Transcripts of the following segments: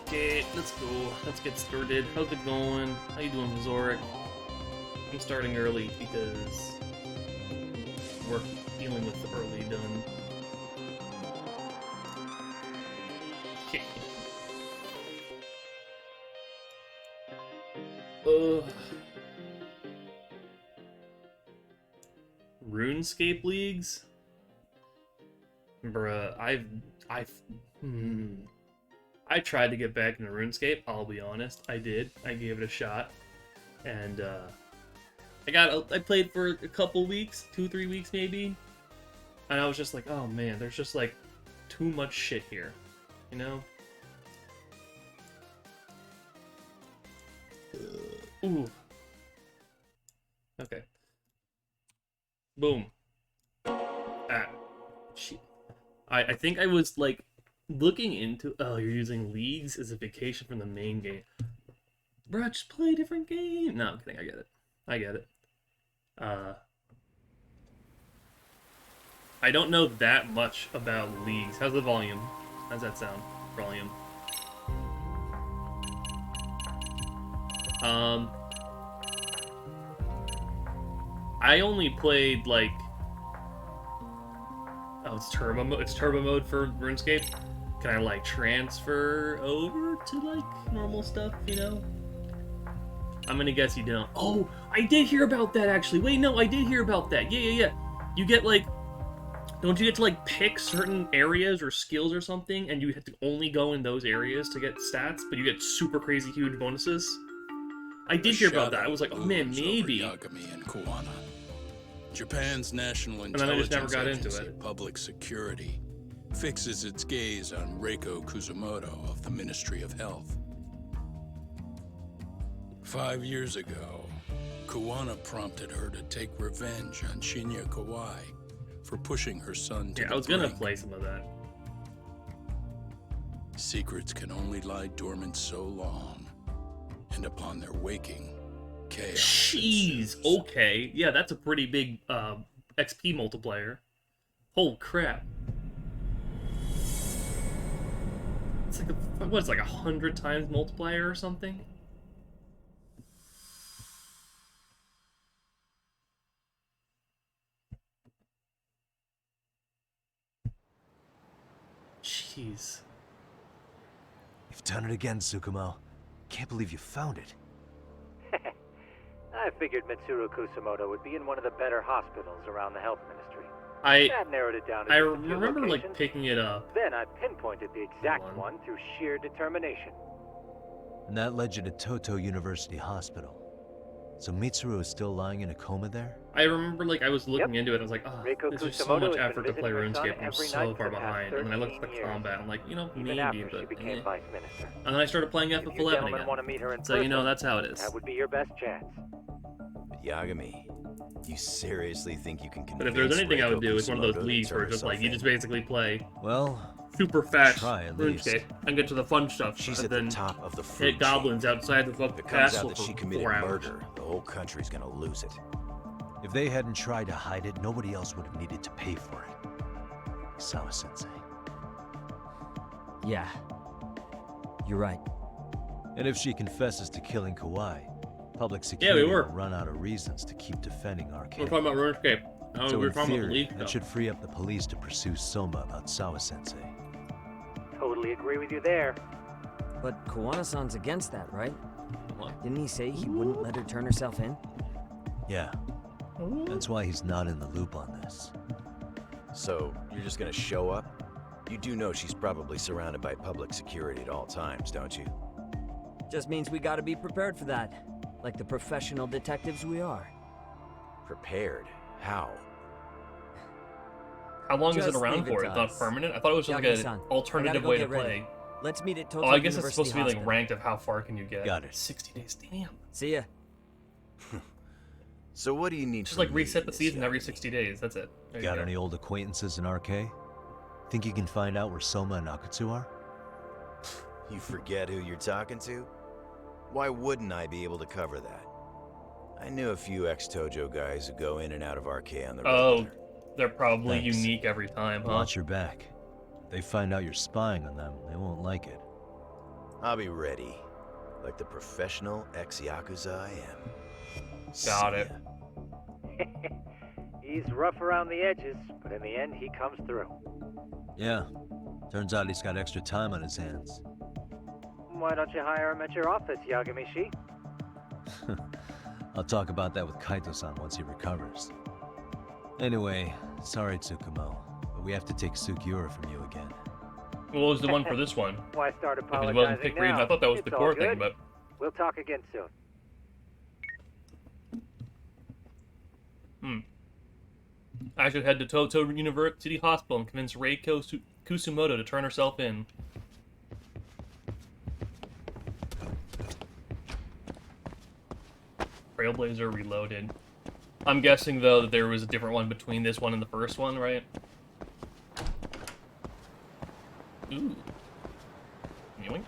Okay, let's go. Let's get started. How's it going? How you doing, Zorik? I'm starting early because we're dealing with the early done. RuneScape leagues? Bruh, I tried to get back into RuneScape, I'll be honest. I did. I gave it a shot. And I played for a couple weeks, 2-3 weeks maybe. And I was just like, oh man, there's just like too much shit here. You know? Ooh. Okay. Boom. Ah. Shit. I think I was like looking into. Oh, you're using leagues as a vacation from the main game. Bruh, just play a different game. No, I'm kidding. I get it. I get it. I don't know that much about leagues. How's the volume? How's that sound? Volume. I only played like. Oh, it's turbo mode. It's turbo mode for RuneScape. Can I like transfer over to like normal stuff? You know. I'm gonna guess you don't. Oh, I did hear about that actually. Wait, no, I did hear about that. Yeah. You get like. Don't you get to like pick certain areas or skills or something, and you have to only go in those areas to get stats, but you get super crazy huge bonuses? I did hear about that. I was like, oh man, maybe. Yagami and Kuwana. Japan's National And then I just never Intelligence got into Agency, it. Public Security, fixes its gaze on Reiko Kuzumoto of the Ministry of Health. 5 years ago, Kuwana prompted her to take revenge on Shinya Kawai for pushing her son to Yeah, the I was gonna brink. play some of that. Secrets can only lie dormant so long, and upon their waking, chaos Jeez, ensues. okay. Yeah, that's a pretty big XP multiplier. Holy crap. It's like what's like 100 times multiplier or something? Jeez. You've done it again, Tsukumo. Can't believe you found it. I figured Mitsuru Kusumoto would be in one of the better hospitals around the health ministry. I That narrowed it down to I just a few remember like locations. picking it up. Then I pinpointed the exact on. one through sheer determination. And that led you to Toto University Hospital. So Mitsuru is still lying in a coma there? I remember like I was looking Yep. into it. I was like, oh, Reiko there's just so Kusumoto much has been effort to play visiting her son RuneScape. I'm every so night for far the past behind. And then I looked at 13 the years. combat. I'm like, you know, Even maybe, after she but became vice minister. And then I started playing If you FF11 gentlemen again. want to meet her in So you know person, that's how it is. that would be your best chance. Yagami, you seriously think you can convince But if there's anything I would Reiko do, it's one of those Kusumoto to leagues where turn it's just like herself you in? just basically play Well, super fast Try at least. RuneScape and get to the fun stuff. She's and at then the top of the food hit goblins chain. outside the If fucking it comes castle out that she for committed 4 hours. murder, the whole country's gonna lose it. if they hadn't tried to hide it, nobody else would have needed to pay for it. Sawa-sensei. Yeah. You're right. And if she confesses to killing Kawai, public Yeah, security we were. will run out of reasons to keep defending We're Arcane. talking about RuneScape. Oh, So we were in talking about the theory, league that stuff. should free up the police to pursue Soma about Sawa-sensei. Totally agree with you there. But Kawana-san's against that, right? What? Didn't he say he wouldn't let her turn herself in? Yeah, that's why he's not in the loop on this. So, you're just gonna show up? You do know she's probably surrounded by public security at all times, don't you? Just means we gotta be prepared for that. Like the professional detectives we are. Prepared? How? How long is it Just around leave it for? to It's not us. permanent? I thought it was just like Yagami-san, an I gotta alternative go way to get ready. play. Let's meet at Toto Oh, I guess it's University supposed to be like Hospital. ranked of how far can you get. Got it. 60 days, damn. See ya. So what do you need Just from like reset me, the Miss season every Yagami? 60 days. That's it. There you Got go. any old acquaintances in RK? Think you can find out where Soma and Akatsu are? You forget who you're talking to? Why wouldn't I be able to cover that? I knew a few ex-Tojo guys who go in and out of RK on the Oh, regular. they're probably Thanks. unique every time, huh? Watch your back. If they find out you're spying on them, they won't like it. I'll be ready, like the professional ex-Yakuza I am. Got See it. ya. He's rough around the edges, but in the end, he comes through. Yeah. Turns out he's got extra time on his hands. Why don't you hire him at your office, Yagami-shi? I'll talk about that with Kaito-san once he recovers. Anyway, sorry Tsukumo, but we have to take Sukiura from you again. What was the one for this one? Why start If it apologizing wasn't pick reading, now? I thought that was the It's all core thing, good. but We'll talk again soon. I should head to Toto University Hospital and convince Reiko Kusumoto to turn herself in. Trailblazer Reloaded. I'm guessing, though, that there was a different one between this one and the first one, right? Ooh. Yoink.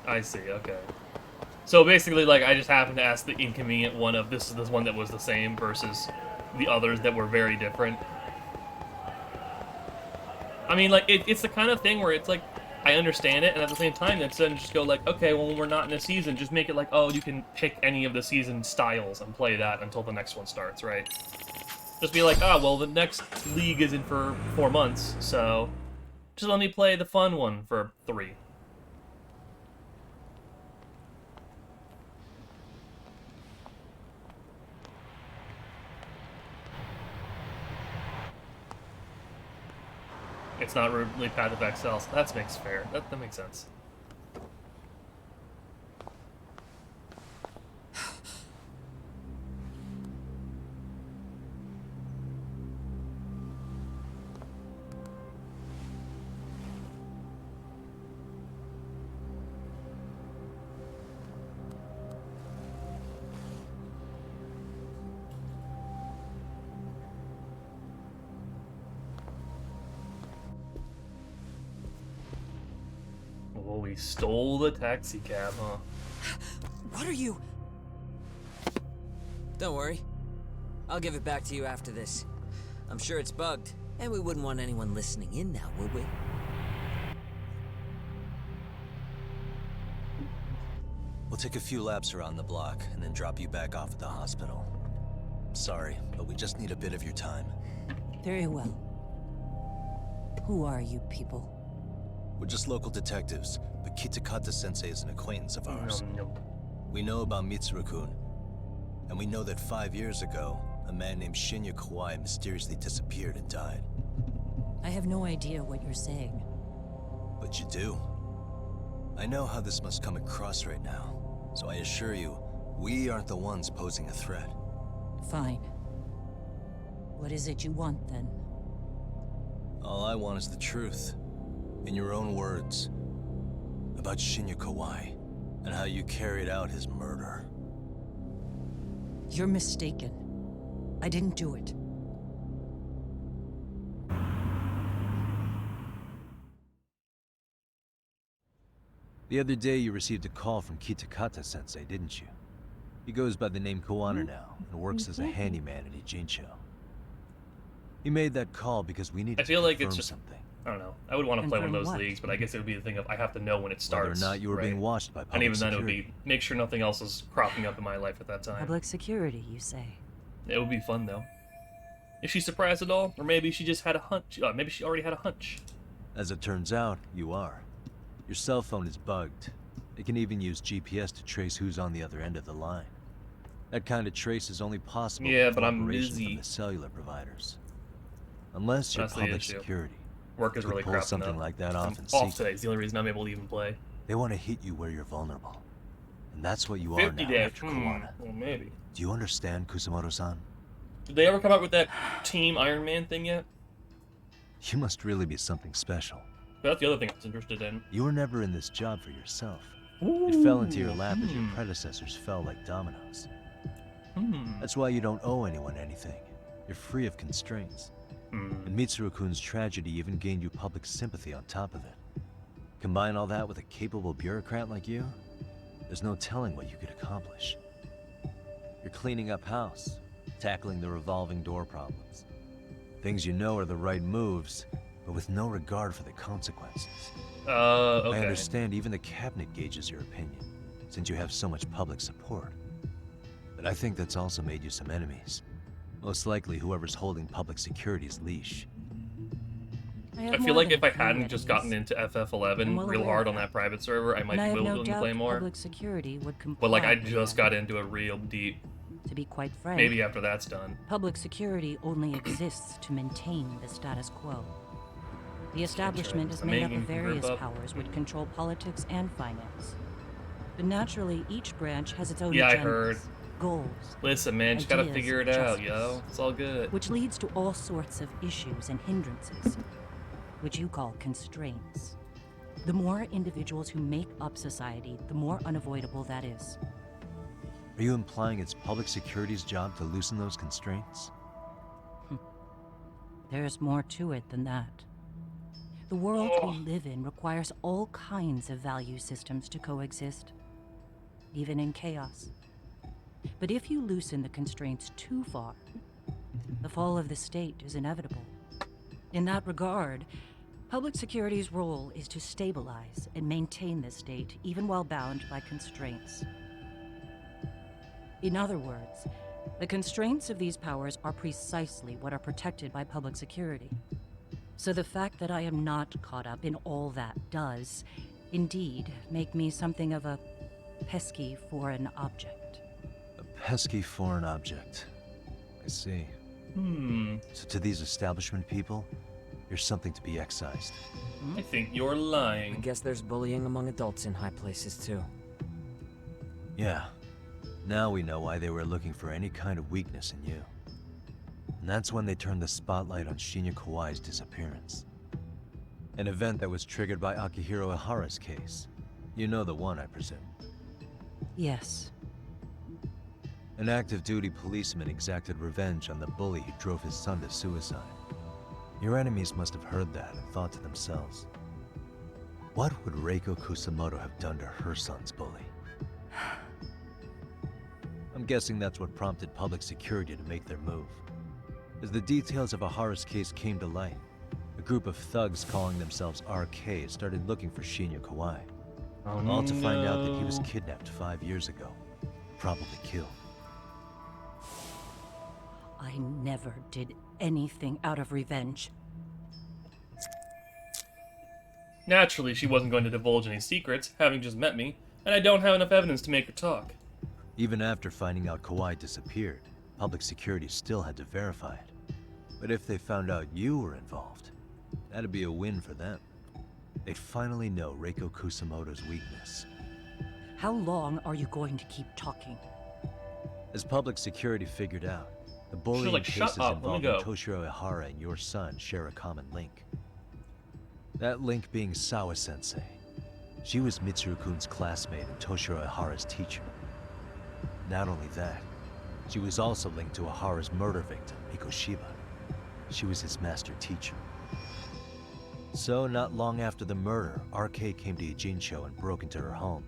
I see, okay. So basically, like, I just happened to ask the inconvenient one of this is the one that was the same versus the others that were very different. I mean, like, it's the kind of thing where it's like, I understand it, and at the same time, then just go like, okay, well, when we're not in a season, just make it like, oh, you can pick any of the season styles and play that until the next one starts, right? Just be like, oh, well, the next league isn't for 4 months, so just let me play the fun one for 3. It's not really Path of Excel, so that makes fair. That makes sense. Oh, we stole the taxi cab, huh? What are you? Don't worry. I'll give it back to you after this. I'm sure it's bugged, and we wouldn't want anyone listening in now, would we? We'll take a few laps around the block and then drop you back off at the hospital. Sorry, but we just need a bit of your time. Very well. Who are you people? We're just local detectives, but Kitakata-sensei is an acquaintance of ours. Nom, nom. We know about Mitsuru-kun, and we know that 5 years ago, a man named Shinya Kawai mysteriously disappeared and died. I have no idea what you're saying. But you do. I know how this must come across right now, so I assure you, we aren't the ones posing a threat. Fine. What is it you want, then? All I want is the truth. In your own words. About Shinya Kawai, and how you carried out his murder. You're mistaken. I didn't do it. The other day you received a call from Kitakata-sensei, didn't you? He goes by the name Koana now, and works as a handyman in Ijincho. He made that call because we need to feel like it's confirm just- something. I don't know. I would want to play one of Confirm those what? leagues, but I guess it would be the thing of I have to know when it starts. Whether or not you were right? being watched by public And even then, it would security. be make sure nothing else is cropping up in my life at that time. Public security, you say? It would be fun though. Is she surprised at all, or maybe she just had a hunch? Maybe she already had a hunch. As it turns out, you are. Your cell phone is bugged. It can even use GPS to trace who's on the other end of the line. That kind of trace is only possible Yeah, with but I'm cooperation busy. from the cellular providers. Unless you're That's the public issue. security. Work is Could really pull crapping something up. like that off I'm in off secret. today. It's the only reason I'm able to even play. They want to hit you where you're vulnerable. And that's what you are 50 now days. after Koana. Well, maybe. Do you understand, Kusumoto-san? Did they ever come up with that Team Iron Man thing yet? You must really be something special. That's the other thing I was interested in. You were never in this job for yourself. It fell into your lap as your Hmm. predecessors fell like dominoes. Hmm. That's why you don't owe anyone anything. You're free of constraints. Hmm. And Mitsuru-kun's tragedy even gained you public sympathy on top of it. Combine all that with a capable bureaucrat like you, there's no telling what you could accomplish. You're cleaning up house, tackling the revolving door problems. Things you know are the right moves, but with no regard for the consequences. Okay. I understand even the cabinet gauges your opinion, since you have so much public support. But I think that's also made you some enemies. Most likely whoever's holding public security's leash. I feel like if I hadn't just gotten into FF11 real hard on that private server, I might be willing to play more. Public security would comply. But like, I just got into it real deep. To be quite frank, Maybe after that's done. public security only exists to maintain the status quo. The establishment is made up of various powers which control politics and finance. But naturally, each branch has its own Yeah, I agendas, heard. goals, Listen, man, just gotta ideas figure it of out, justice, yo. It's all good. which leads to all sorts of issues and hindrances, which you call constraints. The more individuals who make up society, the more unavoidable that is. Are you implying it's public security's job to loosen those constraints? There's more to it than that. The world we live in requires all kinds of value systems to coexist, even in chaos. But if you loosen the constraints too far, the fall of the state is inevitable. In that regard, public security's role is to stabilize and maintain the state, even while bound by constraints. In other words, the constraints of these powers are precisely what are protected by public security. So the fact that I am not caught up in all that does, indeed, make me something of a pesky foreign object. A pesky foreign object. I see. So to these establishment people, you're something to be excised. I think you're I lying. guess there's bullying among adults in high places too. Yeah. Now we know why they were looking for any kind of weakness in you. And that's when they turned the spotlight on Shinya Kawai's disappearance. An event that was triggered by Akihiro Ihara's case. You know the one, I presume. Yes. An active duty policeman exacted revenge on the bully who drove his son to suicide. Your enemies must have heard that and thought to themselves, what would Reiko Kusamoto have done to her son's bully? I'm guessing that's what prompted public security to make their move. As the details of Ihara's case came to light, a group of thugs calling themselves RK started looking for Shinya Kawai. All to find out that he was kidnapped 5 years ago, probably killed. I never did anything out of revenge. Naturally, she wasn't going to divulge any secrets, having just met me, and I don't have enough evidence to make her talk. Even after finding out Kawai disappeared, public security still had to verify it. But if they found out you were involved, that'd be a win for them. They'd finally know Reiko Kusamoto's weakness. How long are you going to keep talking? As public security figured out, the bullying like, shut cases up, let me involving go. Toshiro Ihara and your son share a common link. That link being Sawa-sensei. She was Mitsuru-kun's classmate and Toshiro Ihara's teacher. Not only that, she was also linked to Ihara's murder victim, Mikoshiba. She was his master teacher. So, not long after the murder, RK came to Ijincho and broke into her home.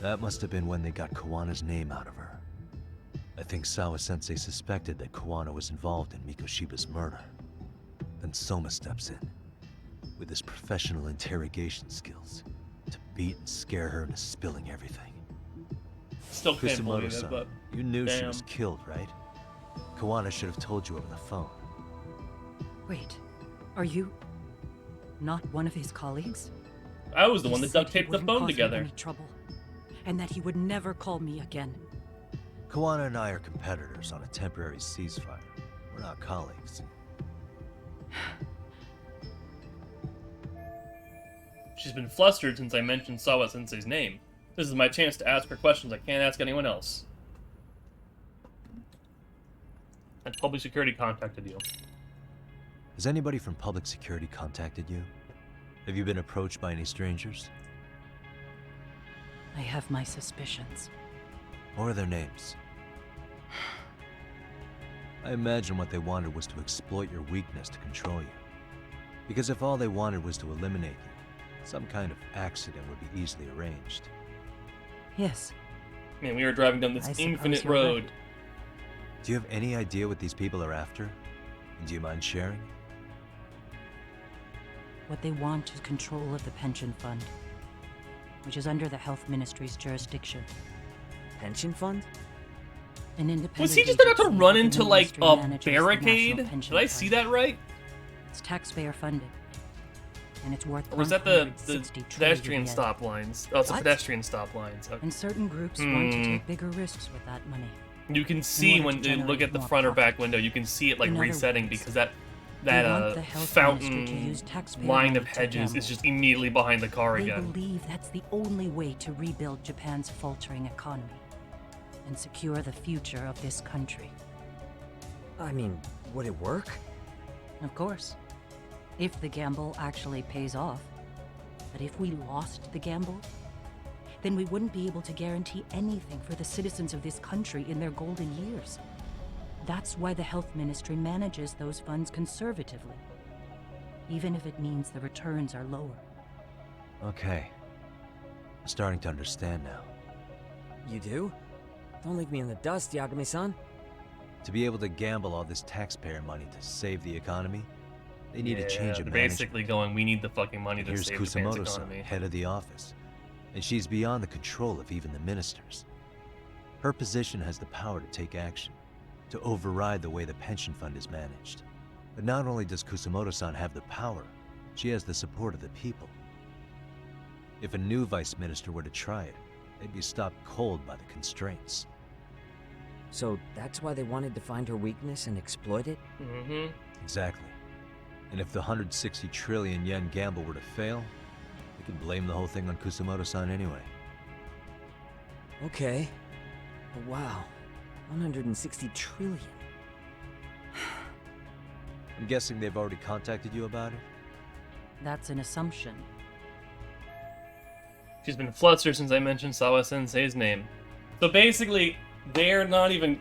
That must have been when they got Kawana's name out of her. I think Sawa-sensei suspected that Kawana was involved in Mikoshiba's murder. Then Soma steps in, with his professional interrogation skills, to beat and scare her into spilling everything. Still can't believe it, Kusamoto-san, but you knew she damn. was killed, right? Kawana should have told you over the phone. Wait, are you not one of his colleagues? I was the He one that said duct he taped the wouldn't phone cause me together. any trouble, and that he would never call me again. Kawana and I are competitors on a temporary ceasefire. We're not colleagues. She's been flustered since I mentioned Sawa-sensei's name. This is my chance to ask her questions I can't ask anyone else. And public security contacted you. Has anybody from public security contacted you? Have you been approached by any strangers? I have my suspicions. What are their names? I imagine what they wanted was to exploit your weakness to control you. Because if all they wanted was to eliminate you, Some kind of accident would be easily arranged. Yes, Man, we are driving down I this suppose infinite you're road. right. Do you have any idea what these people are after? And do you mind sharing? What they want is control of the pension fund, which is under the health ministry's jurisdiction. Pension fund? An independent Was he just about to agency run of the into like ministry a manages the barricade? National Pension Did I see Fund. that right? It's taxpayer funded, and it's worth Or was that the 160 pedestrian trillion yen. stop lines? Oh, it's the What? pedestrian stop lines. Okay. And certain groups want to Hmm. take bigger risks with that money. You can see order when to you look generate at the more front or profit. back window, you can see it like In other resetting words, because that They want the health ministry to use fountain taxpayer line money of to hedges gamble. is just immediately behind the car They again. believe that's the only way to rebuild Japan's faltering economy and secure the future of this country. I mean, would it work? Of course, if the gamble actually pays off. But if we lost the gamble, then we wouldn't be able to guarantee anything for the citizens of this country in their golden years. That's why the health ministry manages those funds conservatively, even if it means the returns are lower. Okay. I'm starting to understand now. You do? Don't leave me in the dust, Yagami-san. To be able to gamble all this taxpayer money to save the economy, they need a change of they're management. basically going, we need the fucking money to Here's save Japan's Kusamoto-san, economy. head of the office, and she's beyond the control of even the ministers. Her position has the power to take action, to override the way the pension fund is managed. But not only does Kusamoto-san have the power, she has the support of the people. If a new vice minister were to try it, they'd be stopped cold by the constraints. So that's why they wanted to find her weakness and exploit it? Mm-hmm. Exactly. And if the 160 trillion yen gamble were to fail, they could blame the whole thing on Kusamoto-san anyway. Okay. But wow. 160 trillion. I'm guessing they've already contacted you about it? That's an assumption. She's been flustered since I mentioned Sawa Sensei's name. So basically, they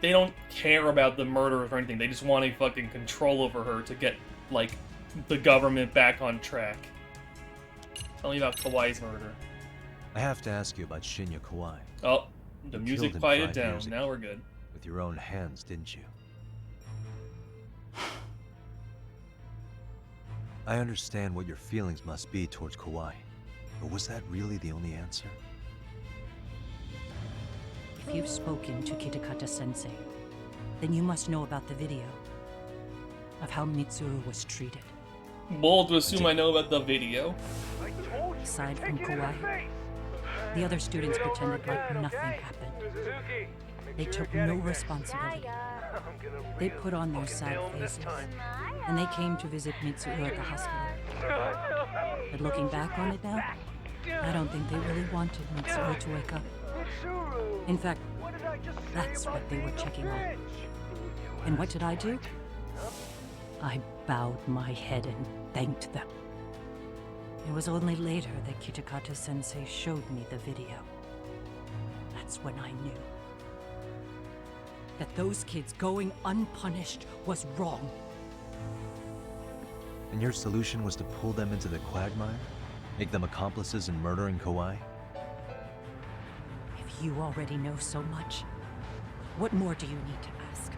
don't care about the murders or anything. They just want a fucking control over her to get, like, the government back on track. Tell me about Kawai's murder. I have to ask you about Shinya Kawai. Oh, the You music killed him quieted 5 down. years ago. Now we're good. With your own hands, didn't you? I understand what your feelings must be towards Kawai, but was that really the only answer? If you've spoken to Kitakata-sensei, then you must know about the video of how Mitsuru was treated. Bold to assume I know about the video. Aside from Kawai, the other students pretended like nothing happened. They took no responsibility. They put on their sad faces, and they came to visit Mitsuru at the hospital. But looking back on it now, I don't think they really wanted Mitsuru to wake up. In fact, that's what they were checking on. And what did I do? I bowed my head and thanked them. It was only later that Kitakata-sensei showed me the video. That's when I knew that those kids going unpunished was wrong. And your solution was to pull them into the quagmire? Make them accomplices in murdering Kawai? If you already know so much, what more do you need to ask?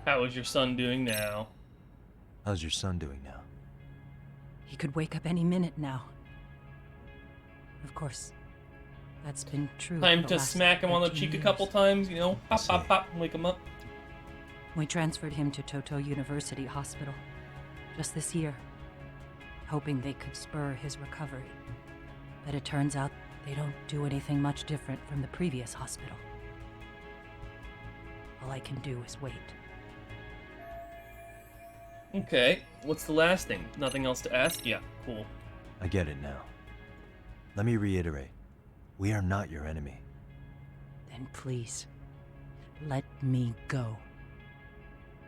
How is your son doing now? How's your son doing now? He could wake up any minute now. Of course, that's been true. Time for to the last smack him on the 13 cheek a years. couple times, you know? Pop, See. pop, pop, wake him up. We transferred him to Toto University Hospital just this year, hoping they could spur his recovery. But it turns out they don't do anything much different from the previous hospital. All I can do is wait. Okay, what's the last thing? Nothing else to ask? Yeah, cool. I get it now. Let me reiterate. We are not your enemy. Then please, let me go.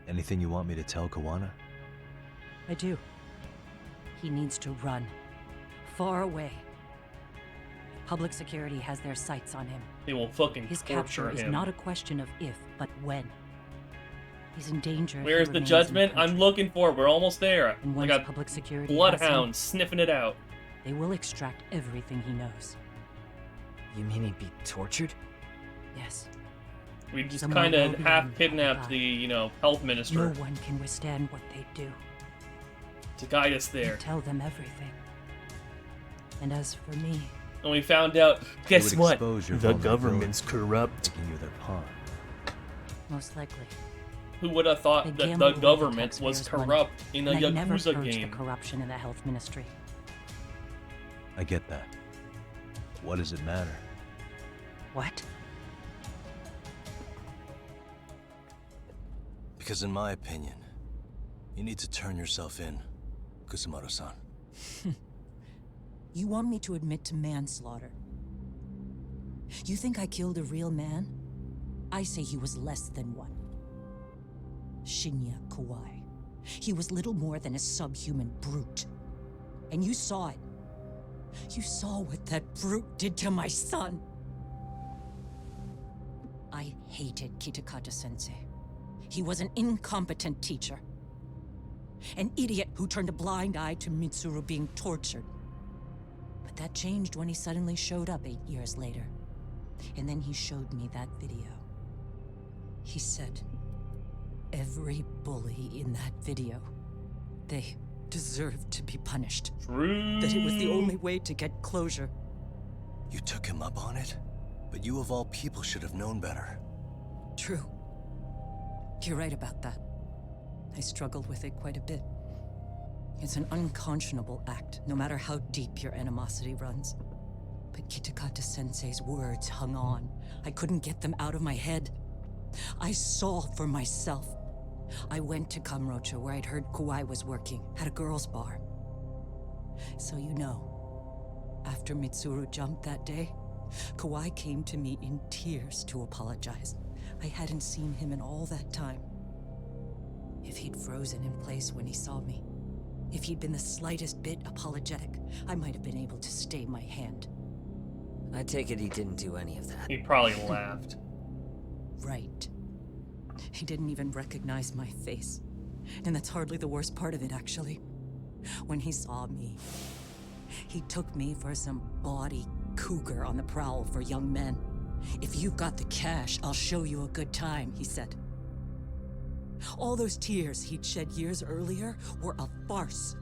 Anything you want me to tell Kawana? I do. He needs to run. Far away. Public security has their sights on him. They will fucking His torture capture is him. not a question of if, but when. He's in danger. if he Where's the remains in judgment? I'm country. looking for it. We're almost there. And I once got public security has him, bloodhounds sniffing it out. they will extract everything he knows. You mean he'd be tortured? Yes. We just Someone kind of will be half on the kidnapped outside. the, health No minister one can withstand what they do. to guide us You there. tell them everything. And as for me, And we found out, They guess would what? expose your The vulnerability, government's corrupt. making you their pawn. most likely, Who would have they thought that gamble the away the government was taxpayers' money, corrupt in a and I never Yakuza purged game? the corruption in the health ministry. I get that. What does it matter? What? Because in my opinion, you need to turn yourself in, Kusumoto-san. You want me to admit to manslaughter? You think I killed a real man? I say he was less than one. Shinya Kawai. He was little more than a subhuman brute. And you saw it. You saw what that brute did to my son. I hated Kitakata-sensei. He was an incompetent teacher. An idiot who turned a blind eye to Mitsuru being tortured. But that changed when he suddenly showed up 8 years later. And then he showed me that video. He said, every bully in that video, they deserved to be punished. True. That it was the only way to get closure. You took him up on it? But you of all people should have known better. True. You're right about that. I struggled with it quite a bit. It's an unconscionable act, no matter how deep your animosity runs. But Kitakata-sensei's words hung on. I couldn't get them out of my head. I saw for myself. I went to Kamurocho, where I'd heard Kawai was working, at a girls' bar. So you know, after Mitsuru jumped that day, Kawai came to me in tears to apologize. I hadn't seen him in all that time. If he'd frozen in place when he saw me, if he'd been the slightest bit apologetic, I might have been able to stay my hand. I take it he didn't do any of that. He probably laughed. Right. He didn't even recognize my face. And that's hardly the worst part of it, actually. When he saw me, he took me for some bawdy cougar on the prowl for young men. If you've got the cash, I'll show you a good time, he said. All those tears he'd shed years earlier were a farce.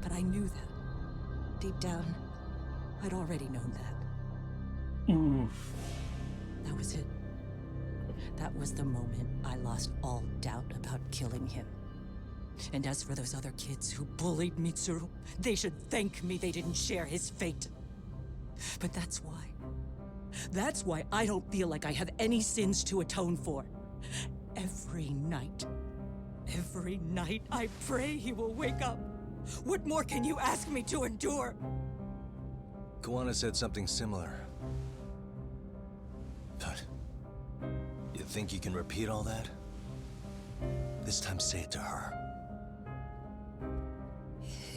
But I knew that. Deep down, I'd already known that. Oof. That was it. That was the moment I lost all doubt about killing him. And as for those other kids who bullied Mitsuru, they should thank me they didn't share his fate. But that's why. That's why I don't feel like I have any sins to atone for. Every night I pray he will wake up. What more can you ask me to endure? Kawana said something similar. But you think you can repeat all that? This time say it to her.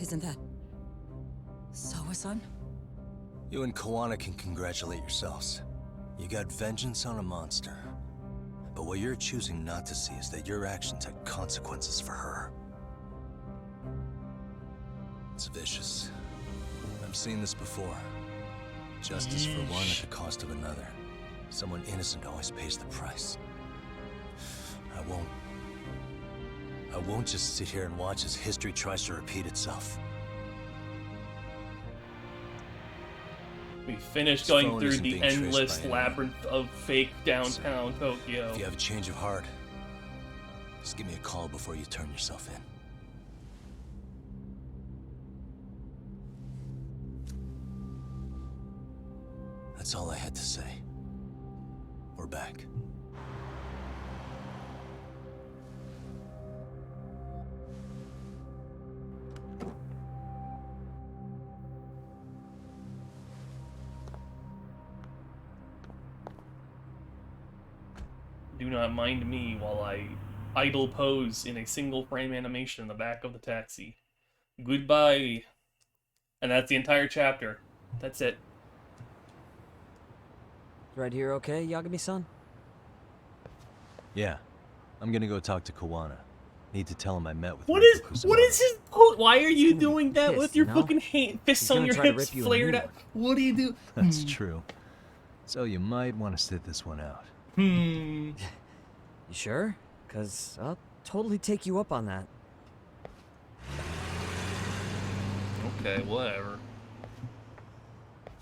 Isn't that Sawa-san? You and Kawana can congratulate yourselves. You got vengeance on a monster. But what you're choosing not to see is that your actions had consequences for her. It's vicious. I've seen this before. Justice for one at the cost of another. Someone innocent always pays the price. I won't just sit here and watch as history tries to repeat itself. We finished This going phone through isn't the being traced endless by anyone. labyrinth of fake downtown Tokyo. If you have a change of heart, just give me a call before you turn yourself in. That's all I had to say. We're back. Do not mind me while I idle pose in a single frame animation in the back of the taxi. Goodbye. And that's the entire chapter. That's it. Right here okay, Yagami-san? Yeah. I'm gonna go talk to Kawana. Need to tell him I met with What Reiko is Kusumoto. his pose? Why are you gonna be doing that pissed, with your you know? fucking fists He's on gonna your try to hips rip you a flared new out? one. What do you do? That's true. So you might want to sit this one out. You sure? Cause I'll totally take you up on that. Okay, whatever.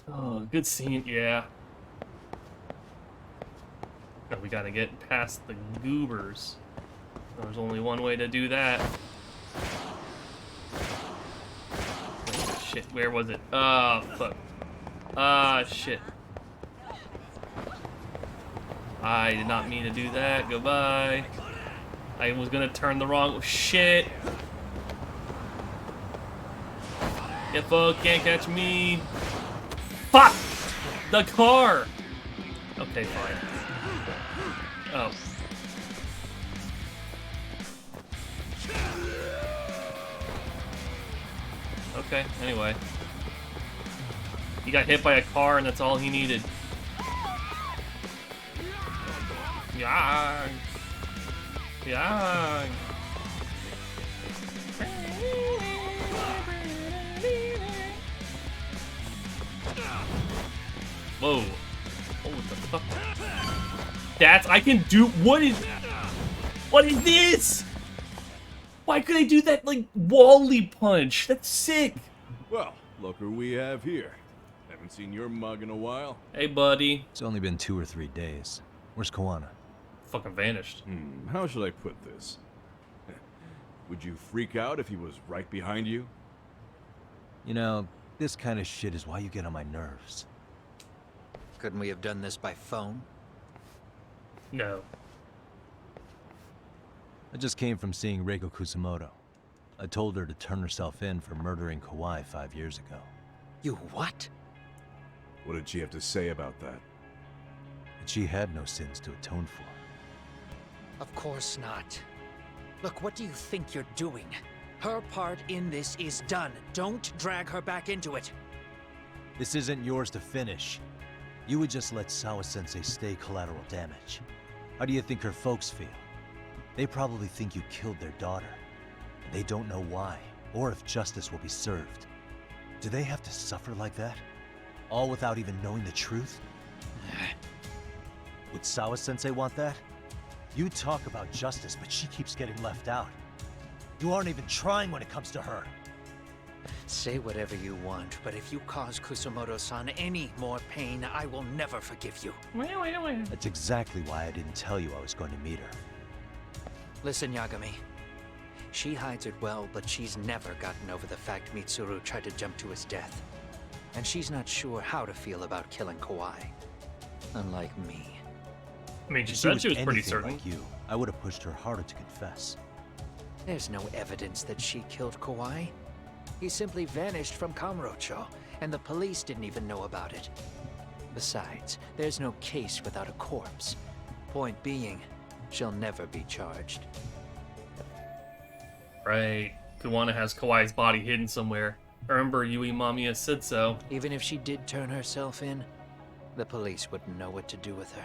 Oh, good scene, yeah. Now we gotta get past the goobers. There's only one way to do that. Wait, shit, where was it? Ah, fuck. Ah, shit. I did not mean to do that. Goodbye. I was gonna turn the wrong... Shit. You fuck can't catch me. Fuck! The car! Okay, fine. Oh. Okay, anyway. He got hit by a car and that's all he needed. Yeah. Yeah. Whoa. Oh, what the fuck? I can do, what is this? Why could I do that, like, Wally punch? That's sick. Well, look who we have here. Haven't seen your mug in a while. Hey, buddy. It's only been 2 or 3 days. Where's Kawana? Fucking vanished. How should I put this? Would you freak out if he was right behind you? You know, this kind of shit is why you get on my nerves. Couldn't we have done this by phone? No. I just came from seeing Reiko Kusumoto. I told her to turn herself in for murdering Kawai 5 years ago. You what? What did she have to say about that? That she had no sins to atone for. Of course not. Look, what do you think you're doing? Her part in this is done. Don't drag her back into it. This isn't yours to finish. You would just let Sawa-sensei stay collateral damage. How do you think her folks feel? They probably think you killed their daughter. And they don't know why, or if justice will be served. Do they have to suffer like that? All without even knowing the truth? Would Sawa-sensei want that? You talk about justice, but she keeps getting left out. You aren't even trying when it comes to her. Say whatever you want, but if you cause Kusumoto-san any more pain, I will never forgive you. That's exactly why I didn't tell you I was going to meet her. Listen, Yagami. She hides it well, but she's never gotten over the fact Mitsuru tried to jump to his death. And she's not sure how to feel about killing Kawai. Unlike me. I mean, she If said she was pretty anything certain. like you, I would have pushed her harder to confess. There's no evidence that she killed Kawai. He simply vanished from Kamurocho, and the police didn't even know about it. Besides, there's no case without a corpse. Point being, she'll never be charged. Right. Kawana has Kawai's body hidden somewhere. Remember, Yui Mamiya said so. Even if she did turn herself in, the police wouldn't know what to do with her.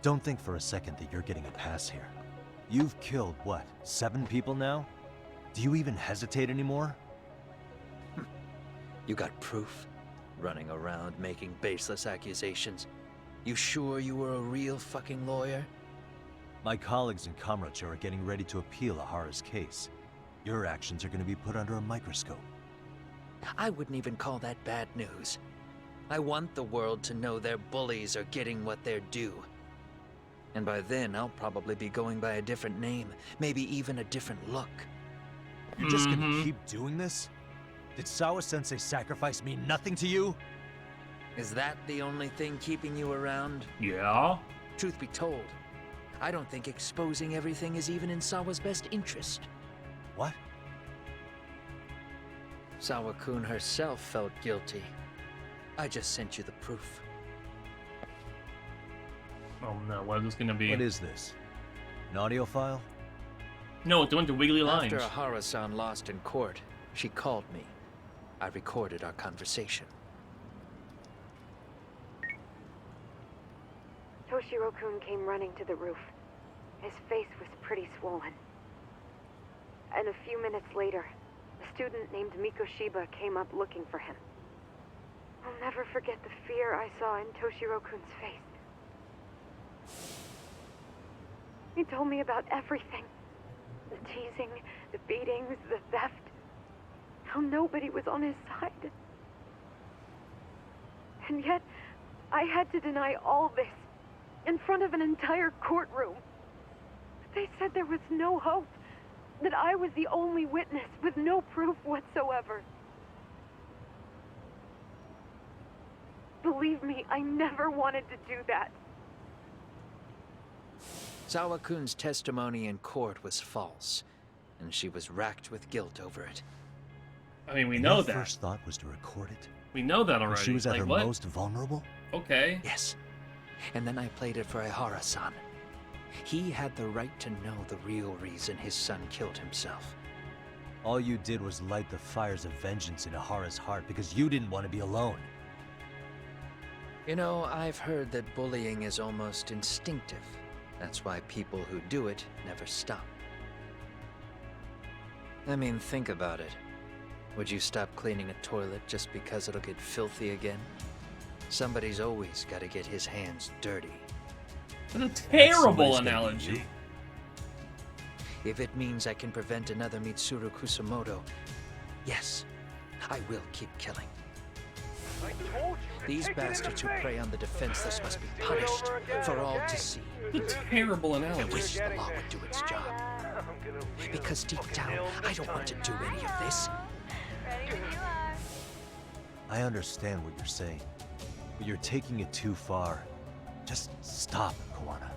Don't think for a second that you're getting a pass here. You've killed, what, 7 people now? Do you even hesitate anymore? You got proof? Running around making baseless accusations. You sure you were a real fucking lawyer? My colleagues in Kamurocho are getting ready to appeal Ahara's case. Your actions are going to be put under a microscope. I wouldn't even call that bad news. I want the world to know their bullies are getting what they're due. And by then, I'll probably be going by a different name, maybe even a different look. You're just gonna keep doing this? Did Sawa-sensei sacrifice mean nothing to you? Is that the only thing keeping you around? Yeah? Truth be told, I don't think exposing everything is even in Sawa's best interest. What? Sawa-kun herself felt guilty. I just sent you the proof. Oh no, what is this gonna be? What is this? An audio file? No, it went to Wiggly Lines. After Ahara-san lost in court, she called me. I recorded our conversation. Toshiro-kun came running to the roof. His face was pretty swollen. And a few minutes later, a student named Miko Shiba came up looking for him. I'll never forget the fear I saw in Toshiro-kun's face. He told me about everything. The teasing, the beatings, the theft. How nobody was on his side. And yet, I had to deny all this in front of an entire courtroom. They said there was no hope, that I was the only witness with no proof whatsoever. Believe me, I never wanted to do that. Zawa-kun's testimony in court was false, and she was racked with guilt over it. I mean, we And know your that. first thought was to record it? We know that When already. she was at like, her what? most vulnerable? Okay. Yes. And then I played it for Ihara-san. He had the right to know the real reason his son killed himself. All you did was light the fires of vengeance in Ihara's heart because you didn't want to be alone. You know, I've heard that bullying is almost instinctive. That's why people who do it never stop. I mean, think about it. Would you stop cleaning a toilet just because it'll get filthy again? Somebody's always got to get his hands dirty. That's a terrible somebody's gonna be analogy. you. If it means I can prevent another Mitsuru Kusamoto, yes, I will keep killing. These bastards who prey on the defenseless must be punished for all to see. It's a terrible I analogy. wish the law would do its job. Because deep down, I don't want to do any of this. I understand what you're saying, but you're taking it too far. Just stop, Kawana.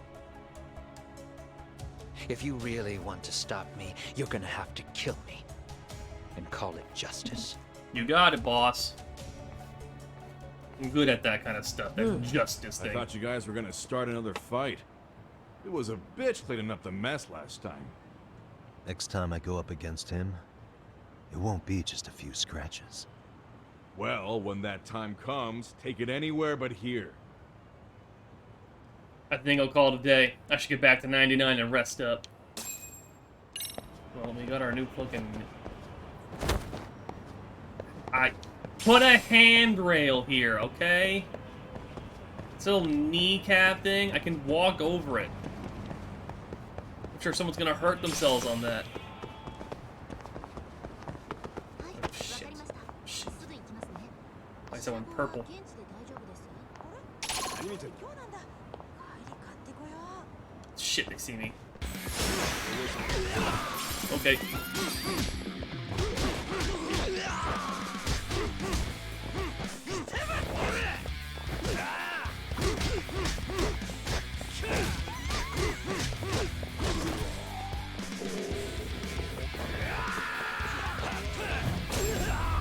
If you really want to stop me, you're gonna have to kill me. And call it justice. You got it, boss. I'm good at that kind of stuff. That justice I thing. thought you guys were gonna start another fight. It was a bitch cleaning up the mess last time. Next time I go up against him, it won't be just a few scratches. Well, when that time comes, take it anywhere but here. I think I'll call it a day. I should get back to 99 and rest up. Well, we got our new fucking... I put a handrail here, okay? This little kneecap thing, I can walk over it. I'm sure someone's gonna hurt themselves on that. Oh, shit. Shit. Why is that one purple? Shit, they see me. Okay.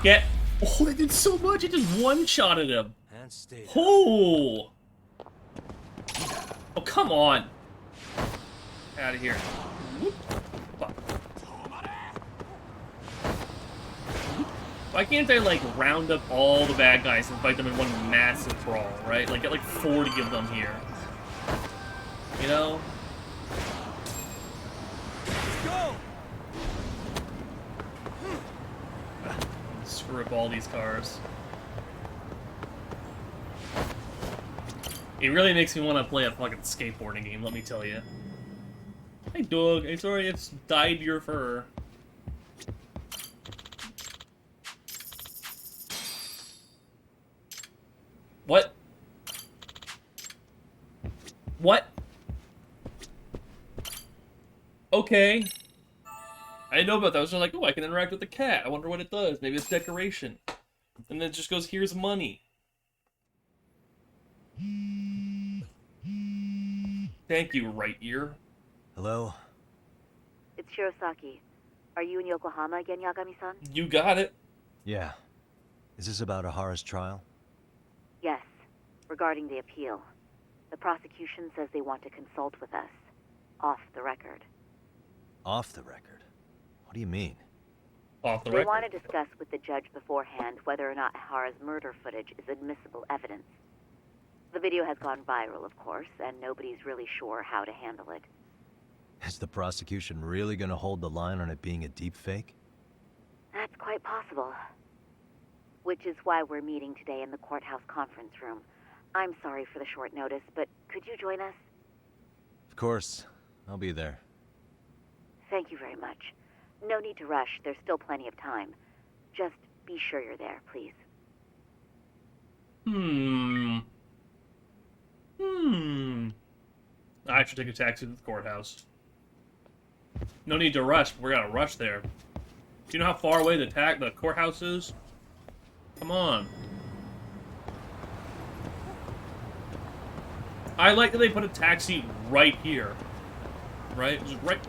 Get. Oh, that did so much. It just one-shotted him. And stay. Oh! Oh, come on. Out of here. Whoop. Fuck. Why can't I, like, round up all the bad guys and fight them in one massive brawl, right? Like, get, like, 40 of them here. You know? Go! Screw up all these cars. It really makes me want to play a fucking skateboarding game, let me tell you. Hey, dog. I'm sorry I've dyed your fur. What? What? Okay. I didn't know about that. I was just like, oh, I can interact with the cat. I wonder what it does. Maybe it's decoration. And then it just goes, here's money. Thank you, right ear. Hello? It's Shirosaki. Are you in Yokohama again, Yagami-san? You got it. Yeah. Is this about Ihara's trial? Yes. Regarding the appeal. The prosecution says they want to consult with us. Off the record. Off the record? What do you mean? Off the They record. want to discuss with the judge beforehand whether or not Ihara's murder footage is admissible evidence. The video has gone viral, of course, and nobody's really sure how to handle it. Is the prosecution really gonna hold the line on it being a deep fake? That's quite possible. Which is why we're meeting today in the courthouse conference room. I'm sorry for the short notice, but could you join us? Of course. I'll be there. Thank you very much. No need to rush. There's still plenty of time. Just be sure you're there, please. I should take a taxi to the courthouse. No need to rush, but we're gonna rush there. Do you know how far away the courthouse is? Come on. I like that they put a taxi right here. Right? Just right...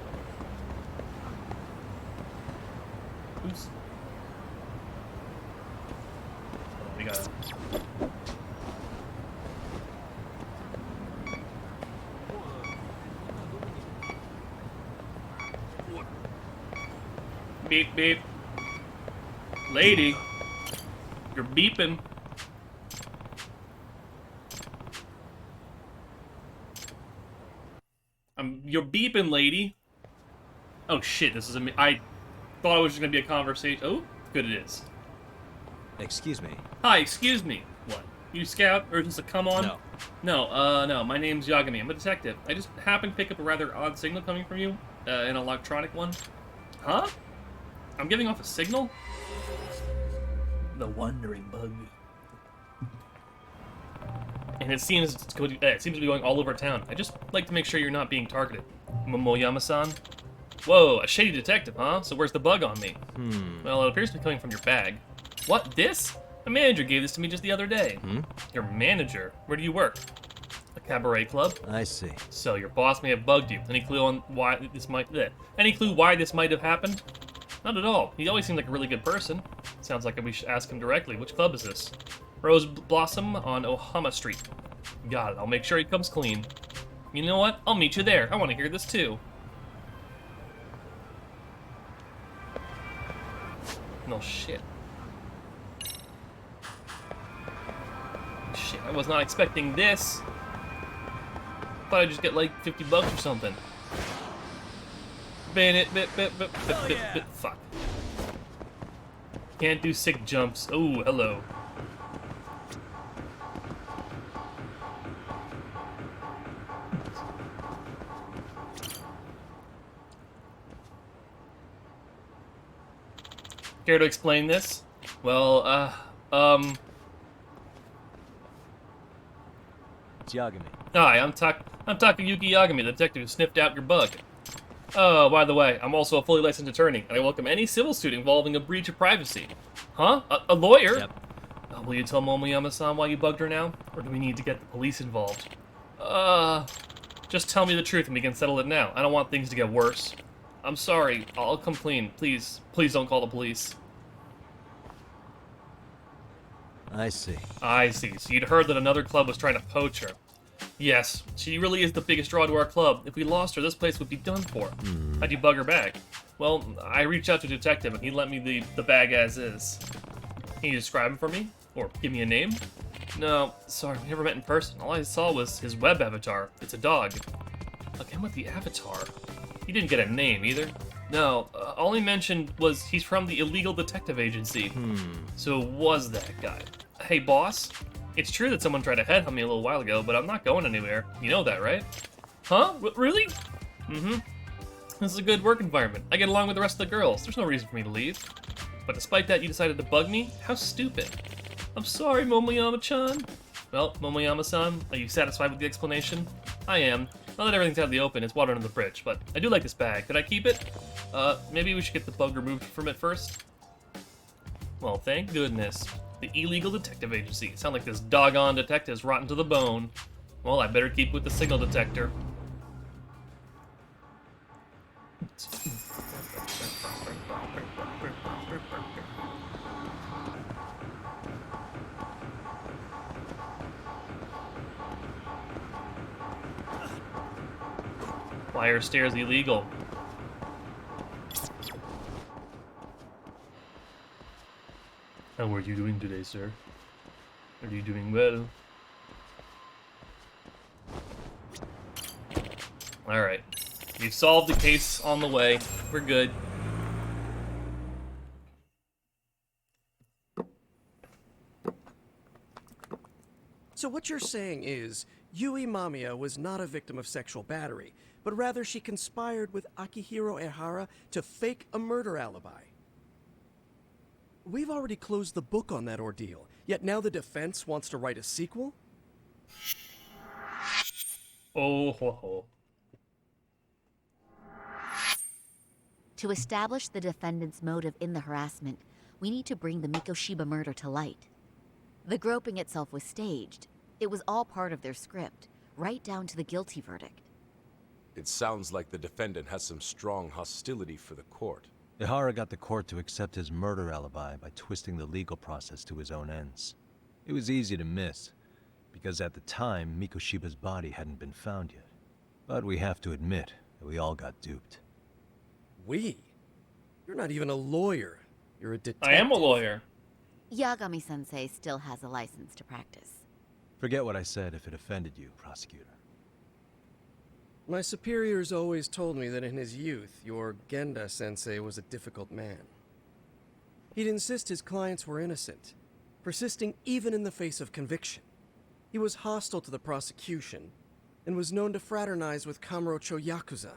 Oops. Hold on, we gotta... Beep, beep. Lady, you're beeping. You're beeping, lady. Oh shit, this is I thought it was just gonna be a conversation. Oh, good it is. Excuse me. Hi, excuse me. What? You scout, or is this a come on? No. No, my name's Yagami. I'm a detective. I just happened to pick up a rather odd signal coming from you. An electronic one. Huh? I'm giving off a signal? The wandering bug. And it seems to be going all over town. I just like to make sure you're not being targeted. Momoyama-san? Whoa, a shady detective, huh? So where's the bug on me? Well, it appears to be coming from your bag. What, this? A manager gave this to me just the other day. Your manager? Where do you work? A cabaret club? I see. So your boss may have bugged you. Any clue on why this might... Any clue why this might have happened? Not at all. He always seemed like a really good person. Sounds like we should ask him directly. Which club is this? Rose Blossom on Ohama Street. Got it. I'll make sure he comes clean. You know what? I'll meet you there. I want to hear this too. No shit. Shit, I was not expecting this. Thought I'd just get like $50 or something. Fuck. Can't do sick jumps. Oh, hello. Care to explain this? Well, It's Yagami. Hi, I'm Takayuki Yagami, the detective who sniffed out your bug. Oh, by the way, I'm also a fully licensed attorney, and I welcome any civil suit involving a breach of privacy. Huh? A lawyer? Yep. Will you tell Momoyama-san why you bugged her now? Or do we need to get the police involved? Just tell me the truth and we can settle it now. I don't want things to get worse. I'm sorry. I'll come clean. Please don't call the police. I see. I see. So you'd heard that another club was trying to poach her. Yes, she really is the biggest draw to our club. If we lost her, this place would be done for. How'd you bug her back? Well, I reached out to a detective and he lent me the bag as is. Can you describe him for me? Or give me a name? No, sorry, we never met in person. All I saw was his web avatar. It's a dog. Again with the avatar. He didn't get a name either. No, all he mentioned was he's from the illegal detective agency. So it was that guy. Hey, boss. It's true that someone tried to headhunt me a little while ago, but I'm not going anywhere. You know that, right? Huh? Really? Mm-hmm. This is a good work environment. I get along with the rest of the girls. There's no reason for me to leave. But despite that, you decided to bug me? How stupid. I'm sorry, Momoyama-chan. Well, Momoyama-san, are you satisfied with the explanation? I am. Now that everything's out in the open, it's water under the bridge, but I do like this bag. Could I keep it? Maybe we should get the bug removed from it first? Well, thank goodness. The illegal detective agency. Sound like this doggone detective's rotten to the bone. Well, I better keep with the signal detector. Wire stairs illegal. How are you doing today, sir? Are you doing well? Alright. We solved the case on the way. We're good. So what you're saying is, Yui Mamiya was not a victim of sexual battery, but rather she conspired with Akihiro Ehara to fake a murder alibi. We've already closed the book on that ordeal, yet now the defense wants to write a sequel? Oh ho ho. To establish the defendant's motive in the harassment, we need to bring the Mikoshiba murder to light. The groping itself was staged. It was all part of their script, right down to the guilty verdict. It sounds like the defendant has some strong hostility for the court. Ehara got the court to accept his murder alibi by twisting the legal process to his own ends. It was easy to miss, because at the time, Mikoshiba's body hadn't been found yet. But we have to admit that we all got duped. We? You're not even a lawyer. You're a detective. I am a lawyer. Yagami-sensei still has a license to practice. Forget what I said if it offended you, prosecutor. My superiors always told me that in his youth, your Genda-sensei was a difficult man. He'd insist his clients were innocent, persisting even in the face of conviction. He was hostile to the prosecution, and was known to fraternize with Kamurocho Yakuza.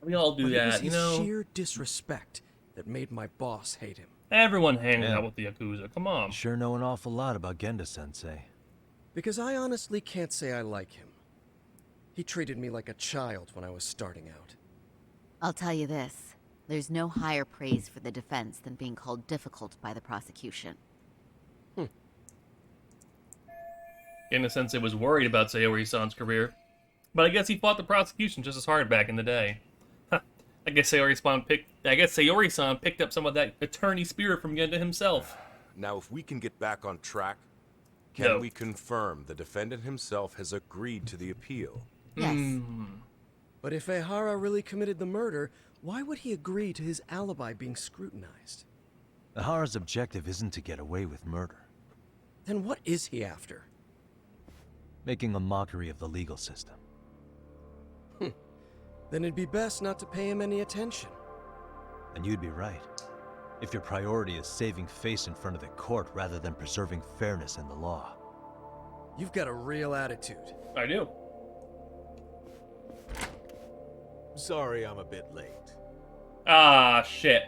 We all do that, you know. It was his sheer disrespect that made my boss hate him. Everyone hangs out with the Yakuza, come on. Sure know an awful lot about Genda-sensei. Because I honestly can't say I like him. He treated me like a child when I was starting out. I'll tell you this, there's no higher praise for the defense than being called difficult by the prosecution. Genda-sensei was worried about Sayori-san's career, but I guess he fought the prosecution just as hard back in the day. I guess Sayori-san picked up some of that attorney spirit from Genda himself. Now, if we can get back on track, can we confirm the defendant himself has agreed to the appeal? Yes. But if Ehara really committed the murder, why would he agree to his alibi being scrutinized? Ehara's objective isn't to get away with murder. Then what is he after? Making a mockery of the legal system. Then it'd be best not to pay him any attention. And you'd be right. If your priority is saving face in front of the court rather than preserving fairness in the law. You've got a real attitude. I do. Sorry I'm a bit late. Ah, shit.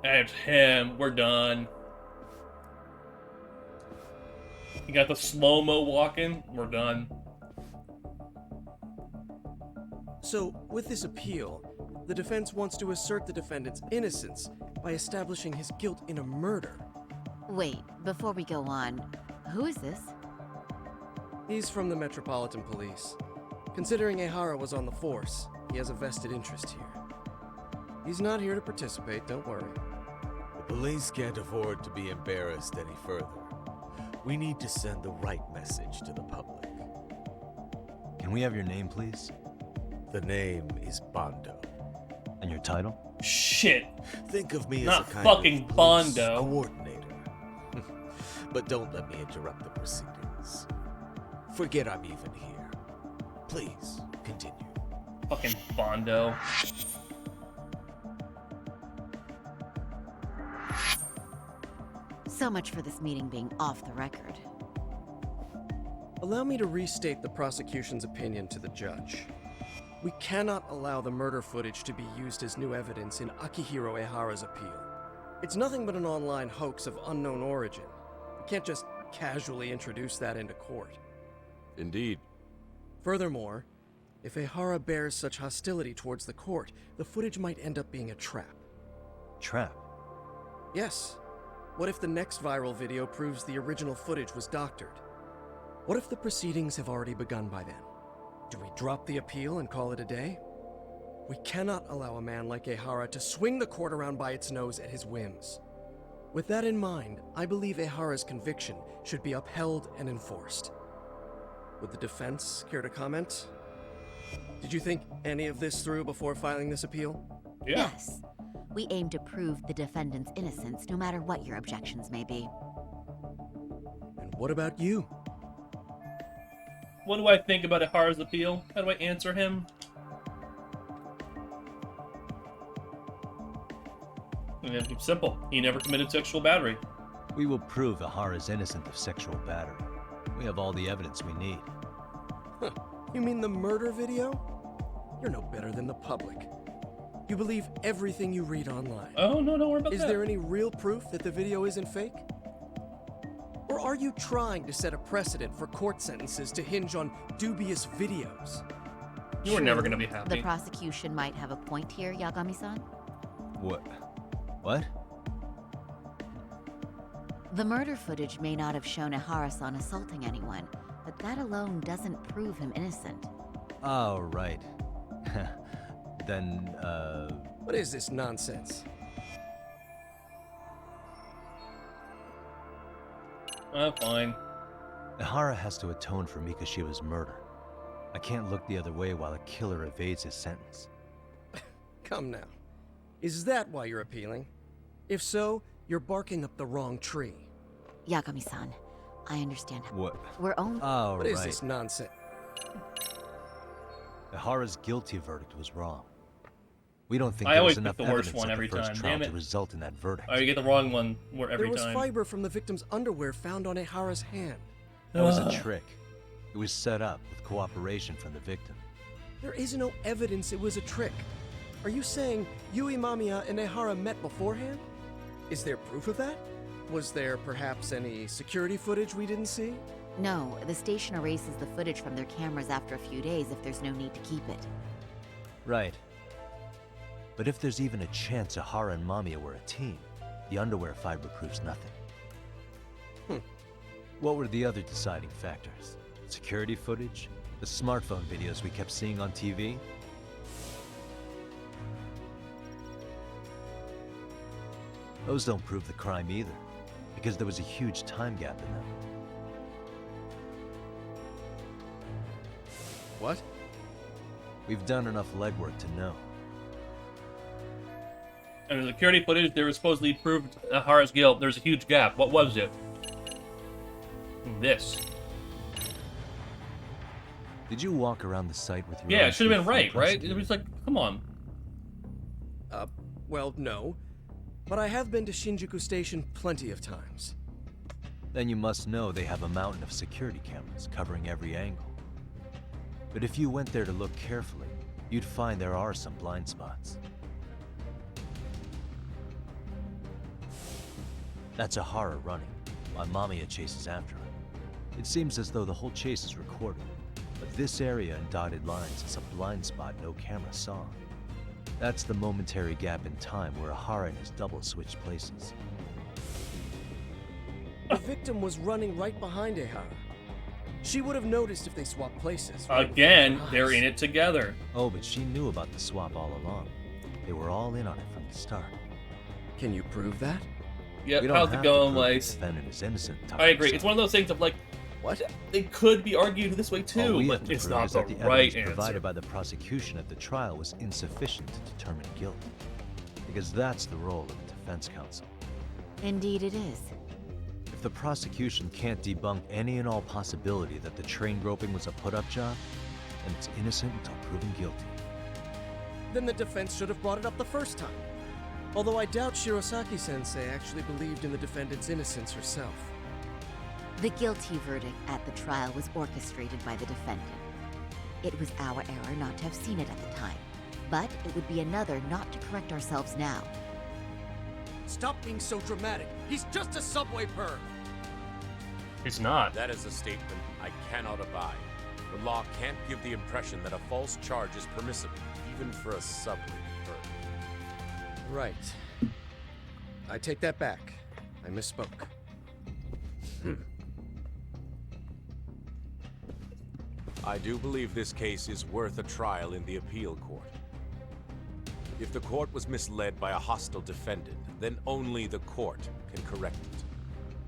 It's him. We're done. You got the slow-mo walking. We're done. So, with this appeal, the defense wants to assert the defendant's innocence by establishing his guilt in a murder. Wait, before we go on, who is this? He's from the Metropolitan Police. Considering Ehara was on the force, he has a vested interest here. He's not here to participate, don't worry. The police can't afford to be embarrassed any further. We need to send the right message to the public. Can we have your name, please? The name is Bondo. And your title? Shit. Think of me Not as a kind fucking of police Bondo. coordinator. But don't let me interrupt the proceedings. Forget I'm even here. Please, continue. Fucking Bondo. So much for this meeting being off the record. Allow me to restate the prosecution's opinion to the judge. We cannot allow the murder footage to be used as new evidence in Akihiro Ehara's appeal. It's nothing but an online hoax of unknown origin. We can't just casually introduce that into court. Indeed. Furthermore, if Ehara bears such hostility towards the court, the footage might end up being a trap. Trap? Yes. What if the next viral video proves the original footage was doctored? What if the proceedings have already begun by then? Do we drop the appeal and call it a day? We cannot allow a man like Ehara to swing the court around by its nose at his whims. With that in mind, I believe Ehara's conviction should be upheld and enforced. Would the defense care to comment? Did you think any of this through before filing this appeal? Yeah. Yes. We aim to prove the defendant's innocence no matter what your objections may be. And what about you? What do I think about Ehara's appeal? How do I answer him? It's simple. He never committed sexual battery. We will prove Ihara's innocent of sexual battery. We have all the evidence we need. Huh. You mean the murder video? You're no better than the public. You believe everything you read online. Oh, no, don't worry about that. Is there any real proof that the video isn't fake? Or are you trying to set a precedent for court sentences to hinge on dubious videos? You were never going to be happy. The prosecution might have a point here, Yagami-san. What? What? The murder footage may not have shown Ihara-san assaulting anyone, but that alone doesn't prove him innocent. Oh, right. Then, What is this nonsense? Fine. Ihara has to atone for Mikoshiba's murder. I can't look the other way while a killer evades his sentence. Come now. Is that why you're appealing? If so, you're barking up the wrong tree. Yagami-san, I understand. What? We're only... Oh, What right. is this nonsense? Ihara's guilty verdict was wrong. We don't think I there always was enough pick the worst evidence one at every the first time. trial Damn it. to result in that verdict. Oh, you get the wrong one every There was time. fiber from the victim's underwear found on Ihara's hand. That was a trick. It was set up with cooperation from the victim. There is no evidence it was a trick. Are you saying Yui Mamiya and Ihara met beforehand? Is there proof of that? Was there perhaps any security footage we didn't see? No, the station erases the footage from their cameras after a few days if there's no need to keep it. Right. But if there's even a chance Ihara and Mamiya were a team, the underwear fiber proves nothing. What were the other deciding factors? Security footage? The smartphone videos we kept seeing on TV? Those don't prove the crime either, because there was a huge time gap in them. What? We've done enough legwork to know. And the security footage, there was supposedly proved Ihara's guilt. There's a huge gap. What was it? This. Did you walk around the site with your Yeah, own it should have been two right, full right? It was like, come on. Well, no. But I have been to Shinjuku Station plenty of times. Then you must know they have a mountain of security cameras covering every angle. But if you went there to look carefully, you'd find there are some blind spots. That's Ihara running, while Mamiya chases after him. It seems as though the whole chase is recorded, but this area in dotted lines is a blind spot no camera saw. That's the momentary gap in time where Ihara and his double switched places. The victim was running right behind Ihara. She would have noticed if they swapped places. Again, they're in it together. Oh, but she knew about the swap all along. They were all in on it from the start. Can you prove that? Yeah, We don't how's it have to going, prove the like? defendant is innocent, I agree. It's one of those things of like, what? It could be argued this way All too, we have but to it's prove not is the that the right evidence answer. provided by the prosecution at the trial was insufficient to determine guilt. Because that's the role of the defense counsel. Indeed it is. If the prosecution can't debunk any and all possibility that the train groping was a put-up job, then it's innocent until proven guilty. Then the defense should have brought it up the first time. Although I doubt Shirosaki-sensei actually believed in the defendant's innocence herself. The guilty verdict at the trial was orchestrated by the defendant. It was our error not to have seen it at the time, but it would be another not to correct ourselves now. Stop being so dramatic. He's just a subway perv. It's not. That is a statement I cannot abide. The law can't give the impression that a false charge is permissible, even for a subway perv. Right. I take that back. I misspoke. I do believe this case is worth a trial in the appeal court. If the court was misled by a hostile defendant, then only the court can correct it.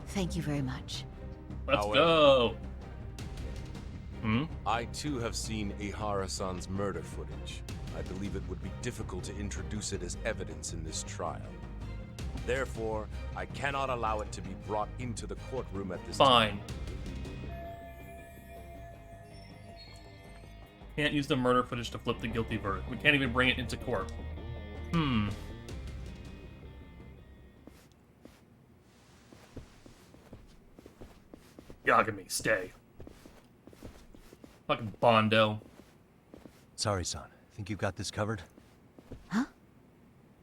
Thank you very much. Let's go. I too have seen Ihara-san's murder footage. I believe it would be difficult to introduce it as evidence in this trial. Therefore, I cannot allow it to be brought into the courtroom at this time. Fine. Can't use the murder footage to flip the guilty verdict. We can't even bring it into court. Yagami, stay. Fucking Bondo. Sorry, son. Think you've got this covered? Huh?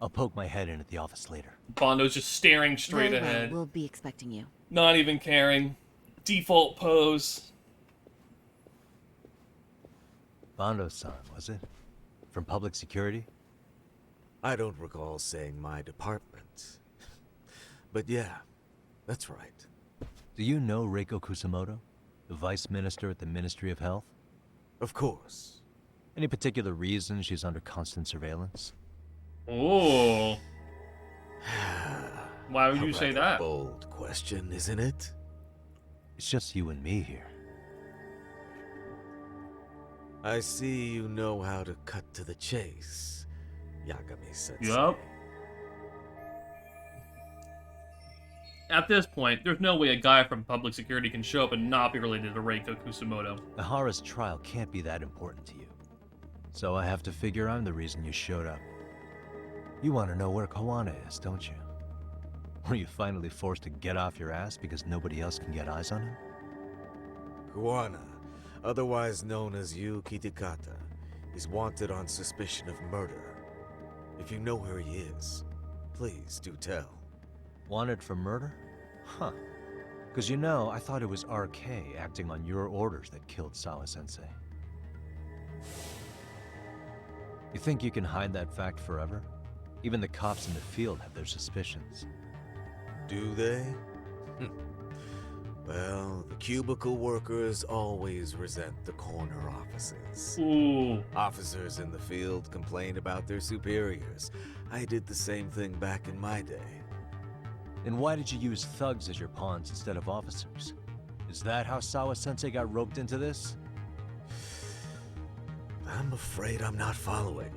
I'll poke my head in at the office later. Bondo's just staring straight Very well, ahead. we'll be expecting you. Not even caring. Default pose. Bondo-san, was it? From public security? I don't recall saying my department. But yeah, that's right. Do you know Reiko Kusamoto? The vice minister at the Ministry of Health? Of course. Any particular reason she's under constant surveillance? Oh. Why would you say rather that? Bold question, isn't it? It's just you and me here. I see you know how to cut to the chase, Yagami-sensei. Yup. At this point, there's no way a guy from public security can show up and not be related to Reiko Kusamoto. Ahara's trial can't be that important to you. So I have to figure I'm the reason you showed up. You want to know where Kawana is, don't you? Were you finally forced to get off your ass because nobody else can get eyes on him? Kuwana, otherwise known as Yu Kitakata, is wanted on suspicion of murder. If you know where he is, please do tell. Wanted for murder? Huh. Because you know, I thought it was RK acting on your orders that killed Sawa-sensei. You think you can hide that fact forever? Even the cops in the field have their suspicions. Do they? Well, the cubicle workers always resent the corner offices. Ooh. Officers in the field complain about their superiors. I did the same thing back in my day. Then why did you use thugs as your pawns instead of officers? Is that how Sawa-sensei got roped into this? I'm afraid I'm not following.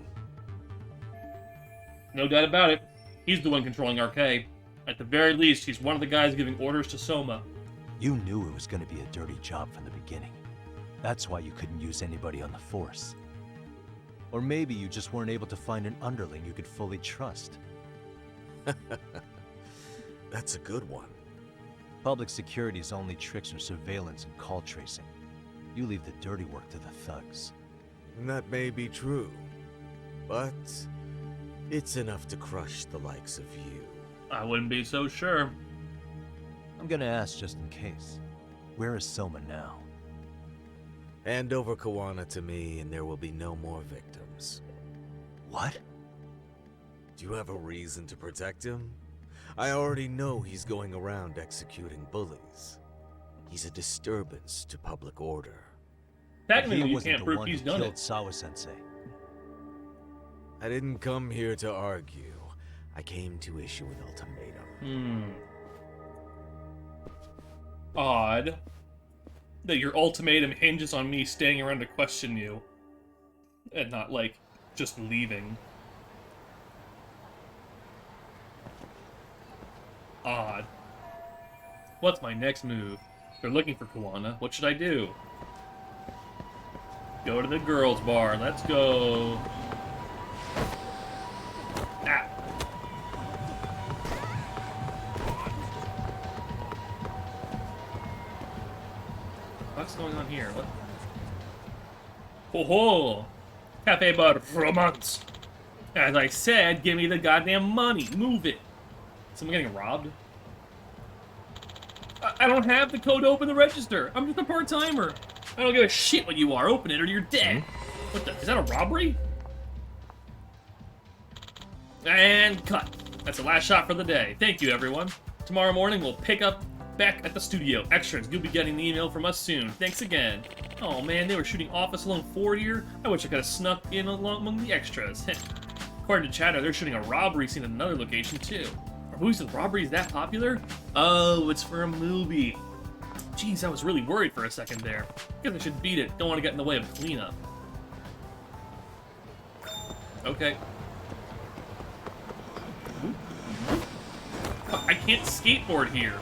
No doubt about it. He's the one controlling RK. At the very least, he's one of the guys giving orders to Soma. You knew it was going to be a dirty job from the beginning. That's why you couldn't use anybody on the force. Or maybe you just weren't able to find an underling you could fully trust. That's a good one. Public security's only tricks are surveillance and call tracing. You leave the dirty work to the thugs. That may be true, but it's enough to crush the likes of you. I wouldn't be so sure. I'm gonna ask just in case. Where is Soma now? Hand over Kawana to me and there will be no more victims. What? Do you have a reason to protect him? I already know he's going around executing bullies. He's a disturbance to public order. Technically, He you wasn't can't the prove one he's who done killed it. Sawa-sensei. I didn't come here to argue. I came to issue an ultimatum. Odd. That your ultimatum hinges on me staying around to question you. And not, like, just leaving. Odd. What's my next move? They're looking for Kawana. What should I do? Go to the girls' bar. Let's go. Ah. What's going on here? What? Ho ho! Cafe bar romance. As I said, give me the goddamn money. Move it. Someone getting robbed? I don't have the code to open the register. I'm just a part-timer. I don't give a shit what you are. Open it or you're dead. What the? Is that a robbery? And cut. That's the last shot for the day. Thank you, everyone. Tomorrow morning, we'll pick up back at the studio. Extras, you'll be getting the email from us soon. Thanks again. Oh man, they were shooting Office Alone 4 here. I wish I could have snuck in along among the extras. According to chatter, they're shooting a robbery scene at another location too. Are movies with robberies that popular? Oh, it's for a movie. Jeez, I was really worried for a second there. Guess I should beat it. Don't want to get in the way of cleanup. Okay. Fuck, I can't skateboard here.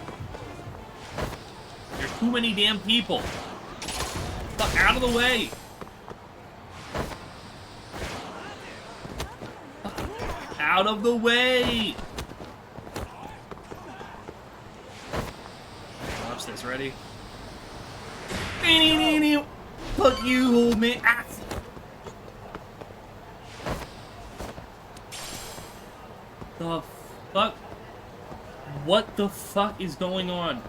There's too many damn people. Fuck, out of the way. Fuck, out of the way. Watch this, ready? Fuck you, old man. Ah. The fuck? What the fuck is going on?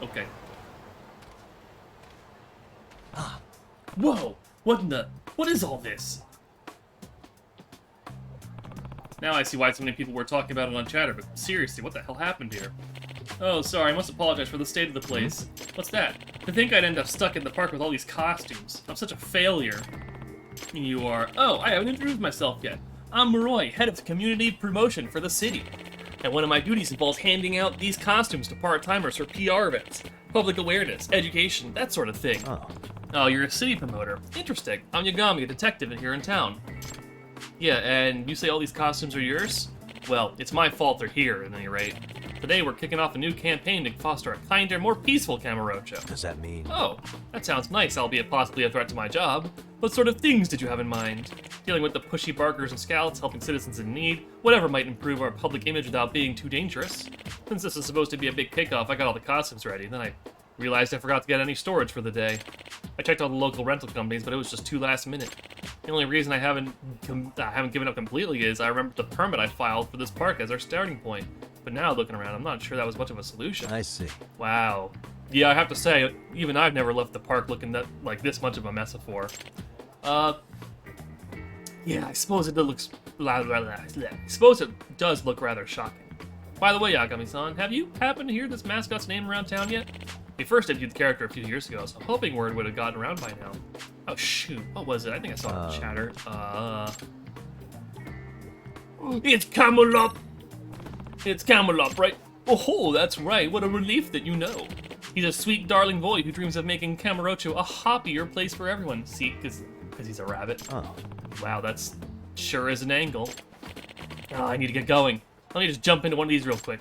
Okay. Whoa! What in the... What is all this? Now I see why so many people were talking about it on Chatter, but seriously, what the hell happened here? Oh, sorry, I must apologize for the state of the place. What's that? To think I'd end up stuck in the park with all these costumes. I'm such a failure. You are... Oh, I haven't introduced myself yet. I'm Moroi, head of community promotion for the city. And one of my duties involves handing out these costumes to part-timers for PR events, public awareness, education, that sort of thing. Oh, you're a city promoter. Interesting. I'm Yagami, a detective here in town. Yeah, and you say all these costumes are yours? Well, it's my fault they're here, at any rate. Today we're kicking off a new campaign to foster a kinder, more peaceful Kamurocho. Does that mean? Oh, that sounds nice, albeit possibly a threat to my job. What sort of things did you have in mind? Dealing with the pushy barkers and scouts, helping citizens in need, whatever might improve our public image without being too dangerous. Since this is supposed to be a big kickoff, I got all the costumes ready, then I realized I forgot to get any storage for the day. I checked all the local rental companies, but it was just too last minute. The only reason I haven't given up completely is I remembered the permit I filed for this park as our starting point. But now, looking around, I'm not sure that was much of a solution. I see. Wow. Yeah, I have to say, even I've never left the park looking like this much of a mess before. Yeah, I suppose it looks... I suppose it does look rather shocking. By the way, Yagami-san, have you happened to hear this mascot's name around town yet? We first debuted the character a few years ago, so I'm hoping word would have gotten around by now. Oh shoot, what was it? I think I saw it in Chatter. It's Camelop! It's Camelop, right? Oh, that's right, what a relief that you know. He's a sweet, darling boy who dreams of making Kamurocho a happier place for everyone. See, because he's a rabbit. Oh. Wow, that's sure is an angle. Oh, I need to get going. Let me just jump into one of these real quick.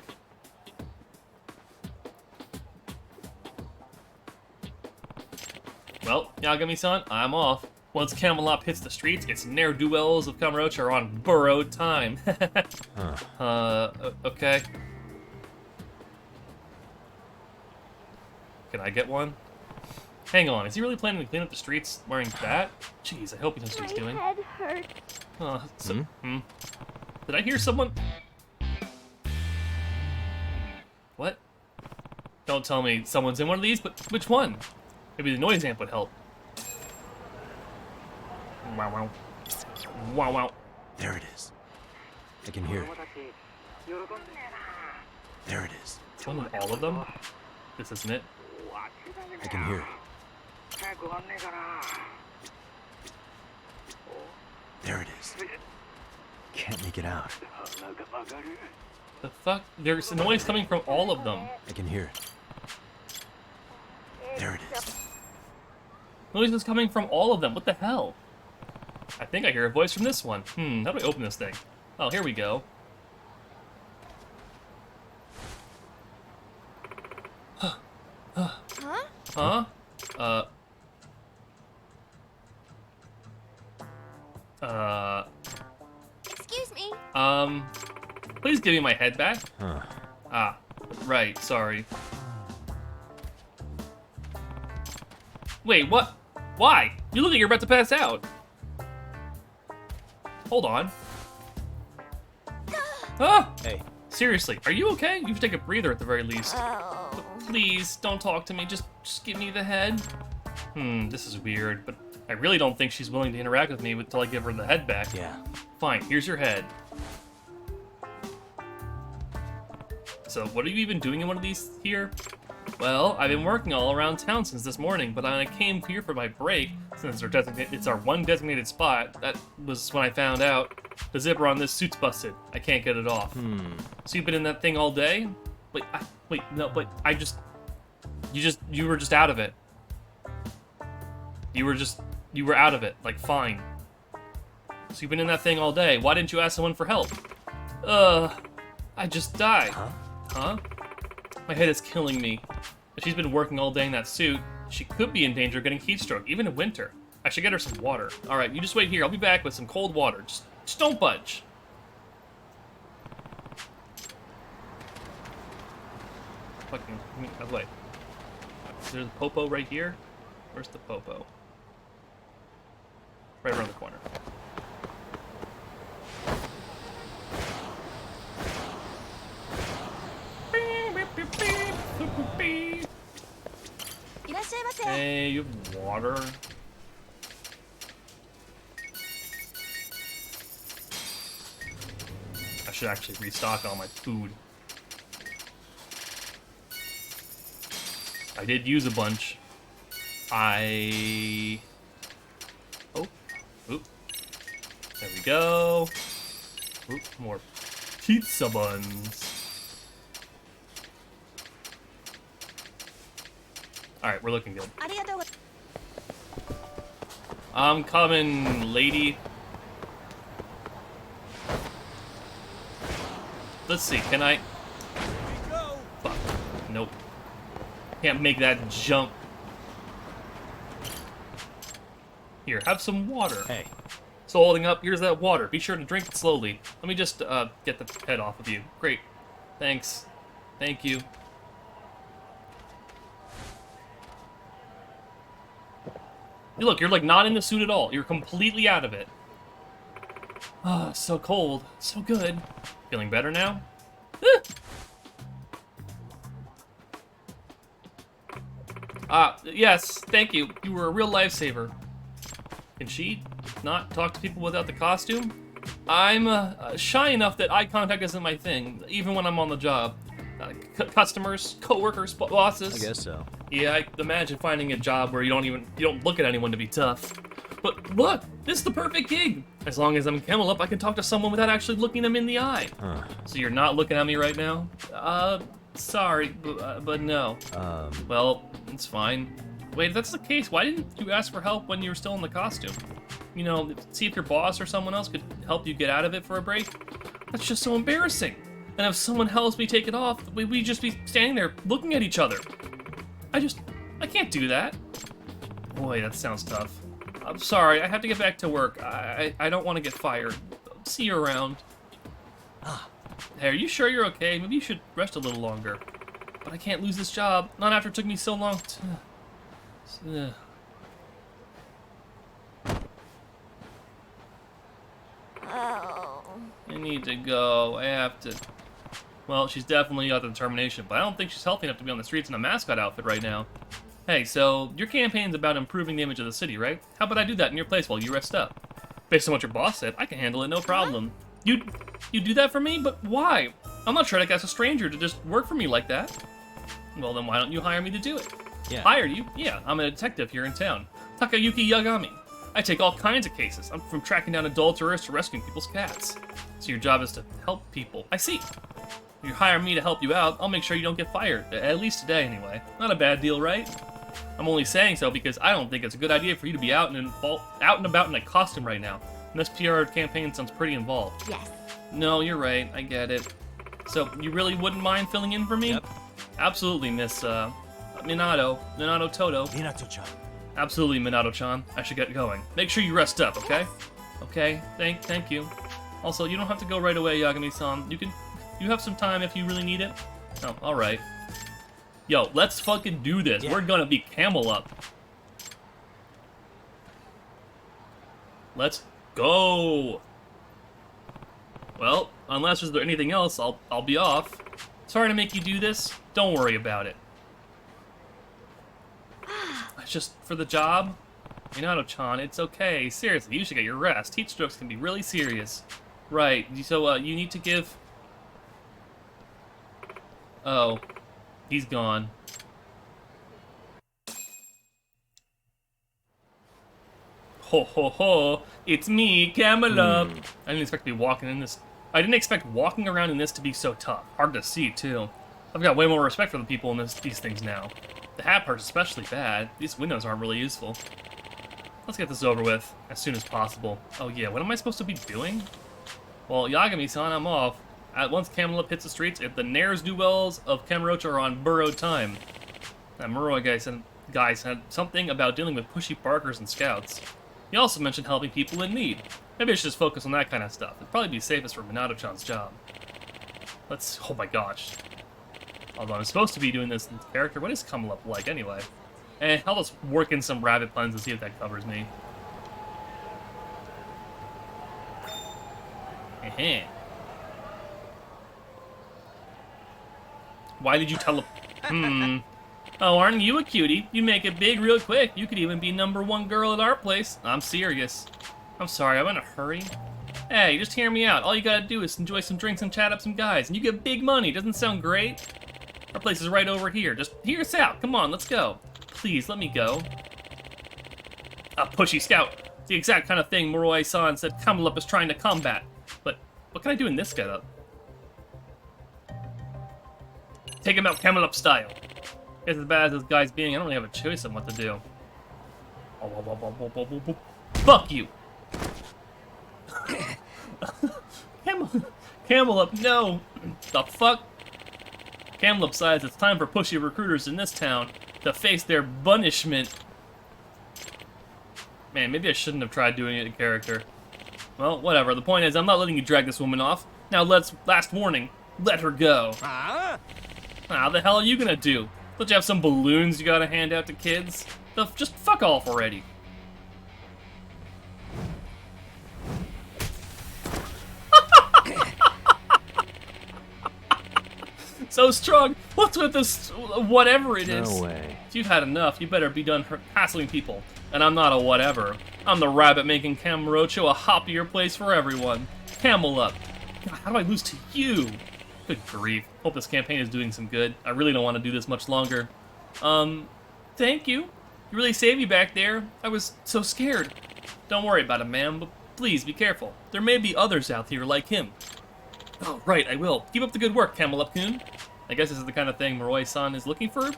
Well, Yagami-san, I'm off. Once Camelop hits the streets, its ne'er-do-wells of Kamurocho are on borrowed time. Okay. Can I get one? Hang on, is he really planning to clean up the streets wearing that? Jeez, I hope he knows what he's doing. My head hurts. Did I hear someone? What? Don't tell me someone's in one of these, but which one? Maybe the noise amp would help. Wow, wow. Wow, wow. There it is. I can hear it. There it is. It's one of all of them? This isn't it. I can hear it. There it is. Can't make it out. The fuck? There's a noise coming from all of them. I can hear it. There it is. Noise is coming from all of them. What the hell? I think I hear a voice from this one. How do I open this thing? Oh, here we go. Huh? Excuse me. Please give me my head back. Huh. Ah, right, sorry. Wait, what? Why? You look like you're about to pass out. Hold on. Ah! Hey. Seriously, are you okay? You should take a breather at the very least. Oh. But please, don't talk to me. Just give me the head. This is weird, but I really don't think she's willing to interact with me until I give her the head back. Yeah. Fine, here's your head. So, what are you even doing in one of these here? Well, I've been working all around town since this morning, but when I came here for my break, since it's our one designated spot, that was when I found out the zipper on this suit's busted. I can't get it off. So you've been in that thing all day? You were just out of it. You were out of it, like fine. So you've been in that thing all day. Why didn't you ask someone for help? I just died. Huh? My head is killing me. If she's been working all day in that suit, she could be in danger of getting heat stroke, even in winter. I should get her some water. Alright, you just wait here. I'll be back with some cold water. Just don't budge. Wait. There's a Popo right here? Where's the Popo? Right around the corner. Hey, you have water? I should actually restock all my food. I did use a bunch. Oh. Oop. There we go. Oop, more pizza buns. Alright, we're looking good. I'm coming, lady. Let's see, can I... Fuck. Nope. Can't make that jump. Here, have some water. Hey. So holding up, here's that water. Be sure to drink it slowly. Let me just get the head off of you. Great. Thanks. Thank you. Look, you're like not in the suit at all. You're completely out of it. Ah, so cold. So good. Feeling better now? Yes, thank you. You were a real lifesaver. Can she not talk to people without the costume? I'm shy enough that eye contact isn't my thing, even when I'm on the job. Customers, co-workers, bosses. I guess so. Yeah, I imagine finding a job where you don't look at anyone to be tough. But look, this is the perfect gig. As long as I'm Camelot, I can talk to someone without actually looking them in the eye. Huh. So you're not looking at me right now? Sorry, but no. Well, it's fine. Wait, if that's the case, why didn't you ask for help when you were still in the costume? You know, see if your boss or someone else could help you get out of it for a break? That's just so embarrassing. And if someone helps me take it off, we'd just be standing there looking at each other. I can't do that. Boy, that sounds tough. I'm sorry, I have to get back to work. I don't want to get fired. See you around. Hey, are you sure you're okay? Maybe you should rest a little longer. But I can't lose this job. Not after it took me so long to... I need to go. I have to... Well, she's definitely got the determination, but I don't think she's healthy enough to be on the streets in a mascot outfit right now. Hey, so your campaign's about improving the image of the city, right? How about I do that in your place while you rest up? Based on what your boss said, I can handle it no problem. You do that for me? But why? I'm not trying to ask a stranger to just work for me like that. Well, then why don't you hire me to do it? Yeah. Hire you? Yeah, I'm a detective here in town. Takayuki Yagami. I take all kinds of cases. I'm from tracking down adulterers to rescuing people's cats. So your job is to help people. I see. If you hire me to help you out, I'll make sure you don't get fired. At least today, anyway. Not a bad deal, right? I'm only saying so because I don't think it's a good idea for you to be out and about in a costume right now. And this PR campaign sounds pretty involved. Yes. No, you're right. I get it. So, you really wouldn't mind filling in for me? Yep. Absolutely, Miss, Minato Toto. Minato-chan. Absolutely, Minato-chan. I should get going. Make sure you rest up, okay? Okay, thank you. Also, you don't have to go right away, Yagami-san. You have some time if you really need it. Oh, alright. Yo, let's fucking do this. Yeah. We're gonna be Camelot. Let's go. Well, unless there's anything else, I'll be off. Sorry to make you do this. Don't worry about it. It's just for the job. Minato-chan, it's okay. Seriously, you should get your rest. Heat strokes can be really serious. Right, so, you need to give... Oh. He's gone. Ho ho ho! It's me, Camelot! I didn't expect to be walking in this... I didn't expect walking around in this to be so tough. Hard to see, too. I've got way more respect for the people in these things now. The hat part's especially bad. These windows aren't really useful. Let's get this over with, as soon as possible. Oh yeah, what am I supposed to be doing? Well, Yagami-san, I'm off. At once Camelot hits the streets, if the ne'er-do-wells of Kamurocho are on borrowed time. That Muroi guy said something about dealing with pushy barkers and scouts. He also mentioned helping people in need. Maybe I should just focus on that kind of stuff. It'd probably be safest for Minato-chan's job. Oh my gosh. Although I'm supposed to be doing this in character. What is Come Up like, anyway? I'll just work in some rabbit puns and see if that covers me. Why did you Oh, aren't you a cutie? You make it big real quick. You could even be #1 girl at our place. I'm serious. I'm sorry, I'm in a hurry. Hey, just hear me out. All you gotta do is enjoy some drinks and chat up some guys, and you get big money. Doesn't sound great? Our place is right over here. Just hear us out. Come on, let's go. Please, let me go. A pushy scout. The exact kind of thing Moroi-san said Camelop is trying to combat. But what can I do in this getup? Take him out Camelop style. Guess as bad as this guy's being, I don't really have a choice on what to do. Fuck you! Camelop, no! The fuck? Camelop says it's time for pushy recruiters in this town to face their punishment. Man, maybe I shouldn't have tried doing it in character. Well, whatever. The point is, I'm not letting you drag this woman off. Now last warning, let her go. How the hell are you gonna do? Don't you have some balloons you gotta hand out to kids? Just fuck off already. So strong. What's with this? Whatever it is. No way. If you've had enough, you better be done hassling people. And I'm not a whatever. I'm the rabbit making Kamurocho a happier place for everyone. Camel up. God, how do I lose to you? Good grief. Hope this campaign is doing some good. I really don't want to do this much longer. Thank you. You really saved me back there. I was so scared. Don't worry about him, ma'am, but please be careful. There may be others out here like him. Oh, right, I will. Keep up the good work, Camelop-kun. I guess this is the kind of thing Moroi-san is looking for?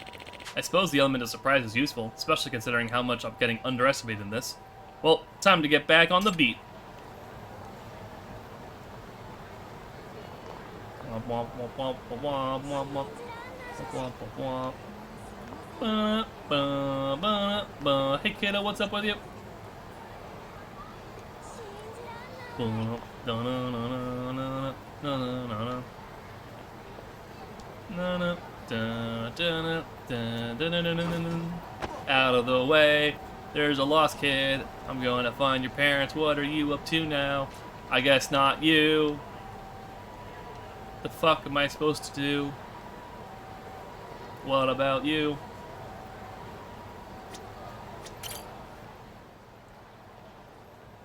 I suppose the element of surprise is useful, especially considering how much I'm getting underestimated in this. Well, time to get back on the beat. Hey kiddo, what's up with you? Out of the way, there's a lost kid. I'm going to find your parents. What are you up to now? I guess not you. The fuck am I supposed to do? What about you?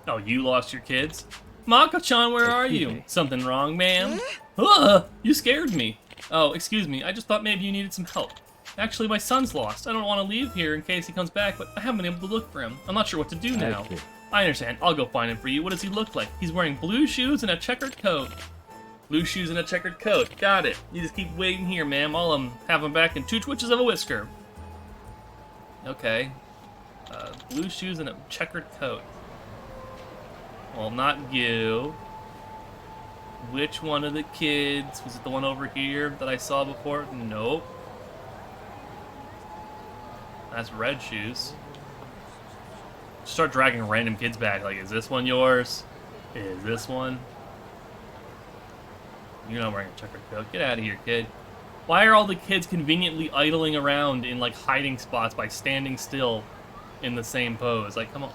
Oh, you lost your kids? Mako-chan, where are you? Something wrong, ma'am? You scared me. Oh, excuse me, I just thought maybe you needed some help. Actually, my son's lost. I don't want to leave here in case he comes back, but I haven't been able to look for him. I'm not sure what to do now. I understand. I'll go find him for you. What does he look like? He's wearing blue shoes and a checkered coat. Blue shoes and a checkered coat. Got it. You just keep waiting here, ma'am. I'll have him back in 2 twitches of a whisker. Okay. Blue shoes and a checkered coat. Well, not you. Which one of the kids? Was it the one over here that I saw before? Nope. That's red shoes. Start dragging random kids back. Like, is this one yours? Is this one? You're not wearing a checkered coat. Get out of here, kid. Why are all the kids conveniently idling around in, like, hiding spots by standing still in the same pose? Like, come on.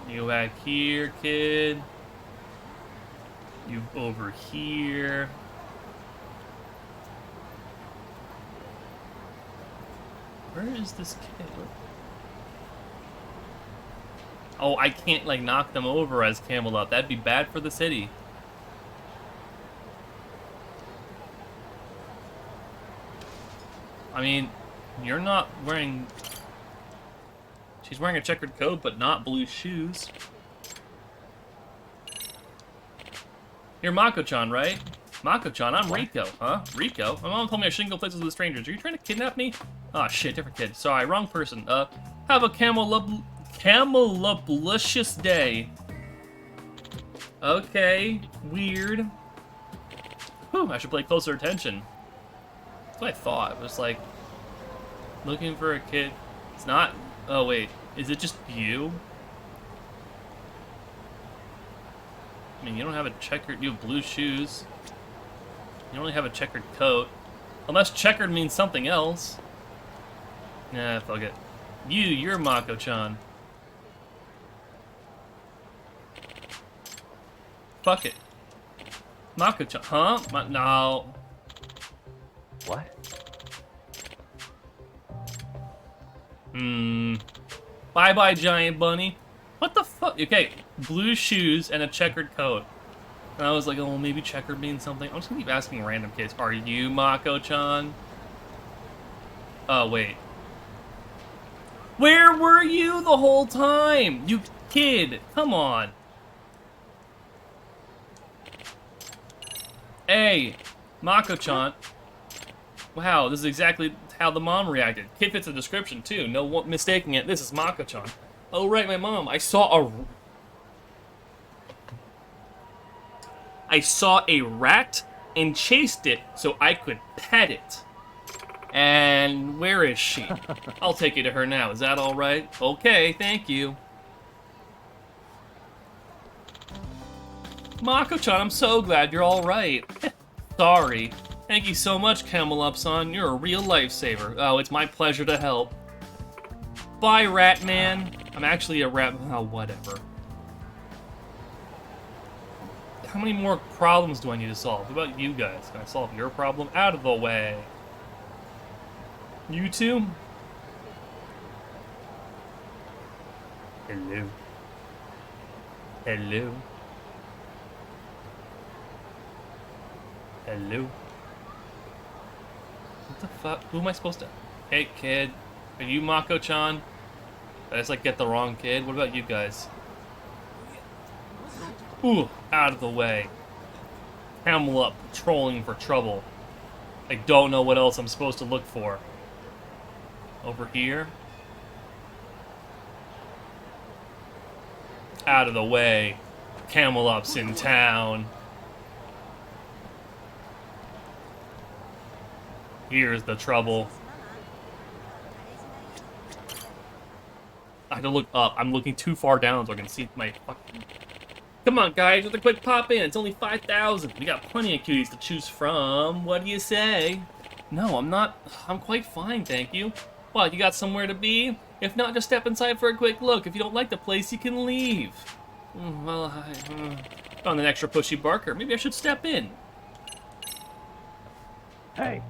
You back here, kid. You over here. Where is this kid? Oh, I can't, like, knock them over as Camelot. That'd be bad for the city. I mean, you're not wearing... She's wearing a checkered coat, but not blue shoes. You're Mako-chan, right? Mako-chan, I'm Rico, huh? Rico? My mom told me I shouldn't go places with strangers. Are you trying to kidnap me? Ah, shit, different kid. Sorry, wrong person. Have a Camelopalicious day. Okay, weird. Whew, I should pay closer attention. That's what I thought. It was like, looking for a kid. It's not... Oh, wait. Is it just you? I mean, you don't have a checkered... You have blue shoes. You only have a checkered coat. Unless checkered means something else. Nah, fuck it. You're Mako-chan. Fuck it. Mako-chan, huh? No. What? Bye-bye, giant bunny. What the fuck? Okay, blue shoes and a checkered coat. And I was like, oh, maybe checkered means something. I'm just gonna keep asking random kids. Are you Mako-chan? Oh, wait. Where were you the whole time? You kid, come on. Hey, Mako-chan. Wow, this is exactly how the mom reacted. Kid fits the description, too. No mistaking it. This is Mako-chan. Oh, right, my mom. I saw a rat and chased it so I could pet it. And where is she? I'll take you to her now. Is that all right? Okay, thank you. Mako-chan, I'm so glad you're all right. Sorry. Thank you so much, Camelop-san. You're a real lifesaver. Oh, it's my pleasure to help. Bye, rat man. I'm actually a rat. Oh, whatever. How many more problems do I need to solve? What about you guys? Can I solve your problem? Out of the way. You two? Hello. Hello. Hello. What the fuck? Who am I supposed to... Hey, kid. Are you Mako-chan? Did I just, like, get the wrong kid? What about you guys? Ooh, out of the way. Camel up, patrolling for trouble. I don't know what else I'm supposed to look for. Over here. Out of the way. Camelop's in town. Here's the trouble. I have to look up. I'm looking too far down so I can see my fucking... Come on, guys, just a quick pop in. It's only 5,000. We got plenty of cuties to choose from. What do you say? No, I'm not. I'm quite fine, thank you. What, you got somewhere to be? If not, just step inside for a quick look. If you don't like the place, you can leave. Well, I found an extra pushy barker. Maybe I should step in. Hey.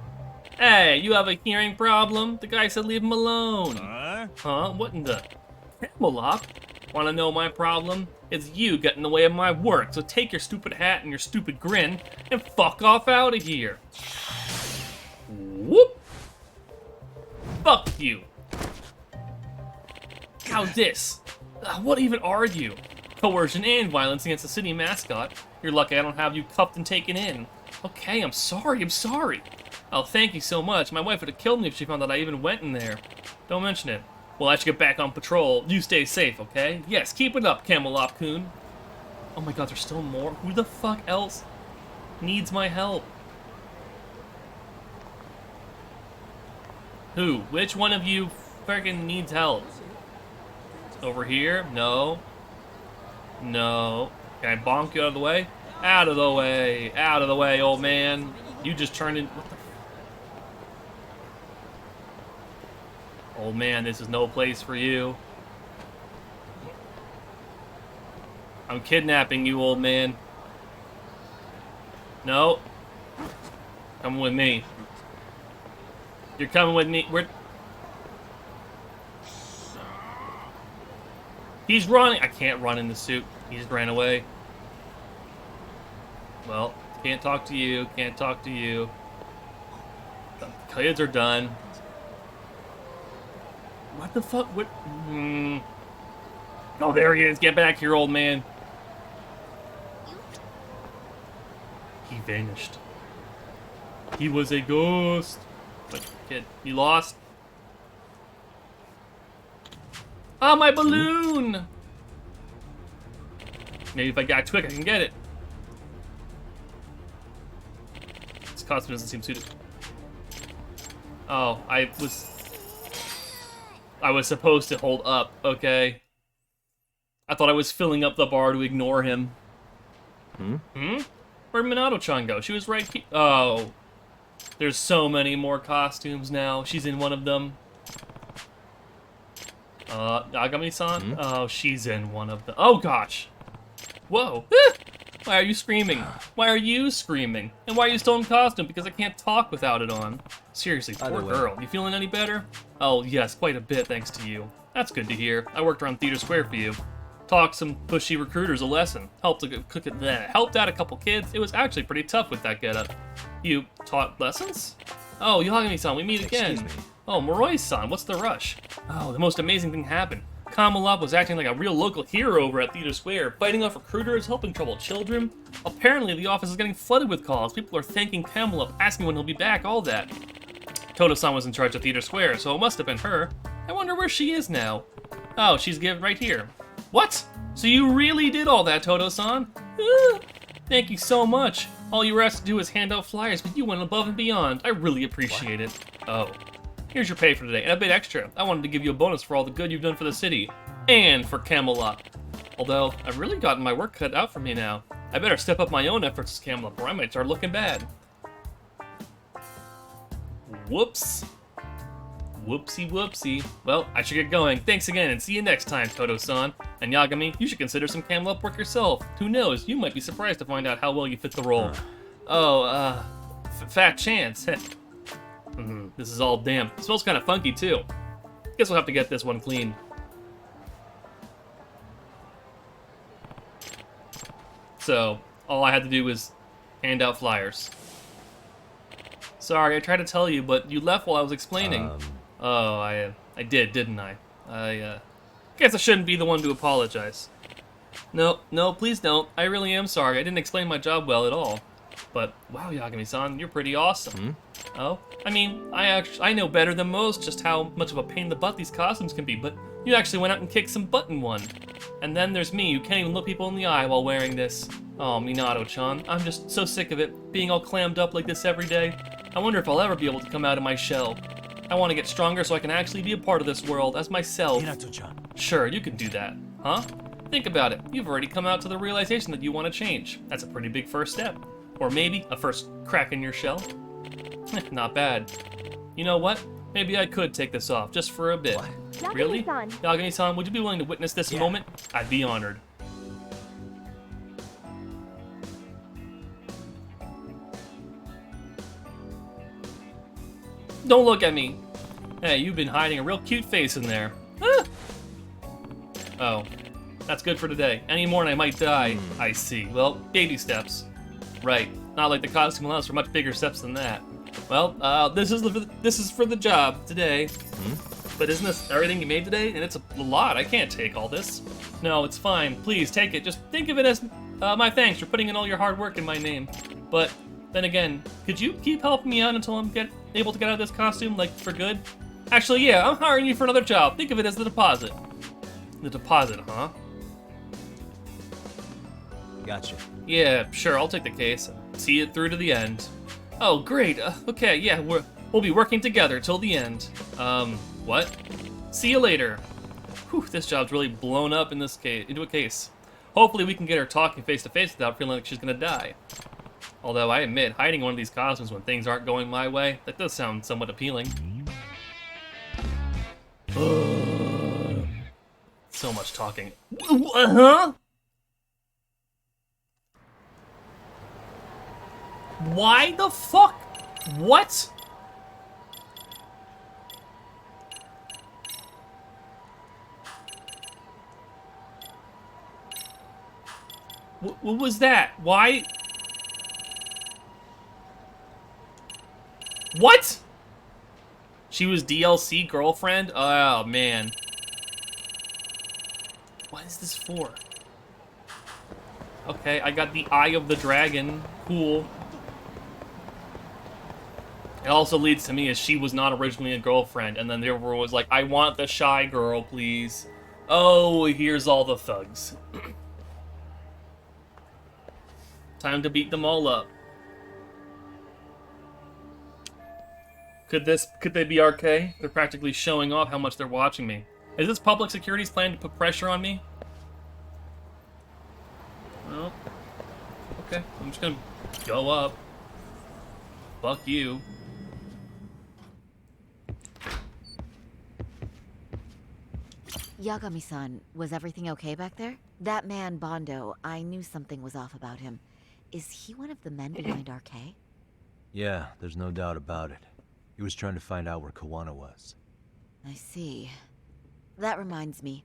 Hey, you have a hearing problem? The guy said leave him alone. Huh? What in the... Camelop? Wanna know my problem? It's you getting in the way of my work, so take your stupid hat and your stupid grin and fuck off out of here. Whoop! Fuck you. How's this? What even are you? Coercion and violence against the city mascot. You're lucky I don't have you cuffed and taken in. Okay, I'm sorry. Oh, thank you so much. My wife would have killed me if she found out I even went in there. Don't mention it. Well, I should get back on patrol. You stay safe, okay? Yes, keep it up, Camelop-kun. Oh my god, there's still more? Who the fuck else needs my help? Who? Which one of you freaking needs help? Over here? No. No. Can I bonk you out of the way? Out of the way. Out of the way, old man. You just turned in... What the... Old man, this is no place for you. I'm kidnapping you, old man. No. Come with me. You're coming with me. He's running. I can't run in the suit. He just ran away. Well, can't talk to you. Can't talk to you. The kids are done. What the fuck? What? Oh, there he is. Get back here, old man. He vanished. He was a ghost. But, kid, you lost? Ah, my balloon! Maybe if I got quick, I can get it. This costume doesn't seem suited. Oh, I was supposed to hold up, okay. I thought I was filling up the bar to ignore him. Where'd Minato-chan go? She was right here. Oh. There's so many more costumes now. She's in one of them. Agami-san? Oh, she's in one of them. Oh, gosh. Whoa. Why are you screaming? Why are you screaming? And why are you still in costume? Because I can't talk without it on. Seriously, poor girl. You feeling any better? Oh, yes, quite a bit, thanks to you. That's good to hear. I worked around Theater Square for you. Taught some pushy recruiters a lesson. Helped out a couple kids. It was actually pretty tough with that getup. You taught lessons? Oh, Yagami-san, we meet again. Excuse me. Oh, Moroi-san, what's the rush? Oh, the most amazing thing happened. Kamalov was acting like a real local hero over at Theater Square, fighting off recruiters, helping troubled children. Apparently, the office is getting flooded with calls. People are thanking Kamalov, asking when he'll be back, all that. Todo-san was in charge of Theater Square, so it must have been her. I wonder where she is now. Oh, she's right here. What? So you really did all that, Todo-san? Thank you so much. All you were asked to do was hand out flyers, but you went above and beyond. I really appreciate it. Oh. Here's your pay for today, and a bit extra. I wanted to give you a bonus for all the good you've done for the city. And for Camelot. Although, I've really gotten my work cut out for me now. I better step up my own efforts as Camelot, or I might start looking bad. Whoops. Whoopsie whoopsie. Well, I should get going. Thanks again, and see you next time, Todo-san. And Yagami, you should consider some Camelot work yourself. Who knows, you might be surprised to find out how well you fit the role. Oh, fat chance. This is all damp. It smells kind of funky, too. Guess we'll have to get this one clean. So, all I had to do was hand out flyers. Sorry, I tried to tell you, but you left while I was explaining. Oh, I did, didn't I? I guess I shouldn't be the one to apologize. No, please don't. I really am sorry. I didn't explain my job well at all. But, wow, Yagami-san, you're pretty awesome. Oh? I mean, I know better than most just how much of a pain in the butt these costumes can be, but you actually went out and kicked some butt in one. And then there's me, who can't even look people in the eye while wearing this. Oh, Minato-chan, I'm just so sick of it, being all clammed up like this every day. I wonder if I'll ever be able to come out of my shell. I want to get stronger so I can actually be a part of this world as myself. Minato-chan. Sure, you can do that. Huh? Think about it. You've already come out to the realization that you want to change. That's a pretty big first step. Or maybe a first crack in your shell. Not bad. You know what? Maybe I could take this off, just for a bit. What? Really? Yagami-san. Yagami-san, would you be willing to witness this moment? I'd be honored. Don't look at me. Hey, you've been hiding a real cute face in there. Ah! Oh, that's good for today. Any more and I might die. I see. Well, baby steps. Right. Not like the costume allows for much bigger steps than that. Well, this is for the job today. But isn't this everything you made today? And it's a lot. I can't take all this. No, it's fine. Please take it. Just think of it as my thanks for putting in all your hard work in my name. But then again, could you keep helping me out until I'm able to get out of this costume, like for good? Actually, yeah, I'm hiring you for another job. Think of it as the deposit. The deposit, huh? Gotcha. Yeah, sure, I'll take the case. See it through to the end. Oh, great. Okay, yeah, we'll be working together till the end. What? See you later. Whew, this job's really blown up in this case, into a case. Hopefully we can get her talking face to face without feeling like she's gonna die. Although I admit, hiding one of these costumes when things aren't going my way, that does sound somewhat appealing. So much talking. Huh? Why the fuck? What? What was that? Why? What? She was DLC girlfriend? Oh, man. What is this for? Okay, I got the Eye of the Dragon. Cool. It also leads to me as she was not originally a girlfriend, and then therefore was like, I want the shy girl, please. Oh, here's all the thugs. Time to beat them all up. Could they be RK? They're practically showing off how much they're watching me. Is this public security's plan to put pressure on me? Well, okay, I'm just gonna go up. Fuck you. Yagami-san, was everything okay back there? That man, Bondo, I knew something was off about him. Is he one of the men behind RK? Yeah, there's no doubt about it. He was trying to find out where Kawana was. I see. That reminds me,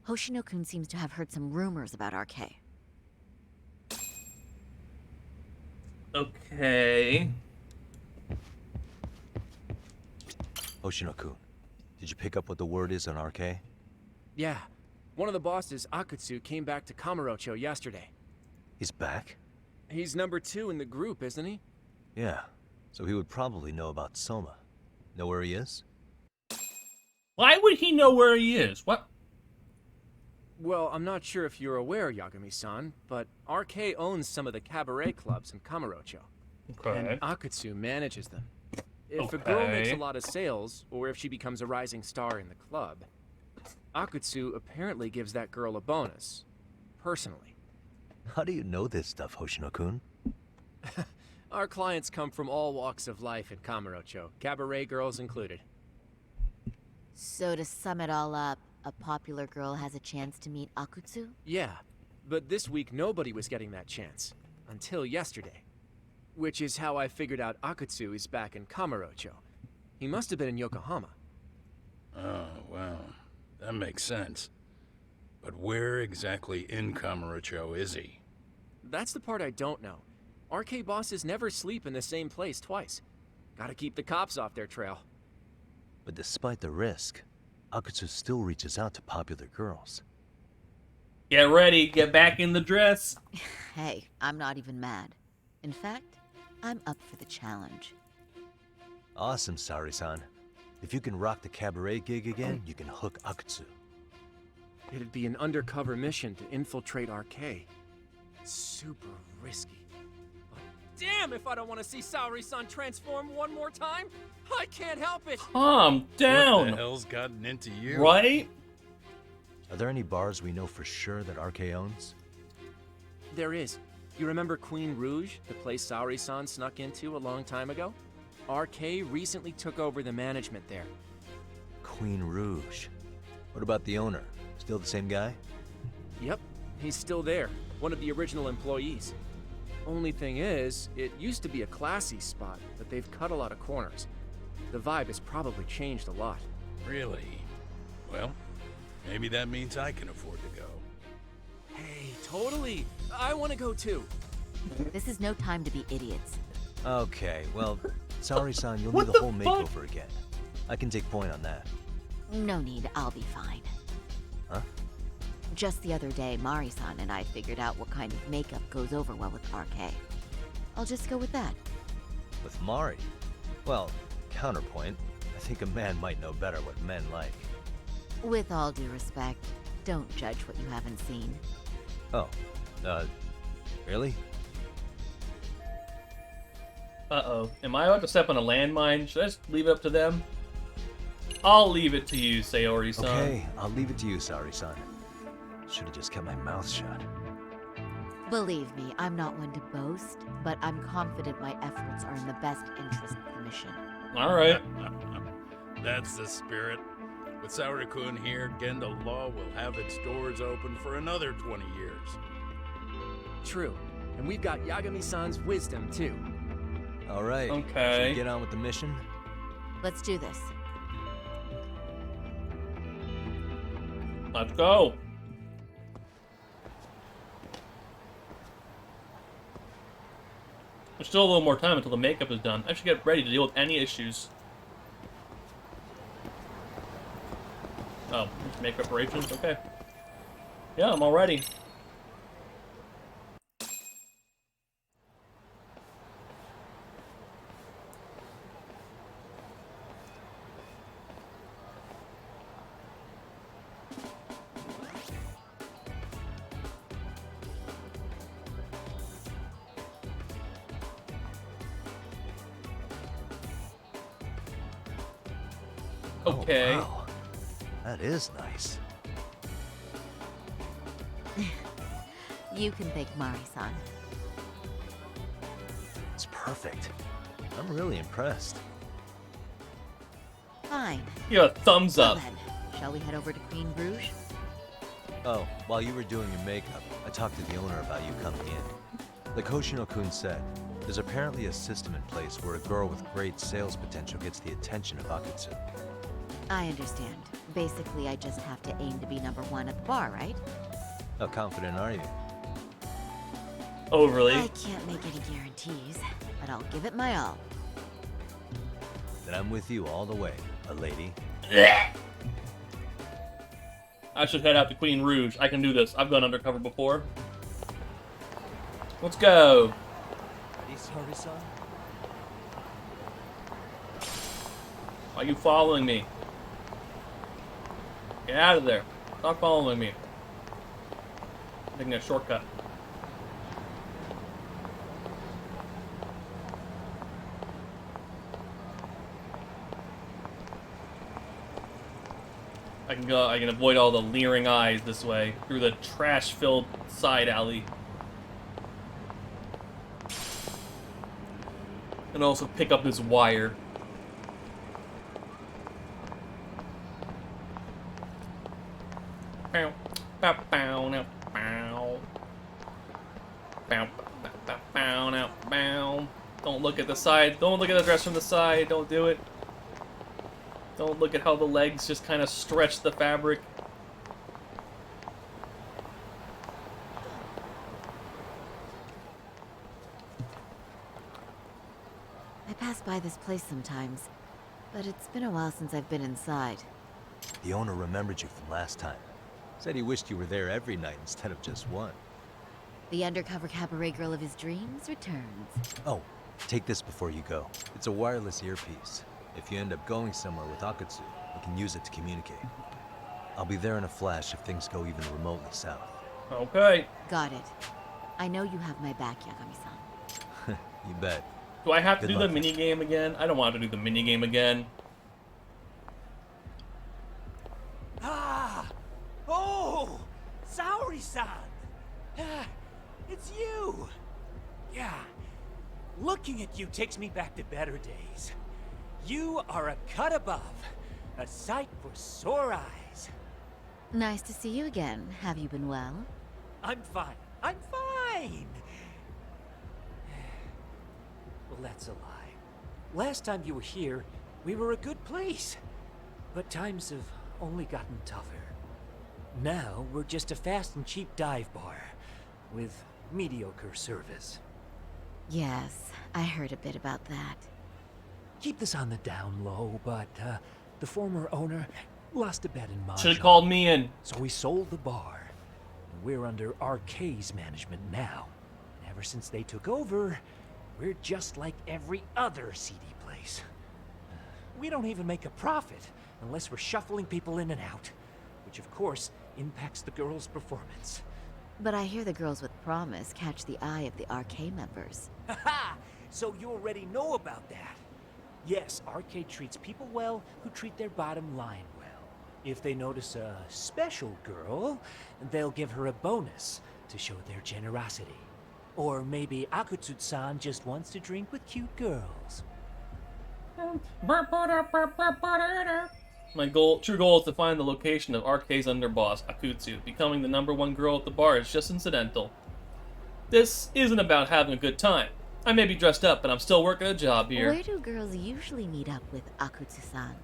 Hoshino-kun seems to have heard some rumors about RK. Okay. Hoshino-kun, did you pick up what the word is on RK? Yeah. One of the bosses, Akutsu, came back to Kamurocho yesterday. He's back? He's number 2 in the group, isn't he? Yeah, so he would probably know about Soma. Know where he is? Why would he know where he is? What? Well, I'm not sure if you're aware, Yagami-san, but RK owns some of the cabaret clubs in Kamurocho. Okay. And Akutsu manages them. If a girl makes a lot of sales, or if she becomes a rising star in the club, Akutsu apparently gives that girl a bonus. Personally. How do you know this stuff, Hoshino-kun? Our clients come from all walks of life in Kamurocho, cabaret girls included. So to sum it all up, a popular girl has a chance to meet Akutsu? Yeah, but this week nobody was getting that chance. Until yesterday. Which is how I figured out Akutsu is back in Kamurocho. He must have been in Yokohama. Oh, well, that makes sense. But where exactly in Kamurocho is he? That's the part I don't know. RK bosses never sleep in the same place twice. Gotta keep the cops off their trail. But despite the risk, Akutsu still reaches out to popular girls. Get ready, get back in the dress. Hey, I'm not even mad. In fact, I'm up for the challenge. Awesome, Sari-san. If you can rock the cabaret gig again, you can hook Akutsu. It'd be an undercover mission to infiltrate RK. Super risky. But damn if I don't want to see Saori-san transform one more time! I can't help it! Calm down! What the hell's gotten into you? Right? Are there any bars we know for sure that RK owns? There is. You remember Queen Rouge, the place Saori-san snuck into a long time ago? RK recently took over the management there. Queen Rouge. What about the owner? Still the same guy? Yep, he's still there. One of the original employees. Only thing is, it used to be a classy spot, but they've cut a lot of corners. The vibe has probably changed a lot. Really? Well, maybe that means I can afford to go. Hey, totally! I want to go too! This is no time to be idiots. Okay, well, Saori-san, you'll What need the the whole fuck? makeover again. I can take point on that. No need, I'll be fine. Huh? Just the other day, Mari-san and I figured out what kind of makeup goes over well with RK. I'll just go with that. With Mari? Well, counterpoint, I think a man might know better what men like. With all due respect, don't judge what you haven't seen. Oh, really? Uh-oh. Am I about to step on a landmine? Should I just leave it up to them? I'll leave it to you, Sayori-san. Okay, I'll leave it to you, Saori-san. Should have just kept my mouth shut. Believe me, I'm not one to boast, but I'm confident my efforts are in the best interest of the mission. Alright. That's the spirit. With Saori-kun here, Genda Law will have its doors open for another 20 years. True. And we've got Yagami-san's wisdom, too. Alright, Okay. should we get on with the mission? Let's do this. Let's go. There's still a little more time until the makeup is done. I should get ready to deal with any issues. Oh, make preparations? Okay. Yeah, I'm all ready. Okay. Oh, wow. That is nice. You can thank Mari-san. It's perfect. I'm really impressed. Fine. Yeah, thumbs Well up. then, shall we head over to Queen Bruges? Oh, while you were doing your makeup, I talked to the owner about you coming in. Like Hoshino-kun said, there's apparently a system in place where a girl with great sales potential gets the attention of Akutsu. I understand. Basically, I just have to aim to be #1 at the bar, right? How confident are you? Overly. I can't make any guarantees, but I'll give it my all. Then I'm with you all the way, a lady. I should head out to Queen Rouge. I can do this. I've gone undercover before. Let's go. Why are you following me? Get out of there. Stop following me. I'm taking a shortcut. I can avoid all the leering eyes this way, through the trash-filled side alley. And also pick up this wire. Bow, bow, bow, now, bow. Bow, bow, bow, bow, now, bow. Don't look at the side. Don't look at the dress from the side. Don't do it. Don't look at how the legs just kind of stretch the fabric. I pass by this place sometimes, but it's been a while since I've been inside. The owner remembered you from last time. Said he wished you were there every night instead of just one. The undercover cabaret girl of his dreams returns. Oh, take this before you go. It's a wireless earpiece. If you end up going somewhere with Akutsu, we can use it to communicate. I'll be there in a flash if things go even remotely south. Okay. Got it. I know you have my back, Yagami-san. You bet. Do I have to Good do luck. the minigame again? I don't want to do the minigame again. Ah! Oh! Saori-san! Ah, it's you! Yeah. Looking at you takes me back to better days. You are a cut above. A sight for sore eyes. Nice to see you again. Have you been well? I'm fine. I'm fine! Well, that's a lie. Last time you were here, we were a good place. But times have only gotten tougher. Now, we're just a fast and cheap dive bar with mediocre service. Yes, I heard a bit about that. Keep this on the down low, but the former owner lost a bet in Mahjong. Should have called me in. So we sold the bar. We're under RK's management now. And ever since they took over, we're just like every other seedy place. We don't even make a profit unless we're shuffling people in and out, which of course impacts the girls' performance. But I hear the girls with promise catch the eye of the RK members. Haha! So you already know about that. Yes, RK treats people well who treat their bottom line well. If they notice a special girl, they'll give her a bonus to show their generosity. Or maybe Akutsu-san just wants to drink with cute girls. My true goal is to find the location of RK's underboss, Akutsu. Becoming the #1 girl at the bar is just incidental. This isn't about having a good time. I may be dressed up, but I'm still working a job here. Where do girls usually meet up with Akutsu-san?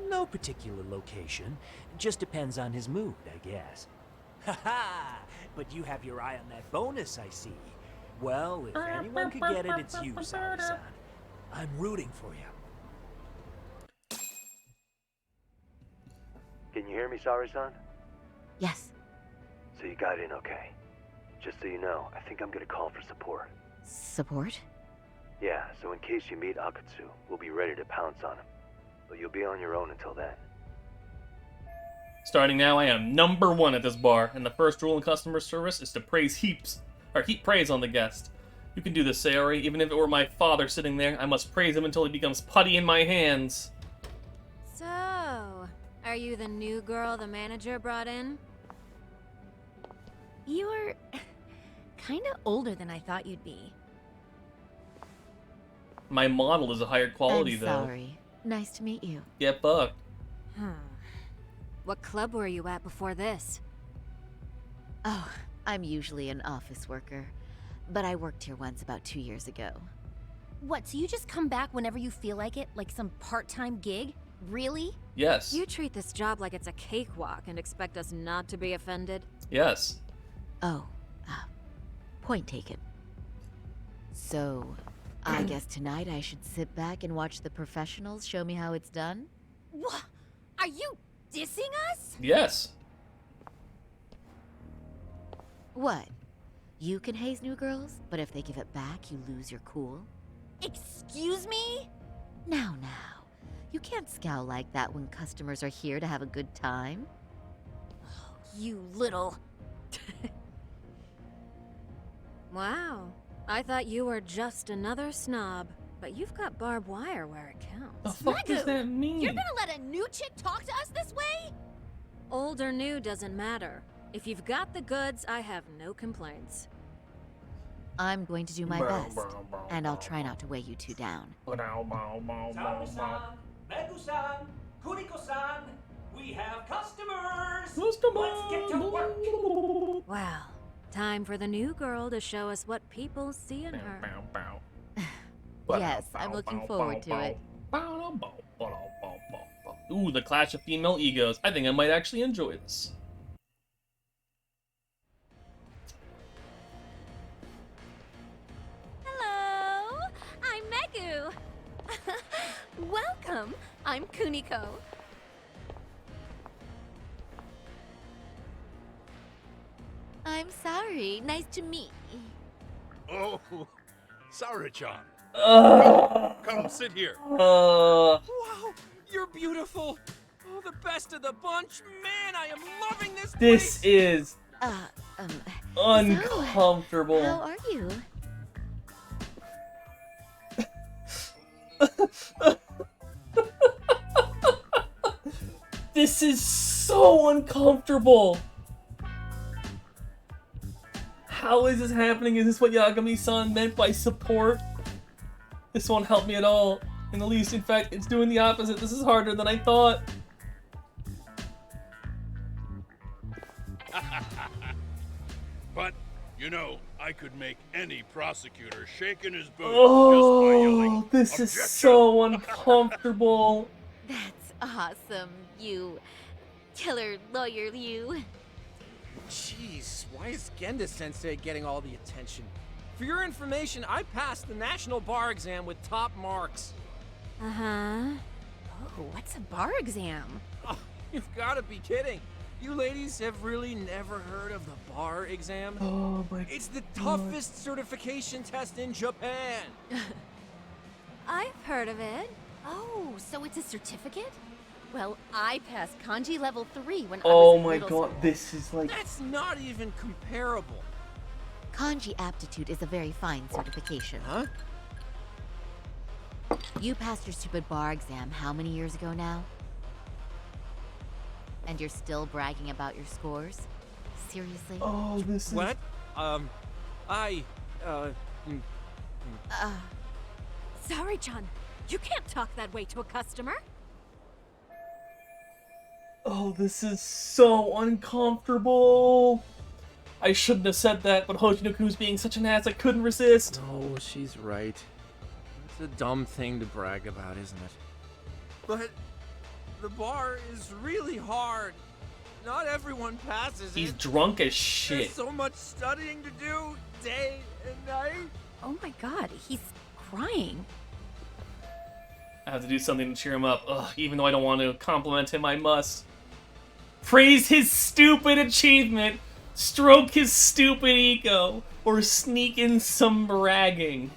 No particular location. Just depends on his mood, I guess. Haha! But you have your eye on that bonus, I see. Well, if anyone could get it, it's you, Saori-san. I'm rooting for you. Can you hear me, Saori-san? Yes. So you got in okay. Just so you know, I think I'm gonna call for support. Support? Yeah, so in case you meet Akutsu, we'll be ready to pounce on him. But you'll be on your own until then. Starting now, I am #1 at this bar, and the first rule in customer service is to heap praise on the guest. You can do this, Saori. Even if it were my father sitting there, I must praise him until he becomes putty in my hands. So, are you the new girl the manager brought in? You're kinda older than I thought you'd be. My model is a higher quality, I'm though. sorry. Nice to meet you. Get fucked. What club were you at before this? Oh, I'm usually an office worker, but I worked here once about 2 years ago. What, so you just come back whenever you feel like it? Like some part-time gig? Really? Yes. You treat this job like it's a cakewalk and expect us not to be offended? Yes. Oh, point taken. So, I guess tonight I should sit back and watch the professionals show me how it's done? What? Are you dissing us? Yes. What? You can haze new girls, but if they give it back, you lose your cool? Excuse me? Now. You can't scowl like that when customers are here to have a good time. You little... Wow. I thought you were just another snob, but you've got barbed wire where it counts. The fuck does that mean? You're gonna let a new chick talk to us this way? Old or new doesn't matter. If you've got the goods, I have no complaints. I'm going to do my best, and I'll try not to weigh you two down. Saori-san, Megu-san, Kuniko-san, we have customers! Let's get to work! Well, time for the new girl to show us what people see in her. Yes, I'm looking forward to it. Ooh, the clash of female egos. I think I might actually enjoy this. Hello, I'm Megu. Welcome, I'm Kuniko. I'm sorry. Nice to meet you. Oh, Saori-chan. Come sit here. Wow, you're beautiful. Oh, the best of the bunch. Man, I am loving this place. This is So, uncomfortable. how are you? This is so uncomfortable. How is this happening? Is this what Yagami-san meant by support? This won't help me at all. In the least, in fact, it's doing the opposite. This is harder than I thought. But, you know, I could make any prosecutor shake in his boots just by yelling, Oh, this is "Objection!" so uncomfortable. That's awesome, you killer lawyer, you. Jeez, why is Genda-sensei getting all the attention? For your information, I passed the national bar exam with top marks. Uh-huh. Oh, what's a bar exam? Oh, you've got to be kidding. You ladies have really never heard of the bar exam? Oh my It's the toughest certification test in Japan. I've heard of it. Oh, so it's a certificate? Well, I passed kanji level 3 when I Oh was in my middle god, school. this is like... That's not even comparable. Kanji aptitude is a very fine certification. Huh? You passed your stupid bar exam how many years ago now? And you're still bragging about your scores? Seriously? Oh, this is... What? Sorry-chan, you can't talk that way to a customer. Oh, this is so uncomfortable. I shouldn't have said that, but Hoshinoku's being such an ass, I couldn't resist. No, she's right. It's a dumb thing to brag about, isn't it? But the bar is really hard. Not everyone passes He's it. drunk as There's shit. so much studying to do, day and night. Oh my god, he's crying. I have to do something to cheer him up. Ugh, even though I don't want to compliment him, I must. Praise his stupid achievement, stroke his stupid ego, or sneak in some bragging.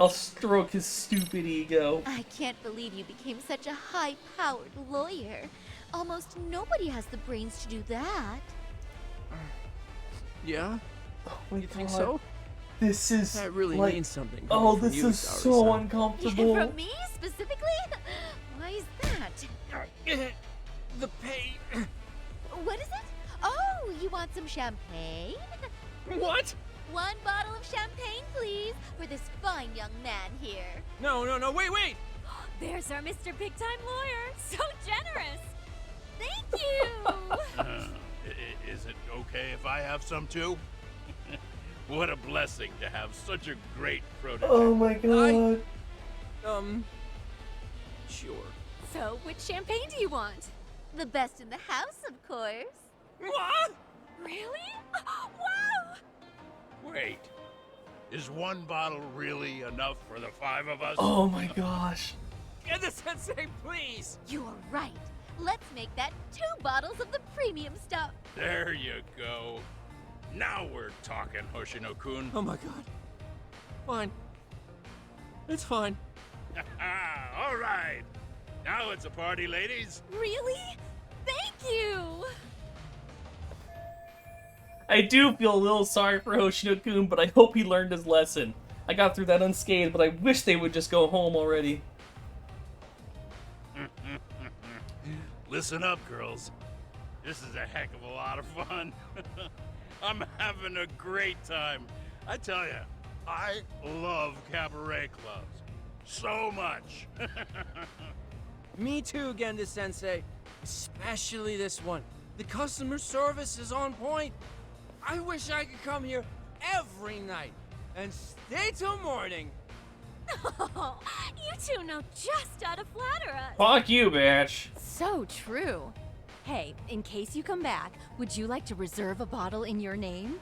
I'll stroke his stupid ego. I can't believe you became such a high-powered lawyer. Almost nobody has the brains to do that. Yeah? Oh my You think God. so? This is That really like... means something. Oh, coming from this you, is so Saori-san. uncomfortable. From me, specifically? Why is that? The pay. What is it? Oh, you want some champagne? What? 1 bottle of champagne, please, for this fine young man here. No, wait! There's our Mr. Big Time Lawyer. So generous. Thank you. Is it okay if I have some too? What a blessing to have such a great protege. Oh my god. Sure. So, which champagne do you want? The best in the house, of course. What? Really? Wow! Wait, is 1 bottle really enough for the 5 of us? Oh my gosh. Genda-sensei, please! You are right. Let's make that 2 bottles of the premium stuff. There you go. Now we're talking, Hoshino-kun. Oh my god. Fine. It's fine. All right. Now it's a party, ladies. Really? Thank you! I do feel a little sorry for Hoshino-kun, but I hope he learned his lesson. I got through that unscathed, but I wish they would just go home already. Listen up, girls. This is a heck of a lot of fun. I'm having a great time. I tell you, I love cabaret clubs. So much. Me too, Genda-sensei. Especially this one. The customer service is on point. I wish I could come here every night and stay till morning. Oh, you two know just how to flatter us. Fuck you, bitch. So true. Hey, in case you come back, would you like to reserve a bottle in your name?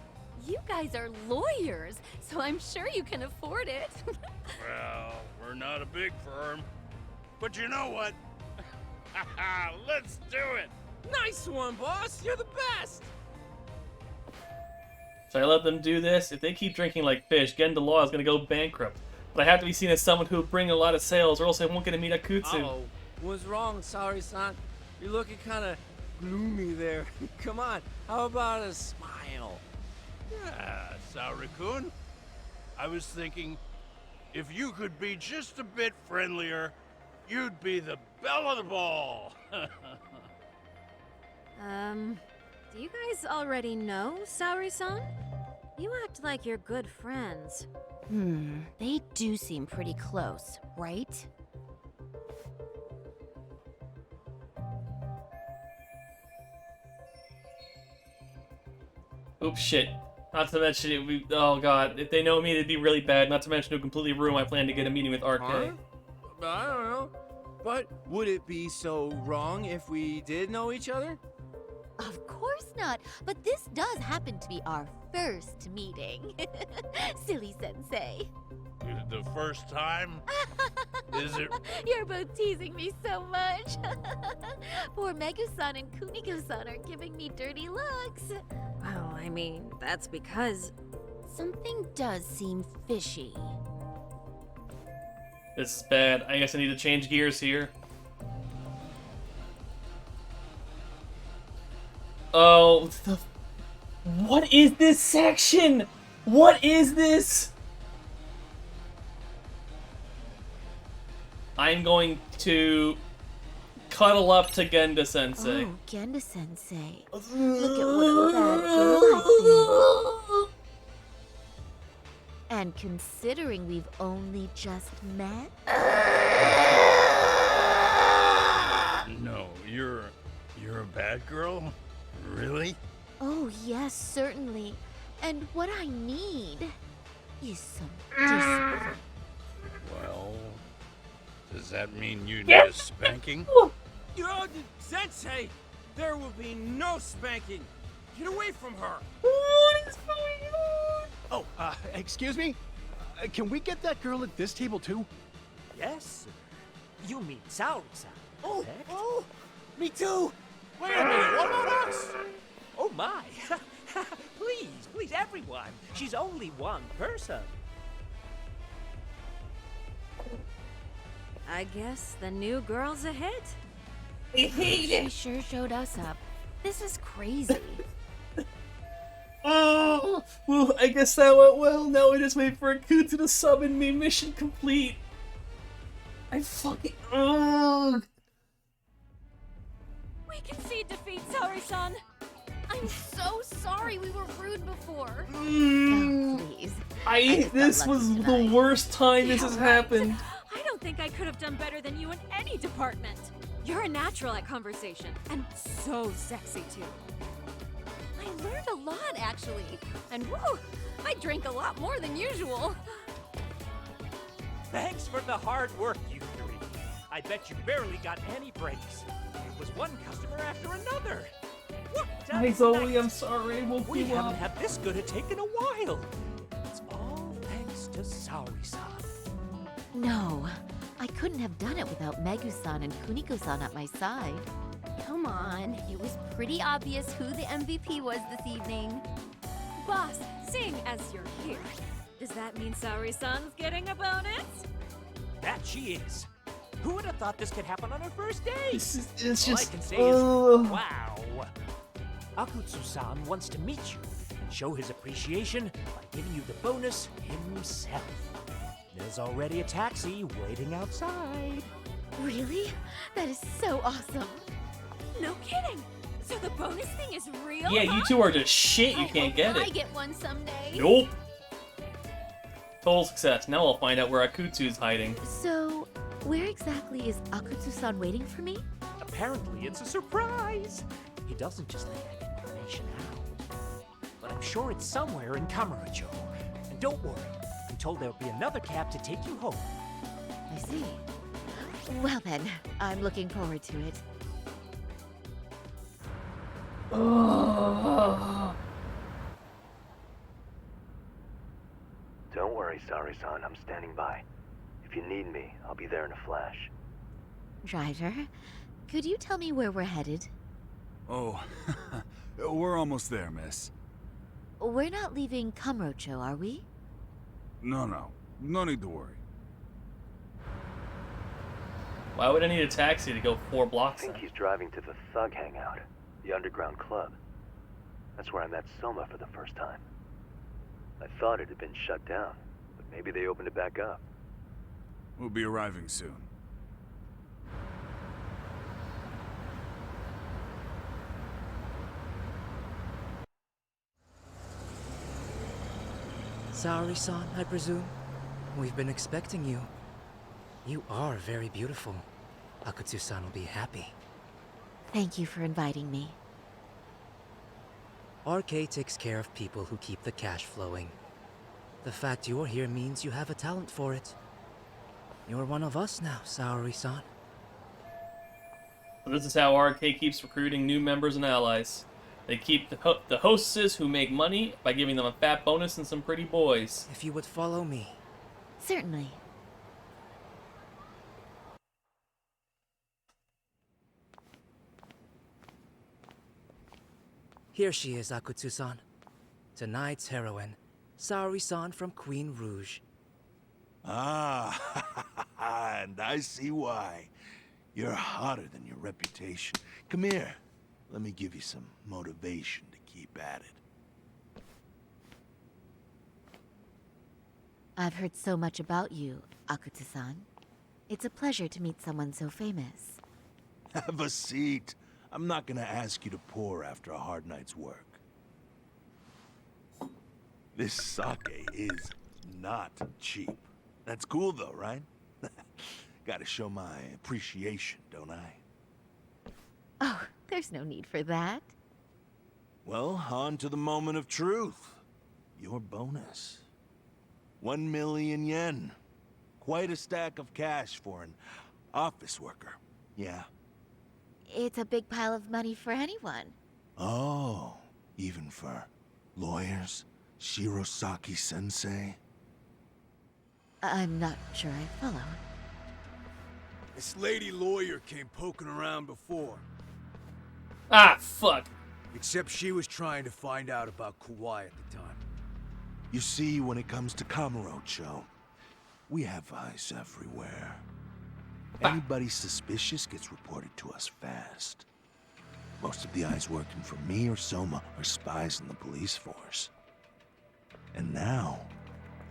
You guys are lawyers, so I'm sure you can afford it. Well, we're not a big firm. But you know what? Let's do it. Nice one, boss. You're the best. Should I let them do this? If they keep drinking like fish, Genda Law is gonna go bankrupt. But I have to be seen as someone who will bring a lot of sales, or else I won't get to meet Akutsu. Uh-oh. What's wrong, Saori-san? You're looking kind of gloomy there. Come on, how about a smile? Yeah, Saori-kun. I was thinking, if you could be just a bit friendlier, you'd be the belle of the ball. Do you guys already know Saori-san? You act like you're good friends. They do seem pretty close, right? Oops, shit. Not to mention it, oh god, if they know me, it'd be really bad. Not to mention it would completely ruin my plan to get a meeting with RK. Huh? I don't know. But would it be so wrong if we did know each other? Of course not, but this does happen to be our first meeting. Silly sensei. The first time? Is it? You're both teasing me so much. Poor Megu-san and Kuniko-san are giving me dirty looks. Well, I mean, that's because... Something does seem fishy. This is bad. I guess I need to change gears here. Oh, what is this section? What is this? I'm going to cuddle up to Genda-sensei. Oh, Genda-sensei. Look at what a bad girl I've been. And considering we've only just met... No, you're a bad girl? Really? Oh, yes, certainly. And what I need is some discipline. Well, does that mean you need a spanking? Sensei, there will be no spanking. Get away from her. What is going on? Oh, excuse me? Can we get that girl at this table too? Yes. You mean Saori-san? Oh, me too. Wait a minute, what about us? Oh my. Please, everyone. She's only one person. I guess the new girl's a hit. She sure showed us up. This is crazy. Oh, well, I guess that went well. Now I just wait for Akutsu to summon me. Mission complete. I fucking... We concede defeat, Saori-san. I'm so sorry we were rude before. Oh, This was the worst time this has happened. I don't think I could have done better than you in any department. You're a natural at conversation, and so sexy too. I learned a lot, actually. And woo, I drank a lot more than usual. Thanks for the hard work, you three. I bet you barely got any breaks. It was one customer after another. What a Hi Zoe, night. I'm sorry, I woke We you haven't up. had this good a take in a while. It's all thanks to Saori-san. No, I couldn't have done it without Megu-san and Kuniko-san at my side. Come on, it was pretty obvious who the MVP was this evening. Boss, seeing as you're here, does that mean Saori-san's getting a bonus? That she is. Who would have thought this could happen on her first day? It's All I just, can say is, wow. Akutsu-san wants to meet you and show his appreciation by giving you the bonus himself. There's already a taxi waiting outside. Really? That is so awesome. No kidding. So the bonus thing is real? Yeah, you two are just shit, you can't get I it. get one someday. Nope. Total success. Now I'll find out where Akutsu's hiding. So, where exactly is Akutsu-san waiting for me? Apparently it's a surprise. He doesn't just let that information out. But I'm sure it's somewhere in Kamurocho. And don't worry, I'm told there'll be another cab to take you home. I see. Well then, I'm looking forward to it. Don't worry, Saori-san. I'm standing by. If you need me, I'll be there in a flash. Driver, could you tell me where we're headed? Oh, we're almost there, miss. We're not leaving Kamurocho, are we? No need to worry. Why would I need a taxi to go 4 blocks I think then? he's driving to the Thug Hangout, the underground club. That's where I met Soma for the first time. I thought it had been shut down, but maybe they opened it back up. We'll be arriving soon. Saori-san, I presume? We've been expecting you. You are very beautiful. Akutsu-san will be happy. Thank you for inviting me. RK takes care of people who keep the cash flowing. The fact you're here means you have a talent for it. You're one of us now, Saori-san. So this is how RK keeps recruiting new members and allies. They keep the hostesses who make money by giving them a fat bonus and some pretty boys. If you would follow me. Certainly. Here she is, Akutsu-san. Tonight's heroine, Saori-san from Queen Rouge. Ah, and I see why. You're hotter than your reputation. Come here. Let me give you some motivation to keep at it. I've heard so much about you, Akutsu-san. It's a pleasure to meet someone so famous. Have a seat. I'm not gonna ask you to pour after a hard night's work. This sake is not cheap. That's cool though, right? Gotta show my appreciation, don't I? Oh, there's no need for that. Well, on to the moment of truth. Your bonus. 1 million yen. Quite a stack of cash for an office worker. Yeah. It's a big pile of money for anyone. Oh, even for lawyers? Shirosaki-sensei? I'm not sure I follow. This lady lawyer came poking around before. Ah, fuck. Except she was trying to find out about Kauai at the time. You see, when it comes to Kamurocho, we have eyes everywhere. Anybody suspicious gets reported to us fast. Most of the eyes working for me or Soma are spies in the police force. And now,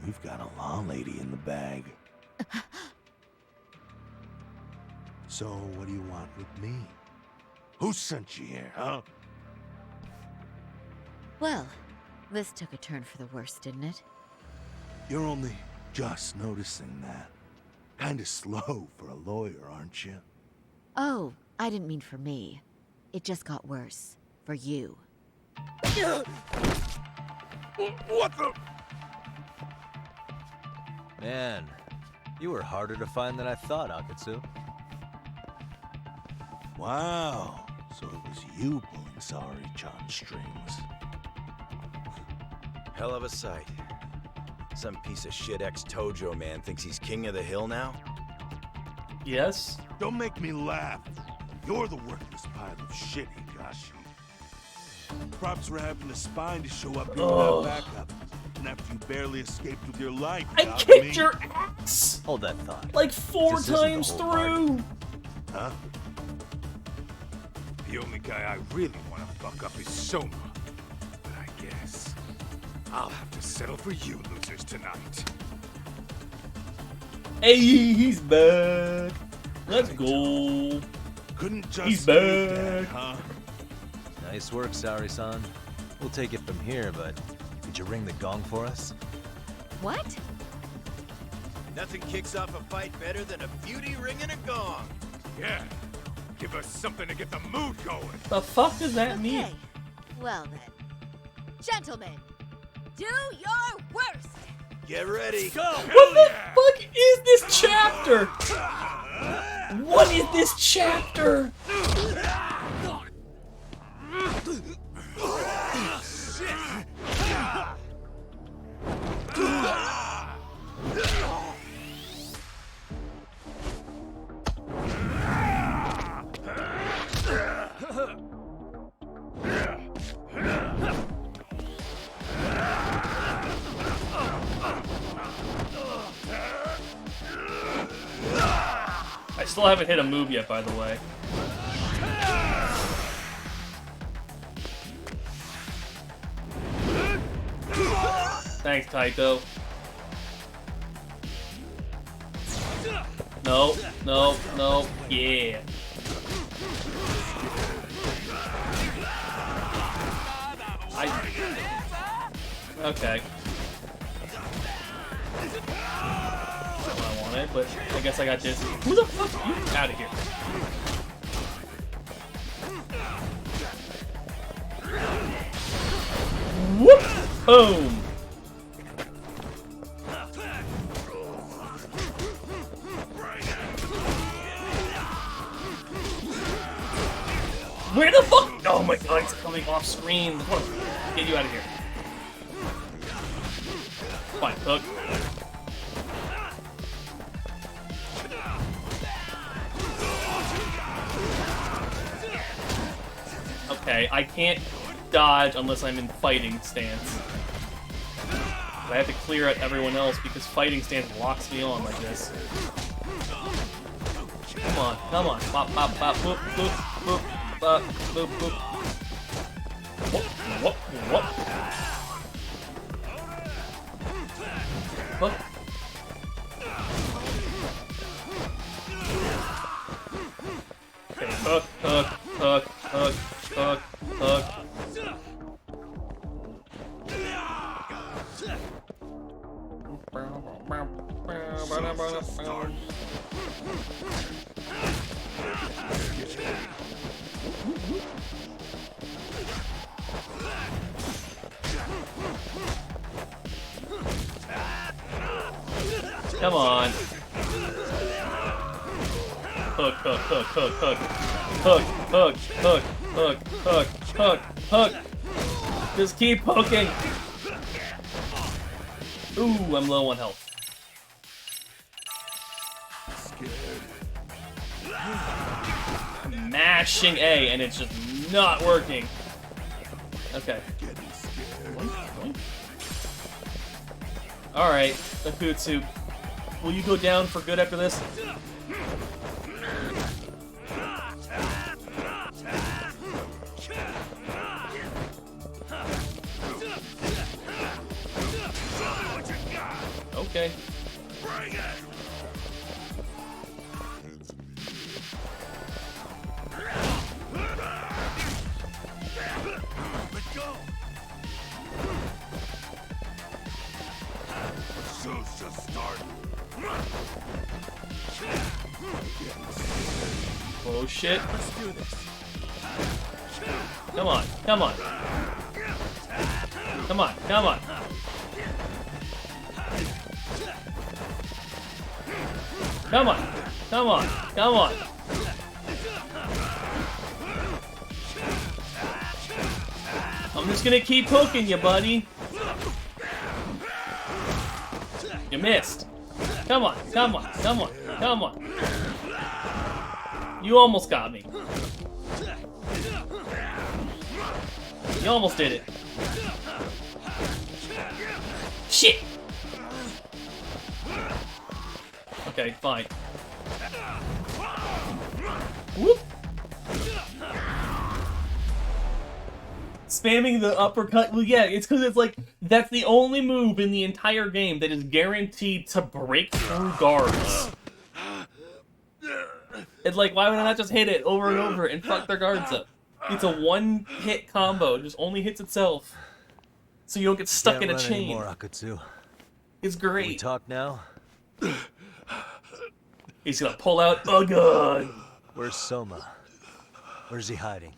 we've got a law lady in the bag. So, what do you want with me? Who sent you here, huh? Well, this took a turn for the worse, didn't it? You're only just noticing that. Kinda slow for a lawyer, aren't you? Oh, I didn't mean for me. It just got worse. For you. What the? Man, you were harder to find than I thought, Akatsu. Wow, so it was you pulling Saori-chan's strings. Hell of a sight. Some piece of shit ex-Tojo man thinks he's king of the hill now? Yes? Don't make me laugh. You're the worthless pile of shit, Higashi. Props for having the spine to show up here without backup. And after you barely escaped with your life. I without kicked me. your ass! Hold that thought. Like 4 This isn't the times whole party. through! Huh? The only guy I really want to fuck up is Soma. But I guess I'll have to settle for you losers tonight. Hey, he's back! Let's go! Couldn't just He's stay back! dead, huh? Nice work, Saori-san. We'll take it from here, but could you ring the gong for us? What? Nothing kicks off a fight better than a beauty ringing a gong. Yeah. Give us something to get the mood going. The fuck does that mean? Okay. Well then. Gentlemen, do your worst! Get ready. Go! What the fuck is this chapter? What is this chapter? I still haven't hit a move yet, by the way. Thanks, Taito. No, no, no, yeah. Okay. That's what I wanted, but I guess I got this. Who the fuck are you? Out of here. Whoop! Boom! Where the fuck? Oh my god, it's coming off screen. Get you out of here. Fine, hook. Okay, I can't dodge unless I'm in fighting stance. I have to clear out everyone else because fighting stance locks me on like this. Come on, come on. Bop, bop, bop, boop, boop, boop, bop, boop, boop. Whoop, whoop, whoop. Hook. Okay, hook, hook, hook, hook, hook, hook. Come on. Hook, hook, hook, hook, hook. Hook, hook, hook, hook, hook, hook, hook. Just keep hooking. Ooh, I'm low on health. I'm mashing A and it's just not working. Okay. Alright, Akutsu. Will you go down for good after this? Okay. Oh shit. Let's do this. Come on, come on. Come on, come on. Come on, come on, come on. I'm just gonna keep poking you, buddy. You missed. Come on, come on, come on, come on. You almost got me. You almost did it. Shit! Okay, fine. Whoop! Spamming the uppercut. Well, yeah, it's because it's like, that's the only move in the entire game that is guaranteed to break through guards. It's like, why would I not just hit it over and over and fuck their guards up? It's a one-hit combo. It just only hits itself. So you don't get stuck in a chain. Anymore, Akatsu. It's great. Can we talk now? He's gonna pull out a gun. Where's Soma? Where's he hiding?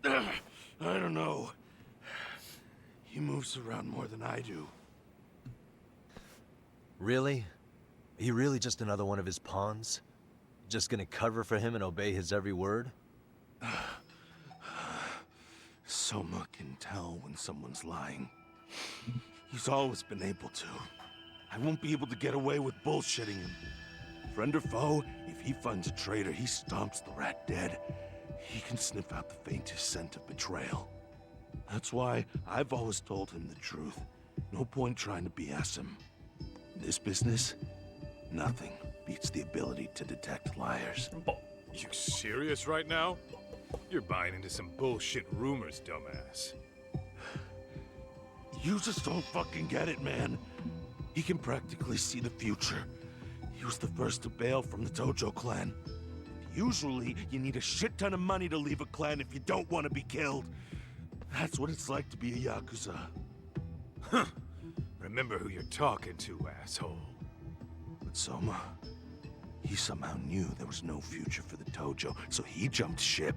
I don't know. He moves around more than I do. Really? Are you really just another one of his pawns? Just gonna cover for him and obey his every word? Soma can tell when someone's lying. He's always been able to. I won't be able to get away with bullshitting him. Friend or foe, if he finds a traitor, he stomps the rat dead. He can sniff out the faintest scent of betrayal. That's why I've always told him the truth. No point trying to BS him. In this business, nothing beats the ability to detect liars. You serious right now? You're buying into some bullshit rumors, dumbass. You just don't fucking get it, man. He can practically see the future. He was the first to bail from the Tojo clan. Usually, you need a shit ton of money to leave a clan if you don't want to be killed. That's what it's like to be a Yakuza. Huh. Remember who you're talking to, asshole. But Soma, he somehow knew there was no future for the Tojo, so he jumped ship.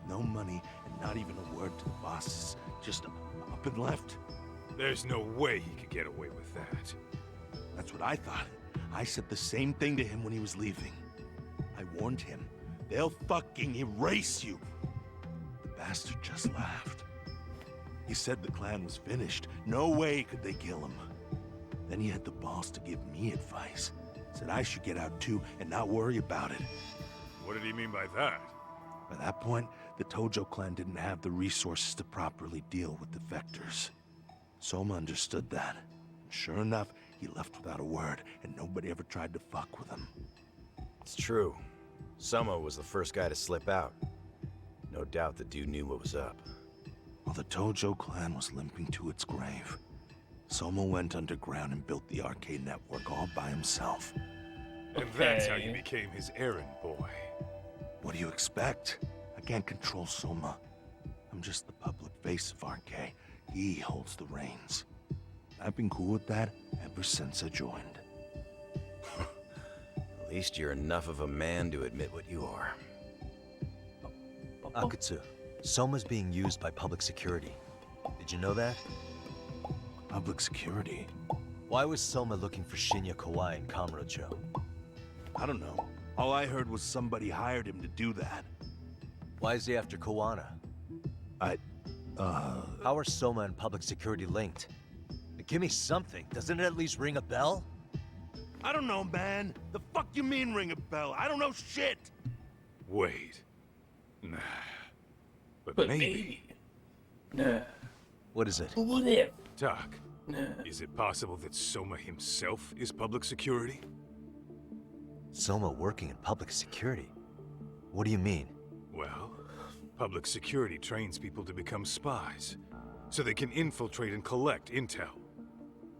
With no money and not even a word to the bosses, just up and left. There's no way he could get away with that. That's what I thought. I said the same thing to him when he was leaving. I warned him, they'll fucking erase you. The bastard just laughed. He said the clan was finished. No way could they kill him. Then he had the balls to give me advice. Said I should get out too and not worry about it. What did he mean by that? By that point, the Tojo clan didn't have the resources to properly deal with defectors. Soma understood that. And sure enough, he left without a word, and nobody ever tried to fuck with him. It's true. Soma was the first guy to slip out. No doubt the dude knew what was up. While the Tojo clan was limping to its grave, Soma went underground and built the arcade network all by himself. And that's how you became his errand boy. What do you expect? I can't control Soma. I'm just the public face of RK. He holds the reins. I've been cool with that ever since I joined. At least you're enough of a man to admit what you are. Akatsu, Soma's being used by public security. Did you know that? Public security? Why was Soma looking for Shinya Kawai in Kamurocho? I don't know. All I heard was somebody hired him to do that. Why is he after Koana? How are Soma and public security linked? Give me something. Doesn't it at least ring a bell? I don't know, man. The fuck you mean ring a bell? I don't know shit. Wait. Nah. But maybe. Nah. What is it? What if? Doc, is it possible that Soma himself is public security? Soma working in public security? What do you mean? Well, public security trains people to become spies, so they can infiltrate and collect intel.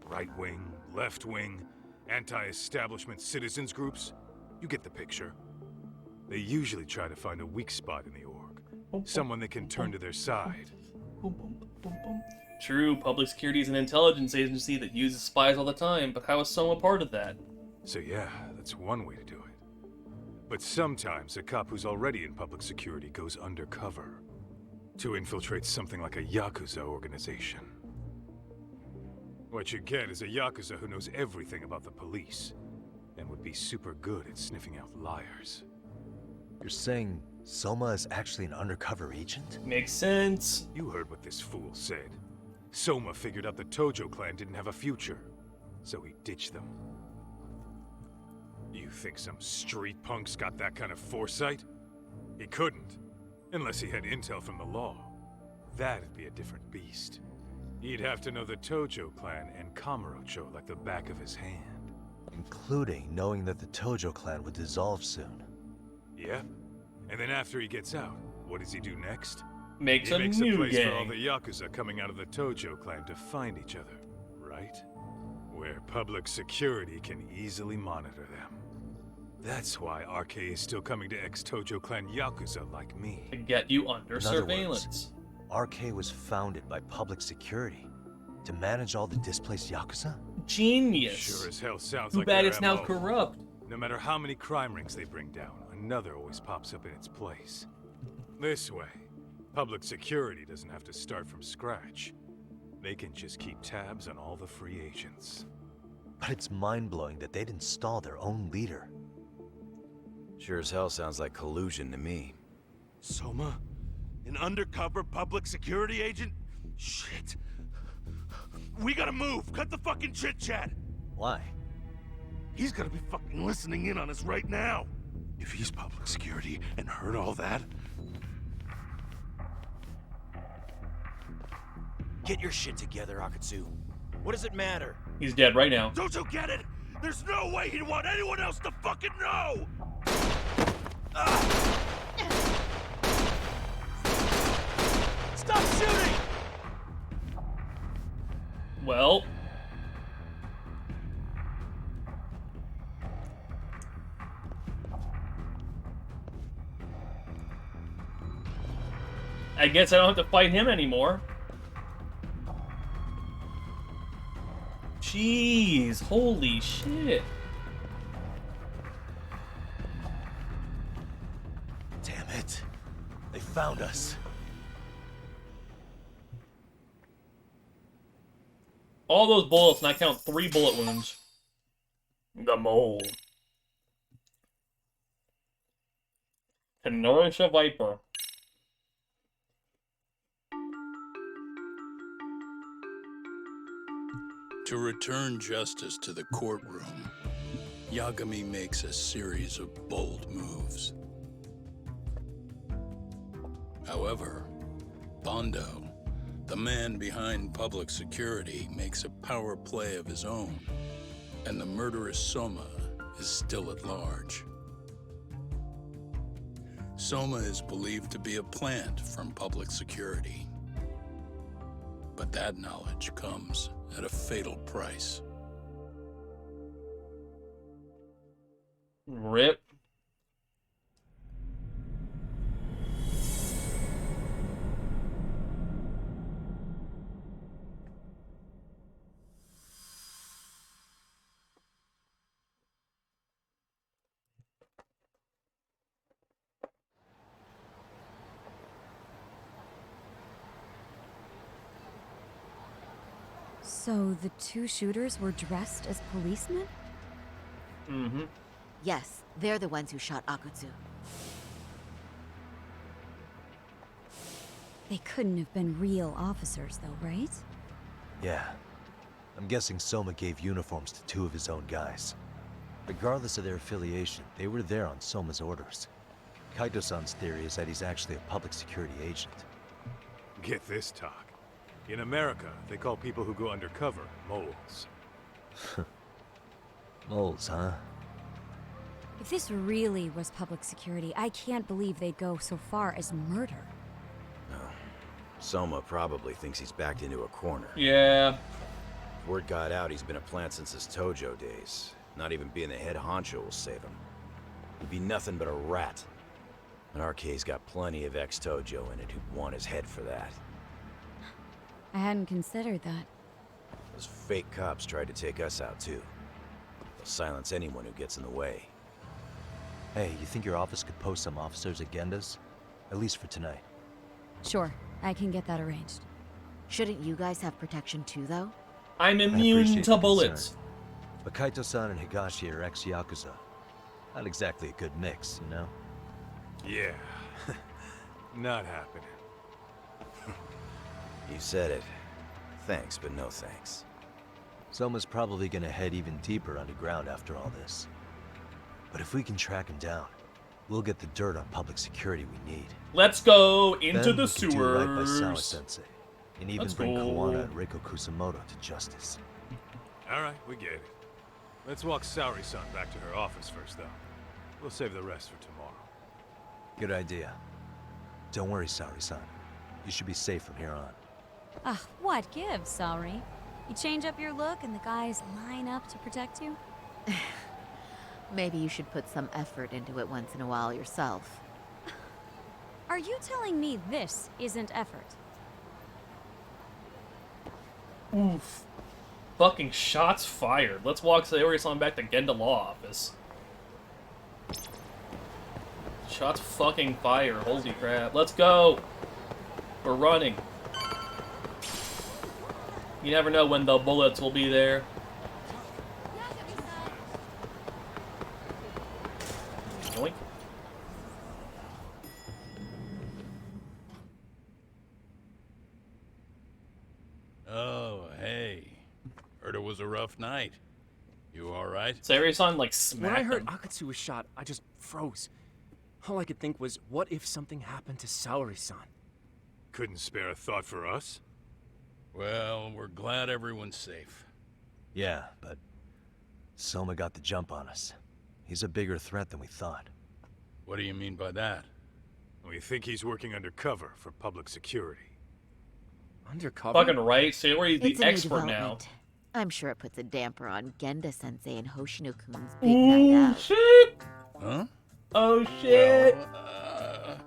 Right-wing, left-wing, anti-establishment citizens groups. You get the picture. They usually try to find a weak spot in the org. Someone they can turn to their side. True, public security is an intelligence agency that uses spies all the time, but how is Soma part of that? So yeah, that's one way to do it. But sometimes a cop who's already in public security goes undercover to infiltrate something like a Yakuza organization. What you get is a Yakuza who knows everything about the police and would be super good at sniffing out liars. You're saying Soma is actually an undercover agent? Makes sense. You heard what this fool said. Soma figured out the Tojo clan didn't have a future, so he ditched them. You think some street punk's got that kind of foresight? He couldn't, unless he had intel from the law. That'd be a different beast. He'd have to know the Tojo clan and Kamurocho like the back of his hand. Including knowing that the Tojo clan would dissolve soon. Yep. And then after he gets out, what does he do next? Makes he a makes new a place gang. for all the Yakuza coming out of the Tojo clan to find each other, right? Where public security can easily monitor them. That's why RK is still coming to ex-Tojo clan Yakuza like me. To get you under In other surveillance. words, RK was founded by public security to manage all the displaced Yakuza? Genius. Sure as hell sounds Too like bad their it's now MO. corrupt. No matter how many crime rings they bring down, another always pops up in its place. This way, public security doesn't have to start from scratch. They can just keep tabs on all the free agents. But it's mind-blowing that they'd install their own leader. Sure as hell sounds like collusion to me. Soma? An undercover public security agent? Shit. We gotta move! Cut the fucking chit-chat! Why? He's gotta be fucking listening in on us right now! If he's public security and heard all that... Get your shit together, Akatsu. What does it matter? He's dead right now. Don't you get it? There's no way he'd want anyone else to fucking know! Stop shooting! Well. I guess I don't have to fight him anymore. Jeez, holy shit. Damn it. They found us. All those bullets, and I count 3 bullet wounds. The mole. To nourish a viper. To return justice to the courtroom, Yagami makes a series of bold moves. However, Bondo, the man behind public security, makes a power play of his own, and the murderous Soma is still at large. Soma is believed to be a plant from public security, but that knowledge comes at a fatal price. Rip. So the 2 shooters were dressed as policemen? Mm-hmm. Yes, they're the ones who shot Akutsu. They couldn't have been real officers, though, right? Yeah. I'm guessing Soma gave uniforms to 2 of his own guys. Regardless of their affiliation, they were there on Soma's orders. Kaito-san's theory is that he's actually a public security agent. Get this, talk. In America, they call people who go undercover moles. Moles, huh? If this really was public security, I can't believe they'd go so far as murder. Soma probably thinks he's backed into a corner. Yeah. Word got out he's been a plant since his Tojo days. Not even being the head honcho will save him. He'd be nothing but a rat. And RK's got plenty of ex-Tojo in it who'd want his head for that. I hadn't considered that. Those fake cops tried to take us out too. They'll silence anyone who gets in the way. Hey, you think your office could post some officers at Genda's? At least for tonight. Sure, I can get that arranged. Shouldn't you guys have protection too, though? I'm I immune appreciate to the bullets. concern, but Kaito-san and Higashi are ex-Yakuza. Not exactly a good mix, you know? Yeah. Not happening. You said it. Thanks, but no thanks. Soma's probably gonna head even deeper underground after all this. But if we can track him down, we'll get the dirt on public security we need. Let's go into Then the we can do right by sewers. Sawa-sensei, and even Let's bring go. Kawana and Reiko Kusamoto to justice. Alright, we get it. Let's walk Saori-san back to her office first, though. We'll save the rest for tomorrow. Good idea. Don't worry, Saori-san. You should be safe from here on. Ah, what gives, Saori? You change up your look and the guys line up to protect you? Maybe you should put some effort into it once in a while yourself. Are you telling me this isn't effort? Oof. Fucking shots fired. Let's walk Saori-san back to Genda Law Office. Shots fucking fire. Holy crap. Let's go. We're running. You never know when the bullets will be there. Yoink. Oh, hey. Heard it was a rough night. You alright? Saori-san, like, When smacked I heard him. Akatsu was shot, I just froze. All I could think was, what if something happened to Saori-san? Couldn't spare a thought for us? Well, we're glad everyone's safe. Yeah, but Soma got the jump on us. He's a bigger threat than we thought. What do you mean by that? We think he's working undercover for public security. Undercover? Fucking right. Saori's It's the a new expert now. development. I'm sure it puts a damper on Genda-sensei and Hoshino-kun's big night Ooh, out. shit! Huh? Oh, shit! Well,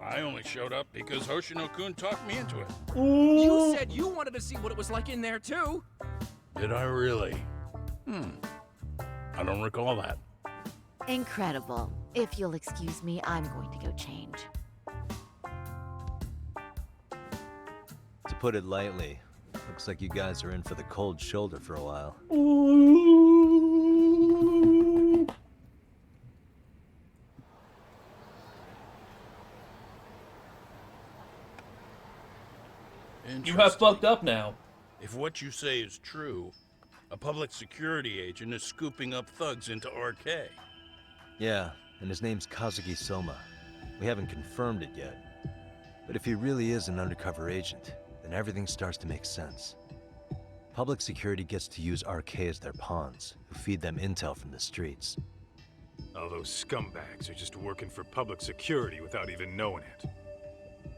I only showed up because Hoshino-kun talked me into it. You said you wanted to see what it was like in there, too! Did I really? I don't recall that. Incredible. If you'll excuse me, I'm going to go change. To put it lightly, looks like you guys are in for the cold shoulder for a while. You have fucked up now. If what you say is true, a public security agent is scooping up thugs into RK. Yeah, and his name's Kazuki Soma. We haven't confirmed it yet. But if he really is an undercover agent, then everything starts to make sense. Public security gets to use RK as their pawns, who feed them intel from the streets. All those scumbags are just working for public security without even knowing it.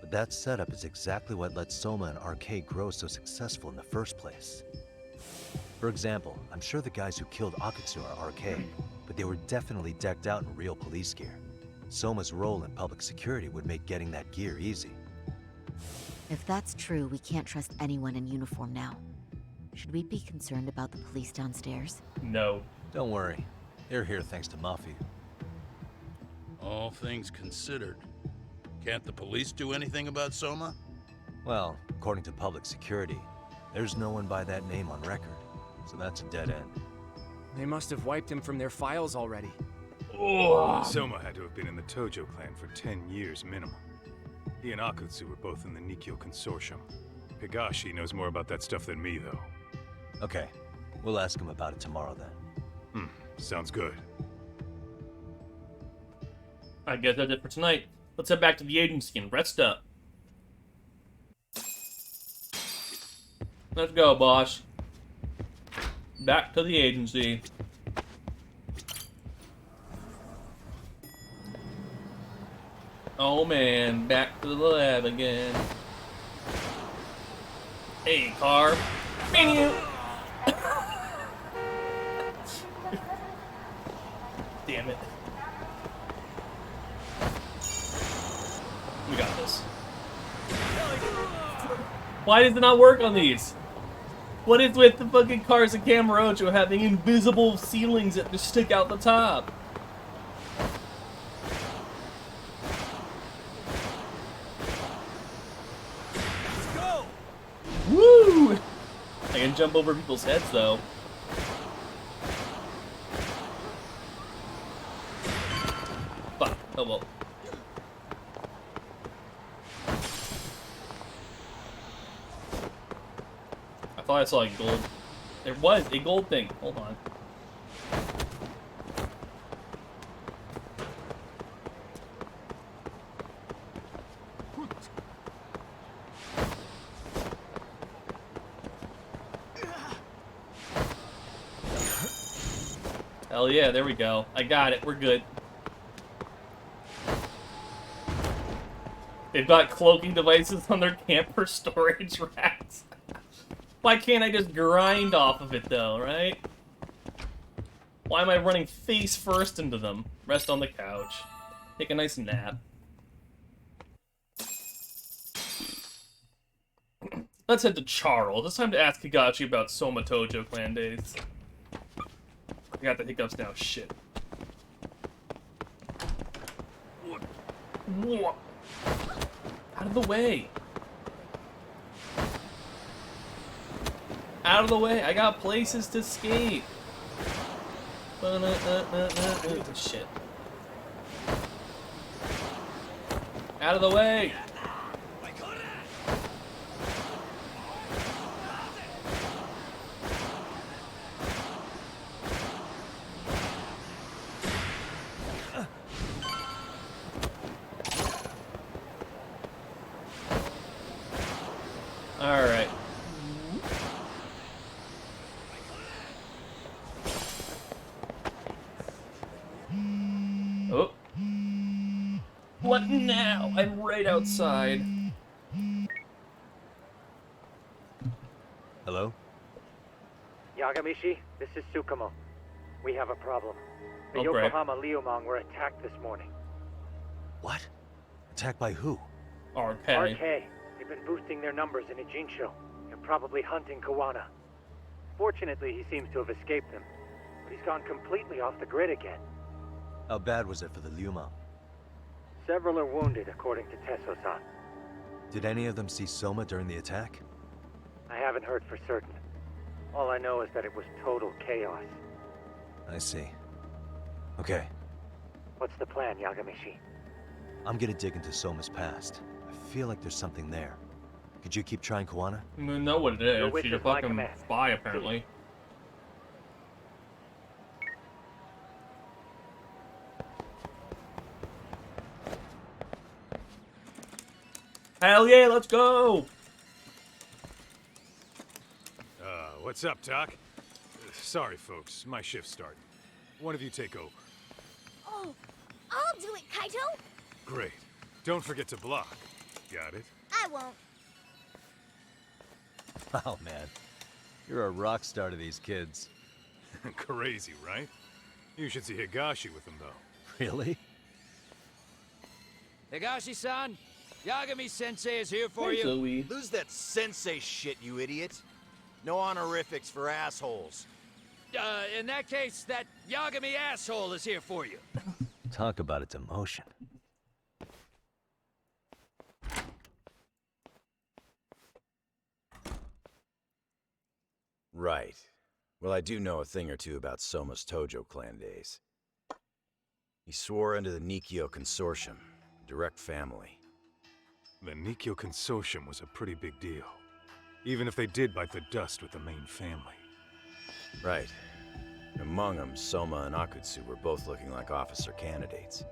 But that setup is exactly what let Soma and RK grow so successful in the first place. For example, I'm sure the guys who killed Akatsu are RK, but they were definitely decked out in real police gear. Soma's role in public security would make getting that gear easy. If that's true, we can't trust anyone in uniform now. Should we be concerned about the police downstairs? No. Don't worry. They're here thanks to Mafia. All things considered, can't the police do anything about Soma? Well, according to public security, there's no one by that name on record, so that's a dead end. They must have wiped him from their files already. Soma had to have been in the Tojo clan for 10 years minimum. He and Akutsu were both in the Nikyo Consortium. Higashi knows more about that stuff than me, though. Okay, we'll ask him about it tomorrow then. Sounds good. I guess that's it for tonight. Let's head back to the agency and rest up. Let's go, boss. Back to the agency. Oh man, back to the lab again. Hey, car. Damn it. We got this. Why does it not work on these? What is with the fucking cars in Kamurocho having invisible ceilings that just stick out the top? and jump over people's heads, though. Fuck. Oh well. I thought I saw a gold. There was a gold thing. Hold on. Hell yeah, there we go. I got it. We're good. They've got cloaking devices on their camper storage racks. Why can't I just grind off of it, though, right? Why am I running face first into them? Rest on the couch. Take a nice nap. Let's head to Charles. It's time to ask Higashi about Soma Tojo clan days. I got the hiccups now. Shit. Out of the way. Out of the way. I got places to skate. Shit. Out of the way. Alright. Oh. What now? I'm right outside. Hello? Yagamishi, this is Tsukumo. We have a problem. The Oh, great. Yokohama Liumang were attacked this morning. What? Attacked by who? RK. RK. They've been boosting their numbers in Ijincho. They're probably hunting Kawana. Fortunately, he seems to have escaped them, but he's gone completely off the grid again. How bad was it for the Liuma? Several are wounded, according to Tesso-san. Did any of them see Soma during the attack? I haven't heard for certain. All I know is that it was total chaos. I see. Okay, What's the plan, Yagamishi? I'm gonna dig into Soma's past. I feel like there's something there. Could you keep trying, Kawana? I know what it Your is. wish She's a is my fucking command. spy, apparently. Hell yeah, let's go! What's up, Doc? Sorry, folks. My shift's starting. One of you take over. Oh, I'll do it, Kaito. Great. Don't forget to block. Got it? I won't. Oh, man. You're a rock star to these kids. Crazy, right? You should see Higashi with them, though. Really? Higashi-san, Yagami-sensei is here for Hey, you. Zoe. Lose that sensei shit, you idiot. No honorifics for assholes. In that case, that Yagami asshole is here for you. Talk about its emotion. Right. Well, I do know a thing or two about Soma's Tojo clan days. He swore under the Nikyo Consortium, direct family. The Nikyo Consortium was a pretty big deal. Even if they did bite the dust with the main family. Right. Among them, Soma and Akutsu were both looking like officer candidates.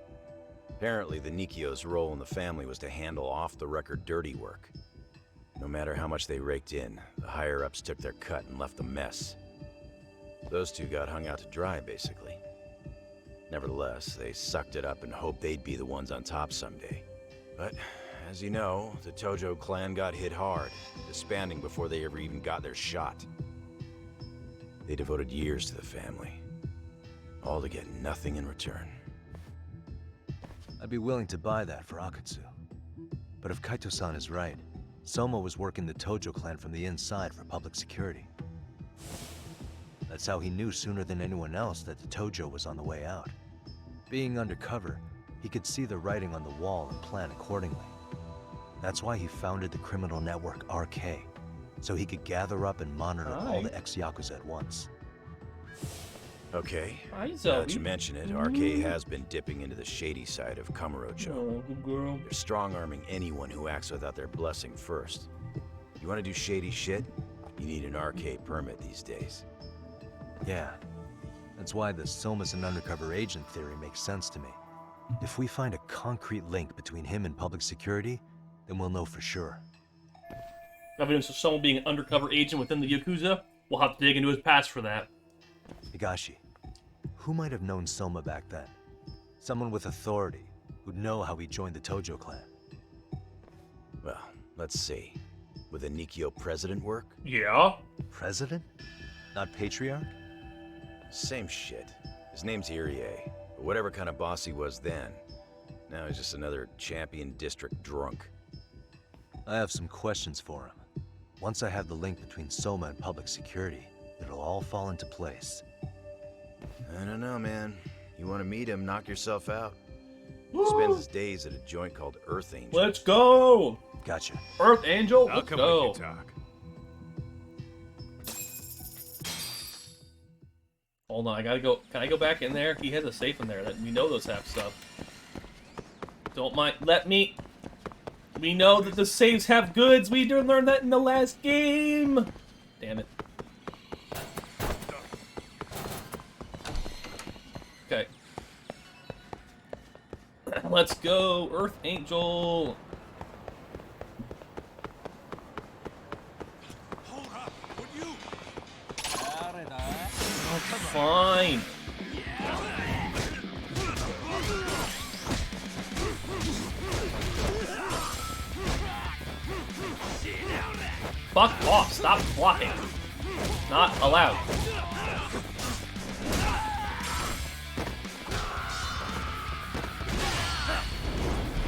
Apparently, the Nikyo's role in the family was to handle off-the-record dirty work. No matter how much they raked in, the higher-ups took their cut and left a mess. Those two got hung out to dry, basically. Nevertheless, they sucked it up and hoped they'd be the ones on top someday. But, as you know, the Tojo clan got hit hard, disbanding before they ever even got their shot. They devoted years to the family, all to get nothing in return. I'd be willing to buy that for Akutsu. But if Kaito-san is right, Soma was working the Tojo clan from the inside for public security. That's how he knew sooner than anyone else that the Tojo was on the way out. Being undercover, he could see the writing on the wall and plan accordingly. That's why he founded the criminal network RK, so he could gather up and monitor all the ex-Yakuza at once. Okay. Hi, Now Zoe. that you mention it, RK has been dipping into the shady side of Kamurocho. Oh, good girl. They're strong-arming anyone who acts without their blessing first. You want to do shady shit? You need an RK permit these days. Yeah. That's why the Soma's an undercover agent theory makes sense to me. If we find a concrete link between him and public security, then we'll know for sure. Evidence of someone being an undercover agent within the Yakuza? We'll have to dig into his past for that. Higashi, who might have known Soma back then? Someone with authority, who'd know how he joined the Tojo clan. Well, let's see. Would a Nikio president work? Yeah. President? Not patriarch? Same shit. His name's Irie, but whatever kind of boss he was then, now he's just another champion district drunk. I have some questions for him. Once I have the link between Soma and public security, it'll all fall into place. I don't know, man. You want to meet him, knock yourself out. He spends his days at a joint called Earth Angel. Let's go! Gotcha. Earth Angel, I'll let's come go. with you, Talk. Hold on, I gotta go. Can I go back in there? He has a safe in there. That we know those have stuff. Don't mind. Let me. We know that the safes have goods. We did learn that in the last game. Damn it. Okay. Let's go, Earth Angel. Fine. Fuck off. Stop blocking. Not allowed.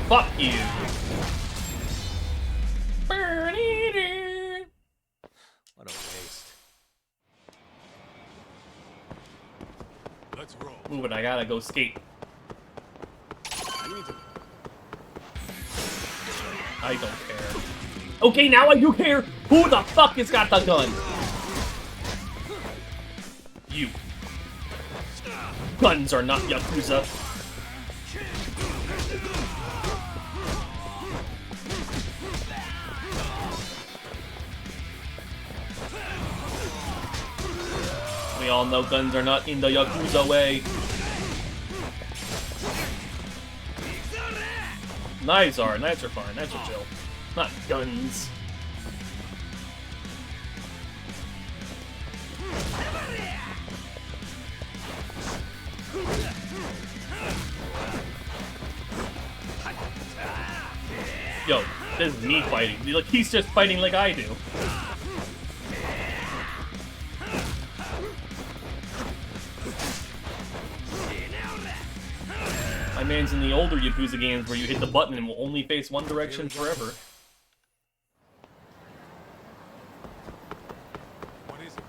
Fuck you. What a waste. Let's roll. Moving, I gotta go skate. I don't care. Okay, now I do care. Who the fuck has got the gun? You. Guns are not Yakuza. We all know guns are not in the Yakuza way. Knives are fine, knives are chill. Not guns. Yo, this is me fighting. Look, he's just fighting like I do. My man's in the older Yakuza games where you hit the button and will only face one direction forever. What is it?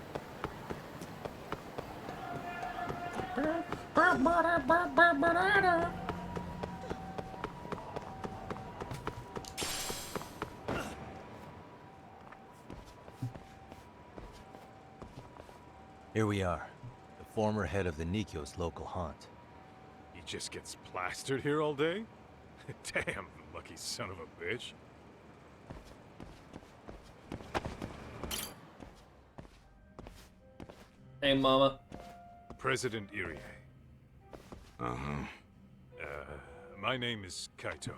Here we are, the former head of the Nikio's local haunt. He just gets plastered here all day? Damn, lucky son of a bitch. Hey, mama. President Irie. Uh-huh. My name is Kaito.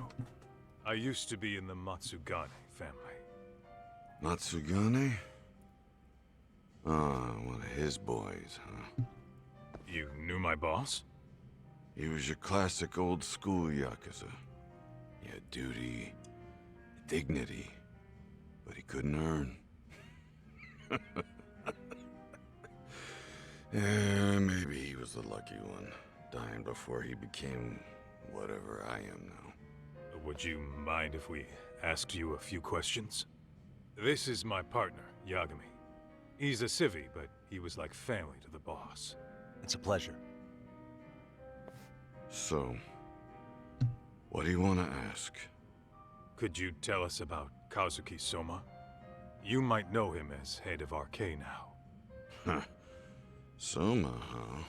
I used to be in the Matsugane family. Matsugane? Ah, one of his boys, huh? You knew my boss? He was your classic old school Yakuza. He had duty, dignity, but he couldn't earn. Yeah, maybe he was the lucky one, dying before he became whatever I am now. Would you mind if we asked you a few questions? This is my partner, Yagami. He's a civvy, but he was like family to the boss. It's a pleasure. So, what do you want to ask? Could you tell us about Kazuki Soma? You might know him as head of RK now. Huh. Soma, huh?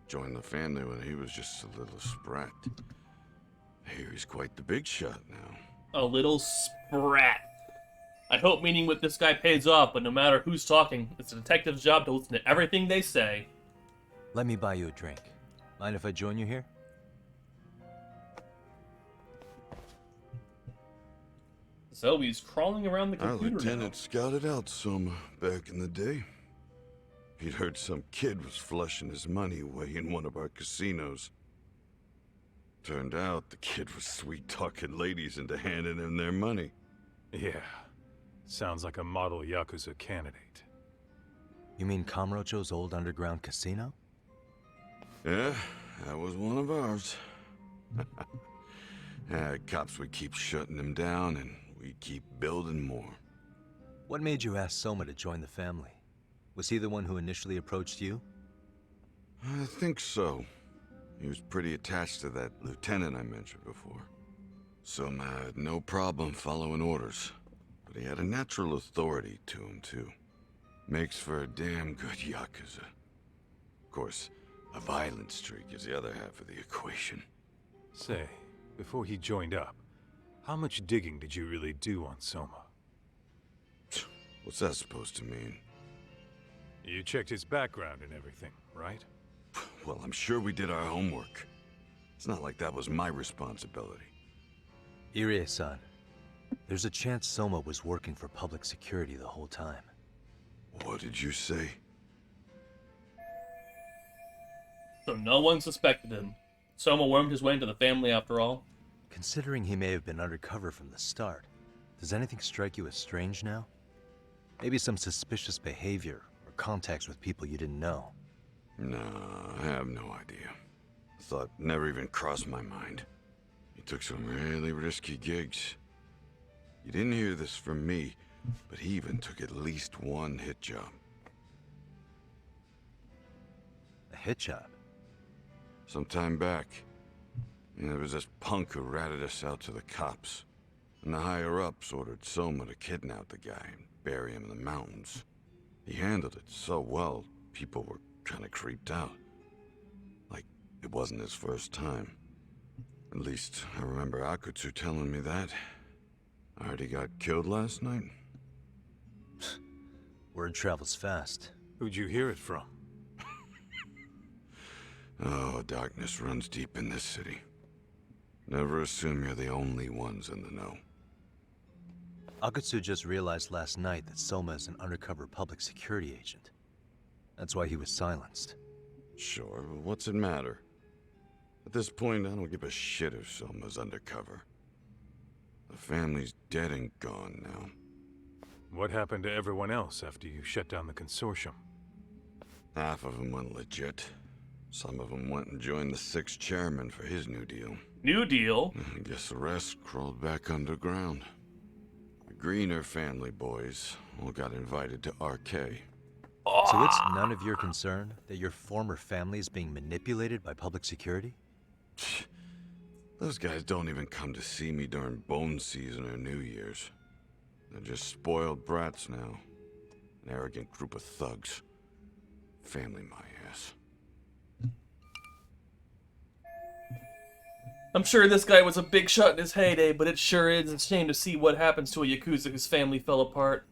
Joined the family when he was just a little sprat. I hear he's quite the big shot now. A little sprat. I hope meeting with this guy pays off, but no matter who's talking, it's a detective's job to listen to everything they say. Let me buy you a drink. Mind if I join you here? So he's crawling around the Our computer lieutenant scouted out Soma back in the day. He'd heard some kid was flushing his money away in one of our casinos. Turned out the kid was sweet-talking ladies into handing him their money. Yeah. Sounds like a model Yakuza candidate. You mean Kamurocho's old underground casino? Yeah, that was one of ours. Cops would keep shutting him down, and we keep building more. What made you ask Soma to join the family? Was he the one who initially approached you? I think so. He was pretty attached to that lieutenant I mentioned before. Soma had no problem following orders, but he had a natural authority to him, too. Makes for a damn good Yakuza. Of course, a violent streak is the other half of the equation. Say, before he joined up, how much digging did you really do on Soma? What's that supposed to mean? You checked his background and everything, right? Well, I'm sure we did our homework. It's not like that was my responsibility. Irie-san, there's a chance Soma was working for public security the whole time. What did you say? So no one suspected him. Soma wormed his way into the family after all. Considering he may have been undercover from the start, does anything strike you as strange now? Maybe some suspicious behavior or contacts with people you didn't know? No, I have no idea. Thought never even crossed my mind. He took some really risky gigs. You didn't hear this from me, but he even took at least one hit job. A hit job? Some time back, there was this punk who ratted us out to the cops. And the higher-ups ordered Soma to kidnap the guy and bury him in the mountains. He handled it so well, people were kind of creeped out. Like, it wasn't his first time. At least, I remember Akutsu telling me that. I heard he got killed last night. Word travels fast. Who'd you hear it from? Oh, darkness runs deep in this city. Never assume you're the only ones in the know. Akutsu just realized last night that Soma is an undercover public security agent. That's why he was silenced. Sure, but what's it matter? At this point, I don't give a shit if Soma's undercover. The family's dead and gone now. What happened to everyone else after you shut down the consortium? Half of them went legit. Some of them went and joined the 6th chairman for his new deal. New deal? I guess the rest crawled back underground. The Greener family boys all got invited to RK. So it's none of your concern that your former family is being manipulated by public security? Those guys don't even come to see me during bone season or New Year's. They're just spoiled brats now. An arrogant group of thugs. Family my ass. I'm sure this guy was a big shot in his heyday, but it sure is a shame to see what happens to a Yakuza whose family fell apart.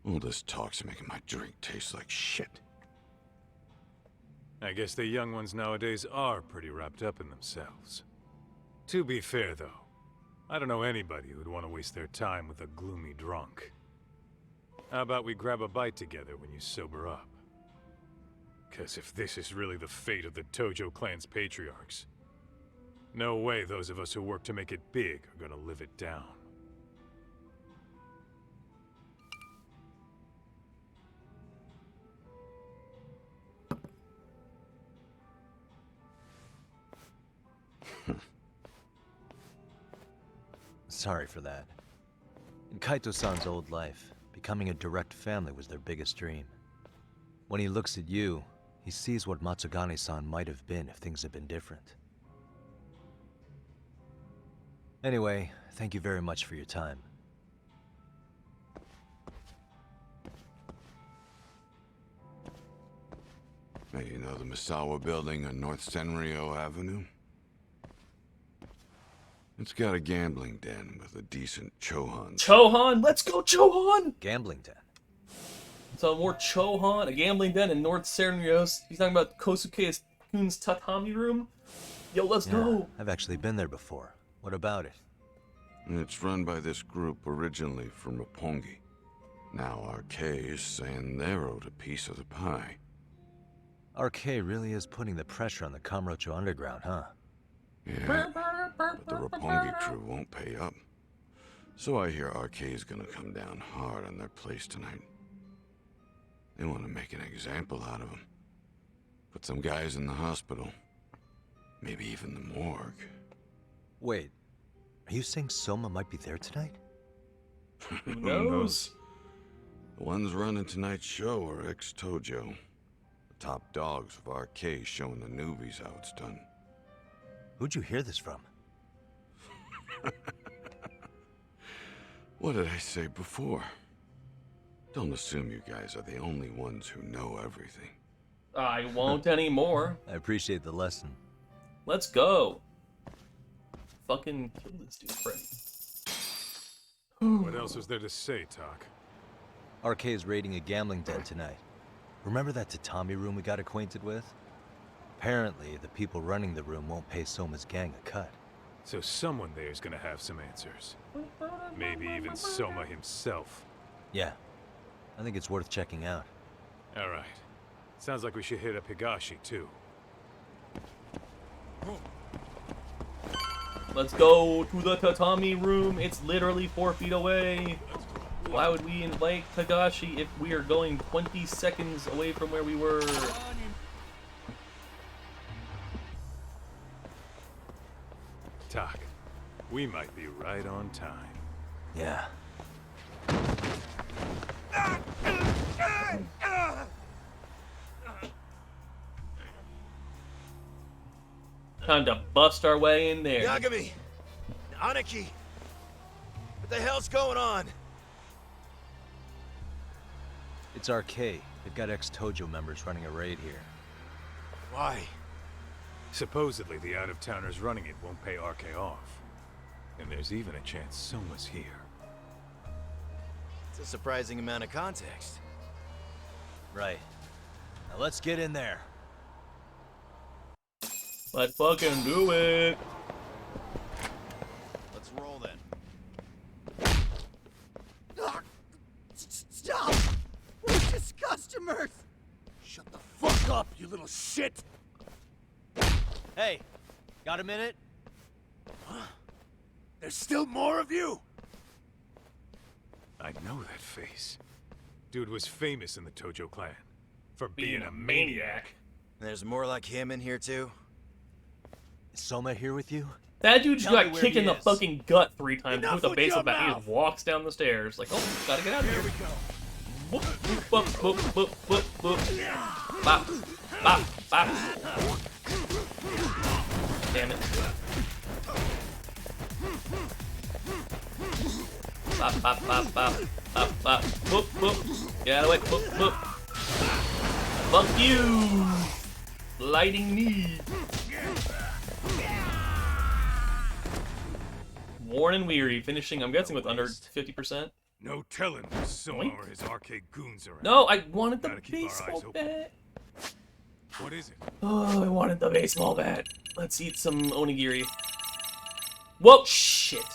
All this talk's making my drink taste like shit. I guess the young ones nowadays are pretty wrapped up in themselves. To be fair, though, I don't know anybody who'd want to waste their time with a gloomy drunk. How about we grab a bite together when you sober up? 'Cause if this is really the fate of the Tojo clan's patriarchs, no way those of us who work to make it big are gonna live it down. Sorry for that. In Kaito-san's old life, becoming a direct family was their biggest dream. When he looks at you, he sees what Matsugane-san might have been if things had been different. Anyway, thank you very much for your time. Hey, you know the Misawa building on North Senryo Avenue? It's got a gambling den with a decent Chohan. Chohan? Let's go, Chohan! Gambling den? So more Chohan, a gambling den in North Senryos. He's talking about Kosuke-kun's tatami room? Yo, let's go! I've actually been there before. What about it? It's run by this group originally from Roppongi. Now RK is saying they're owed a piece of the pie. RK really is putting the pressure on the Kamurocho Underground, huh? Yeah, but the Roppongi crew won't pay up. So I hear RK is gonna come down hard on their place tonight. They want to make an example out of him. Put some guys in the hospital. Maybe even the morgue. Wait, are you saying Soma might be there tonight? Who knows? The ones running tonight's show are ex-Tojo. The top dogs of RK showing the newbies how it's done. Who'd you hear this from? What did I say before? Don't assume you guys are the only ones who know everything. I won't anymore. I appreciate the lesson. Let's go. Fucking kill this dude, Freddy. What else was there to say, Talk? RK is raiding a gambling den tonight. Remember that tatami room we got acquainted with? Apparently, the people running the room won't pay Soma's gang a cut. So someone there is gonna have some answers. Maybe even Soma himself. Yeah. I think it's worth checking out. Alright. Sounds like we should hit up Higashi, too. Let's go to the tatami room. It's literally 4 feet away. Why would we invite Higashi if we are going 20 seconds away from where we were? Tak, we might be right on time. Yeah. Time to bust our way in there. Yagami! Aniki! What the hell's going on? It's RK. They've got ex-Tojo members running a raid here. Why? Supposedly, the out-of-towners running it won't pay RK off. And there's even a chance Soma's here. It's a surprising amount of context. Right. Now let's get in there. Let's fucking do it. Let's roll then. Stop! We're just customers! Shut the fuck up, you little shit! Hey, got a minute? Huh? There's still more of you? I know that face. Dude was famous in the Tojo clan. For being a maniac. There's more like him in here too? Is Soma here with you? That dude just Tell me got where kicked he in the is. fucking gut 3 times Enough with a with baseball your bat. He mouth. just walks down the stairs. Like, oh, gotta get out of here. Here we go. Boop, boop, boop, boop, boop, boop. Bop, bop, bop. Damn it. Bop, bop, bop, bop, bop, bop. Boop, boop. Get out of the way. Boop, boop. Fuck you. Lighting me. Worn and weary, finishing, I'm guessing, with under 50%. No telling where Soma or his arcade goons are at. No, I wanted the Gotta keep our baseball eyes open. bat. What is it? Oh, I wanted the baseball bat. Let's eat some onigiri. Whoa, shit.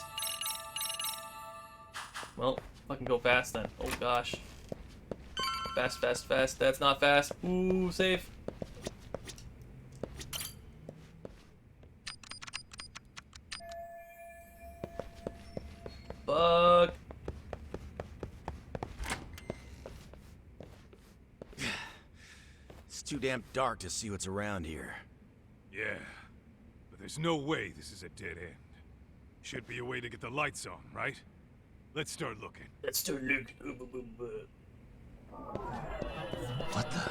Well, fucking go fast then. Oh gosh. Fast, fast, fast. That's not fast. Ooh, safe. Fuck. It's too damn dark to see what's around here. Yeah, but there's no way this is a dead end. Should be a way to get the lights on, right? Let's start looking. Let's start looking. What the?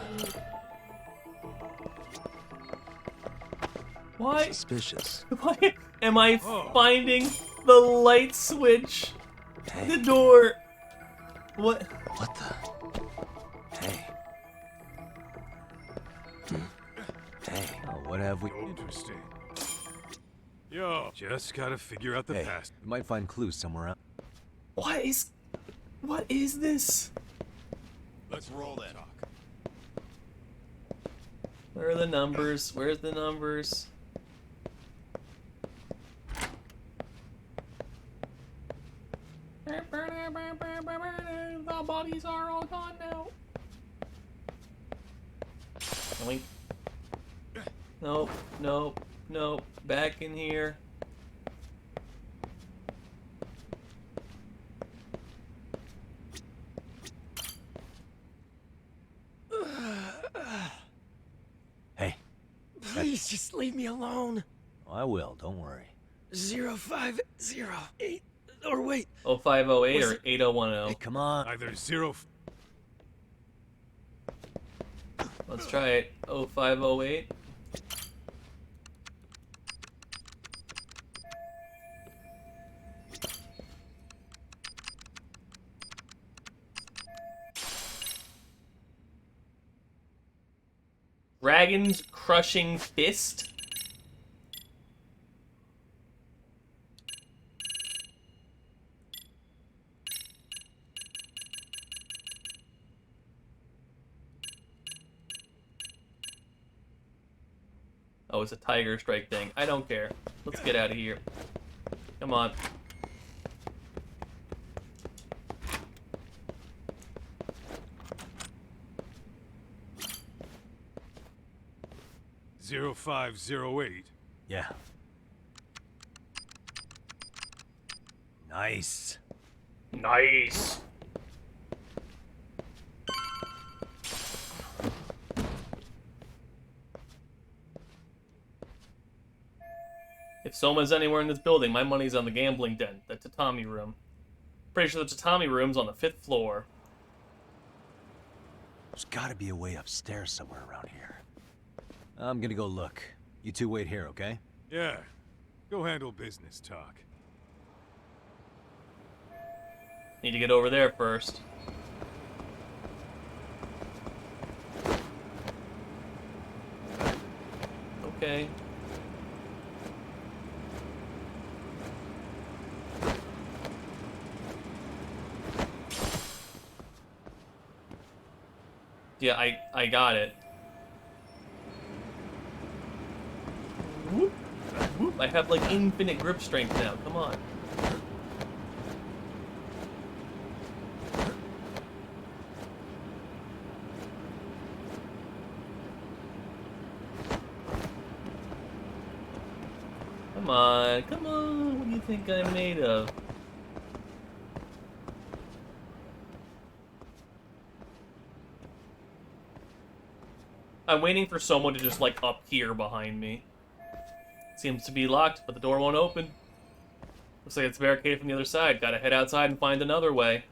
Why? Suspicious. Why am I finding The light switch. The door. What? What the? Hey. Hey. Oh, what have we? Interesting. Yo, just gotta figure out the Hey, past. we might find clues somewhere out. What is this? Let's roll that. Where are the numbers? Where's the numbers? The bodies are all gone now. Oink. Nope, nope, nope. Back in here. Hey. Please just leave me alone. I will, don't worry. 0508. Or wait. 0508 Was or it- 8010? Hey, come on. Either 0. Let's try it. 0508. Dragon's Crushing Fist? Oh, it's a Tiger Strike thing. I don't care. Let's get out of here. Come on. Zero 0508. Yeah. Nice. Nice. If Soma's anywhere in this building, my money's on the gambling den, the tatami room. Pretty sure the tatami room's on the 5th floor. There's gotta be a way upstairs somewhere around here. I'm gonna go look. You two wait here, okay? Yeah. Go handle business talk. Need to get over there first. Okay. Yeah, I got it. Whoop, whoop. I have like infinite grip strength now. Come on. Come on, come on. What do you think I'm made of? I'm waiting for someone to just, like, appear behind me. Seems to be locked, but the door won't open. Looks like it's barricaded from the other side. Gotta head outside and find another way.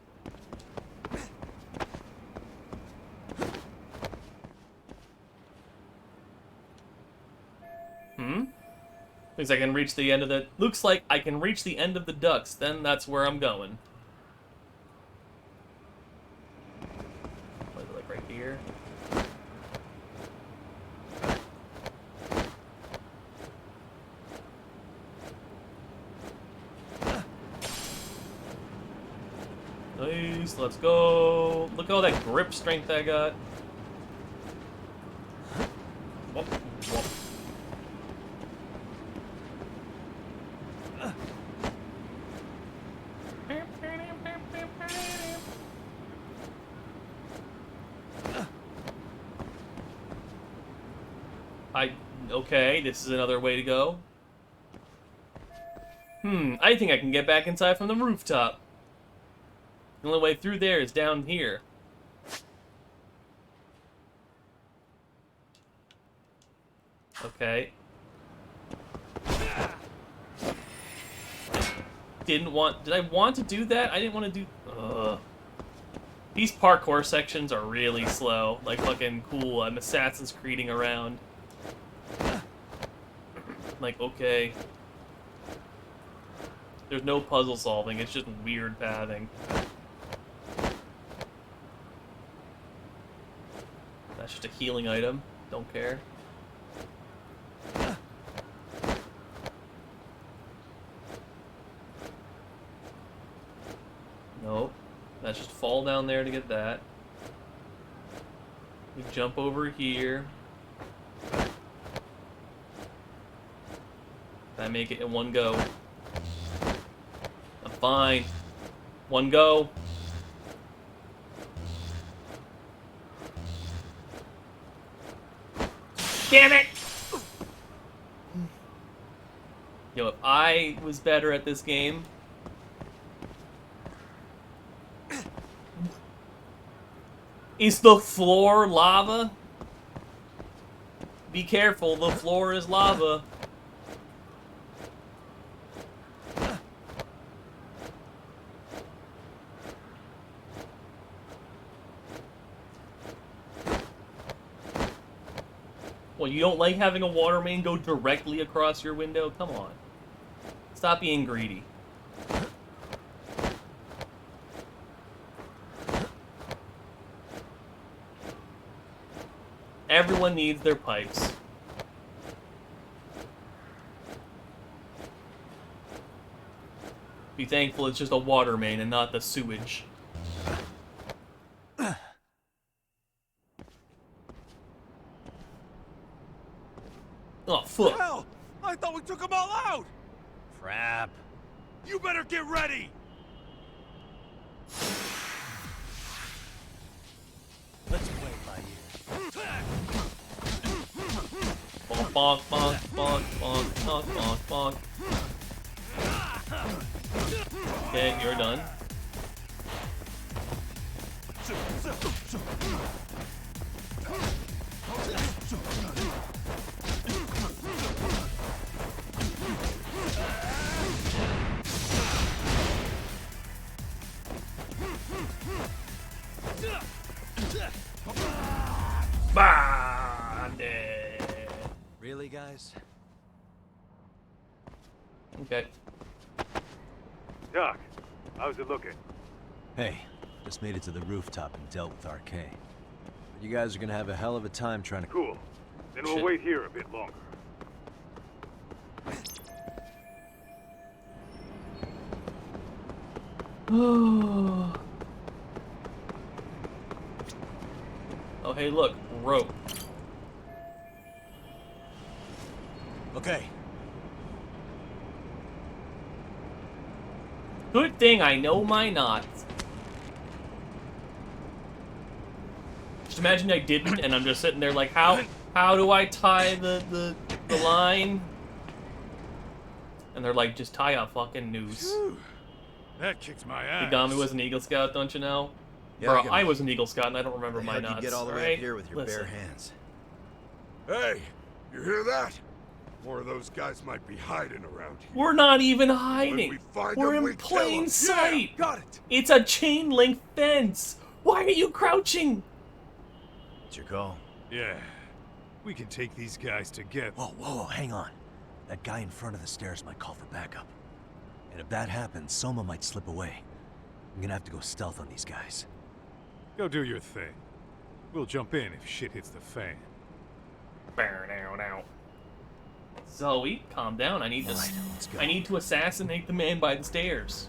Looks like I can reach the end of the... Looks like I can reach the end of the ducts. Then that's where I'm going. What is it, like, right here? Nice, let's go. Look at all that grip strength I got. Whoop, whoop. Okay, this is another way to go. I think I can get back inside from the rooftop. The only way through there is down here. Okay. Did I want to do that? I didn't want to do... Ugh. These parkour sections are really slow. Like fucking cool. I'm Assassin's Creeding around. Like, okay. There's no puzzle solving, it's just weird pathing. That's just a healing item. Don't care. Nope. That's just fall down there to get that. We jump over here. I make it in one go. I'm fine. One go. Damn it! Yo, if I was better at this game... Is the floor lava? Be careful, the floor is lava. Well, you don't like having a water main go directly across your window? Come on. Stop being greedy. Everyone needs their pipes. Be thankful it's just a water main and not the sewage. Oh, fuck. Hell! I thought we took them all out! Crap. You better get ready! Let's play it by ear. Bonk, bonk, bonk, bonk, bonk, bonk, bonk, bonk. Okay, you're done. Really, guys? Okay. Doc, how's it looking? Hey, just made it to the rooftop and dealt with RK. But you guys are gonna have a hell of a time trying to... Cool. Then we'll wait here a bit longer. Oh, hey, look. Rope. Okay. Good thing I know my knots. Just imagine I didn't, and I'm just sitting there like, how do I tie the line? And they're like, just tie a fucking noose. That kicked my ass. Igami was an Eagle Scout, don't you know? Yeah, Bro, I was an Eagle Scout, and I don't remember my How'd knots. you get all the way right? up here with your Listen. bare hands? Hey, you hear that? More of those guys might be hiding around here. We're not even When hiding. we find We're them, in we kill plain 'em. sight. Yeah, got it. It's a chain link fence. Why are you crouching? It's your call. Yeah. We can take these guys together. Whoa, whoa, hang on. That guy in front of the stairs might call for backup. And if that happens, Soma might slip away. I'm gonna have to go stealth on these guys. Go do your thing. We'll jump in if shit hits the fan. Zoe, calm down. I need to. Alright, let's go. I need to assassinate the man by the stairs.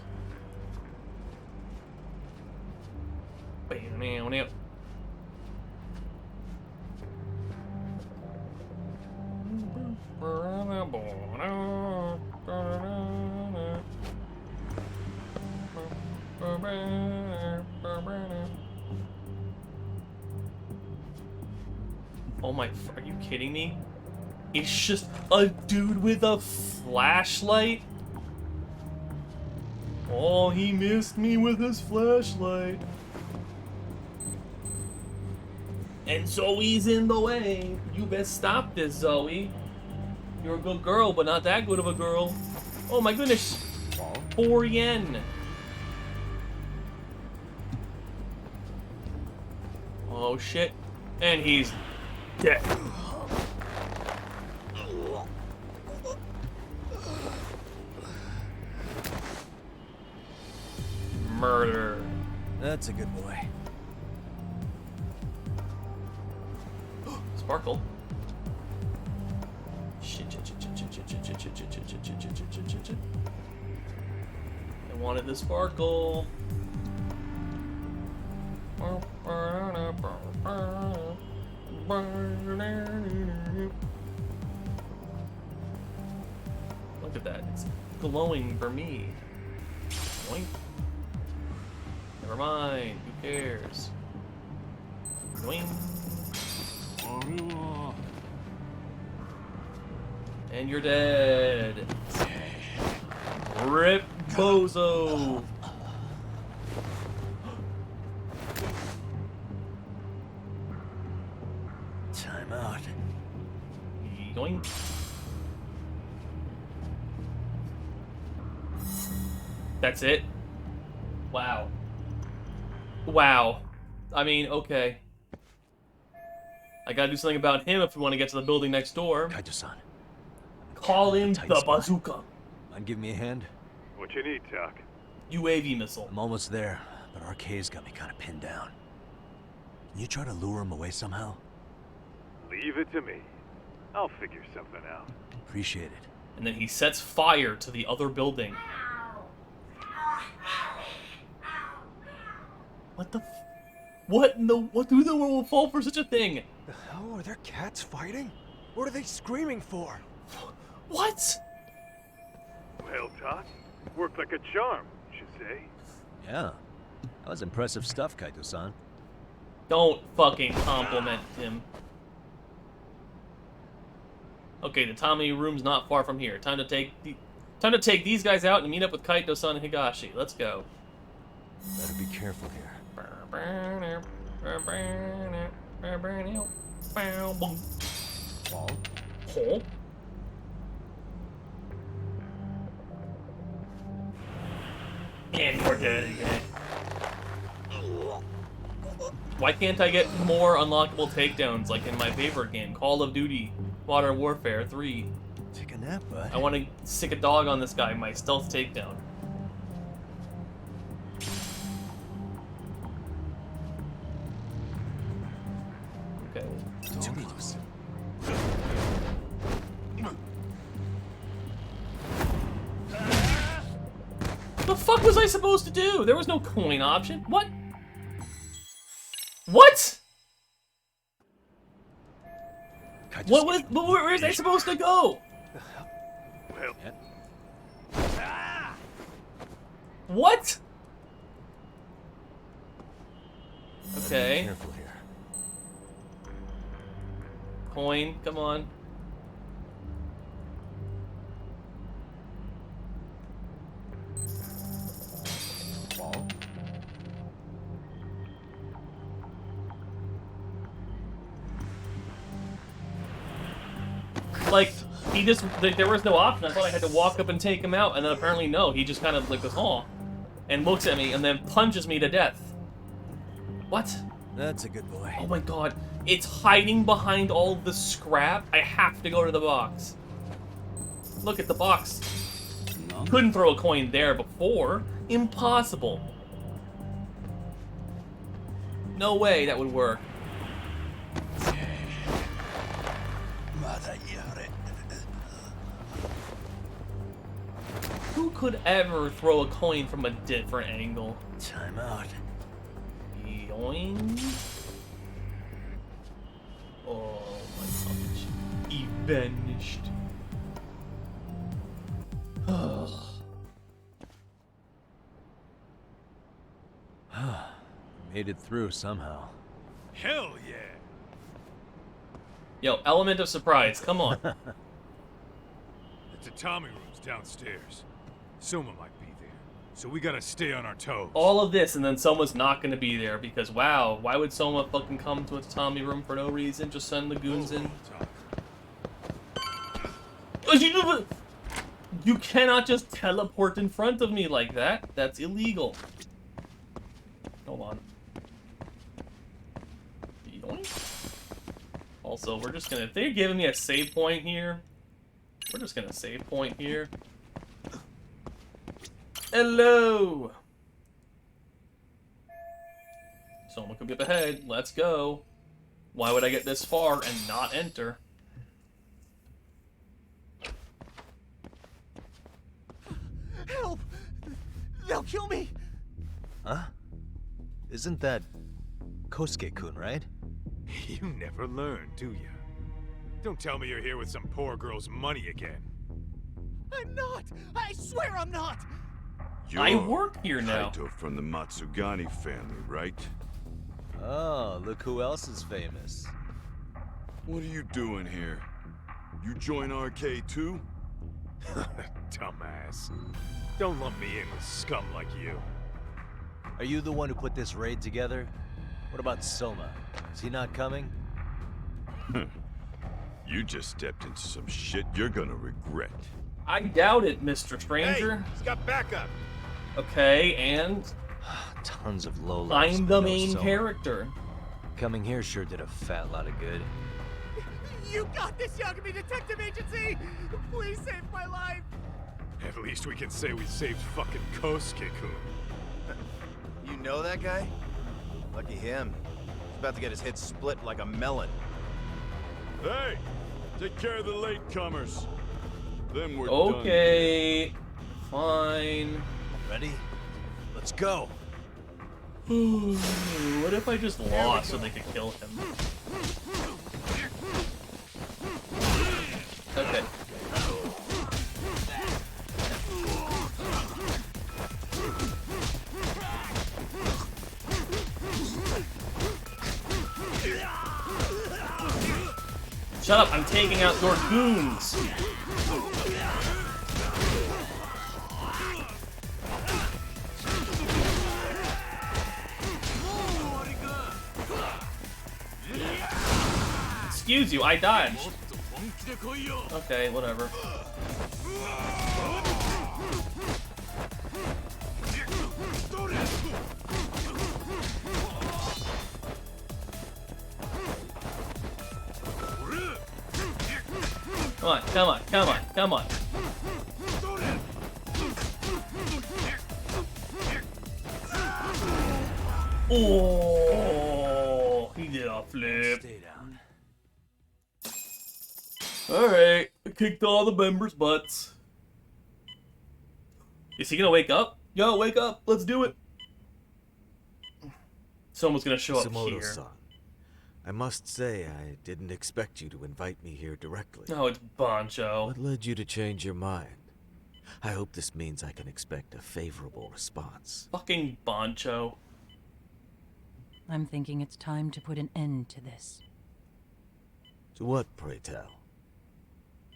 Oh my, are you kidding me? It's just a dude with a flashlight? Oh, he missed me with his flashlight. And Zoe's in the way. You best stop this, Zoe. You're a good girl, but not that good of a girl. Oh my goodness. 4 yen. Oh shit. And he's dead. Murder. That's a good boy. Sparkle. I wanted the sparkle. Look at that. It's glowing for me. Boink. Never mind. Who cares? Boing. And you're dead. Rip Bozo. Time out. Yoink. That's it? Wow. Wow. I mean, okay. I gotta do something about him if we want to get to the building next door. Kaito-san. Call in the bazooka. Mind give me a hand? What you need, Doc? UAV missile. I'm almost there, but RK's got me kind of pinned down. Can you try to lure him away somehow? Leave it to me. I'll figure something out. Appreciate it. And then he sets fire to the other building. What the what in the what who the world will fall for such a thing? The hell are there cats fighting? What are they screaming for? What? Well, Doc, worked like a charm, should say. Yeah. That was impressive stuff, Kaito-san. Don't fucking compliment him. Okay, the Tommy room's not far from here. Time to take these guys out and meet up with Kaito-san and Higashi. Let's go. Better be careful here. Ball. And we're dead again. Why can't I get more unlockable takedowns like in my favorite game, Call of Duty Modern Warfare 3? Take a nap, bud. I want to stick a dog on this guy, my stealth takedown. Okay. The fuck was I supposed to do? There was no coin option. What? What? Where is I supposed to go? Well, What? Okay. Careful here. Coin, come on. Ball. Like, he just, there was no option. I thought I had to walk up and take him out, and then apparently no. He just kind of like goes, oh, and looks at me, and then punches me to death. What? That's a good boy. Oh my god. It's hiding behind all the scrap. I have to go to the box. Look at the box. Couldn't throw a coin there before. Impossible. No way that would work. Who could ever throw a coin from a different angle? Time out. Yoing. Oh my gosh. He vanished. Made it through somehow. Hell yeah! Yo, element of surprise, come on. The Tatami room's downstairs. Soma might be there, so we gotta stay on our toes. All of this, and then Soma's not gonna be there because, wow, why would Soma fucking come to a Tommy room for no reason? Just send the goons in. You cannot just teleport in front of me like that. That's illegal. Hold on. Also, we're just gonna, if they're giving me a save point here, we're just gonna save point here. Hello! Someone could be up ahead. Let's go. Why would I get this far and not enter? Help! They'll kill me! Huh? Isn't that Kosuke-kun, right? You never learn, do you? Don't tell me you're here with some poor girl's money again. I'm not! I swear I'm not! I work here now. Kaito from the Matsugani family, right? Oh, look who else is famous. What are you doing here? You join RK too? Dumbass. Don't lump me in with scum like you. Are you the one who put this raid together? What about Soma? Is he not coming? You just stepped into some shit you're gonna regret. I doubt it, Mr. Stranger. Hey, he's got backup. Okay, and Tons of lowlifes. I'm the but no main Soma. character. Coming here sure did a fat lot of good. You got this, Yagami Detective Agency! Please save my life! At least we can say we saved fucking Kosuke-kun. You know that guy? Lucky him. He's about to get his head split like a melon. Hey! Take care of the latecomers. Then we're Okay. Fine. Ready? Let's go. What if I just lost so they could kill him? Okay. Shut up, I'm taking out your goons! Excuse you, I dodged. Okay, whatever. Come on, come on, come on, come on. Oh, he did a flip. Stay down. Alright, I kicked all the members' butts. Is he gonna wake up? Yo, wake up, let's do it. Someone's gonna show up here. Sumoto-san, I must say I didn't expect you to invite me here directly. Oh, it's Bancho. What led you to change your mind? I hope this means I can expect a favorable response. Fucking Bancho. I'm thinking it's time to put an end to this. To what, pray tell?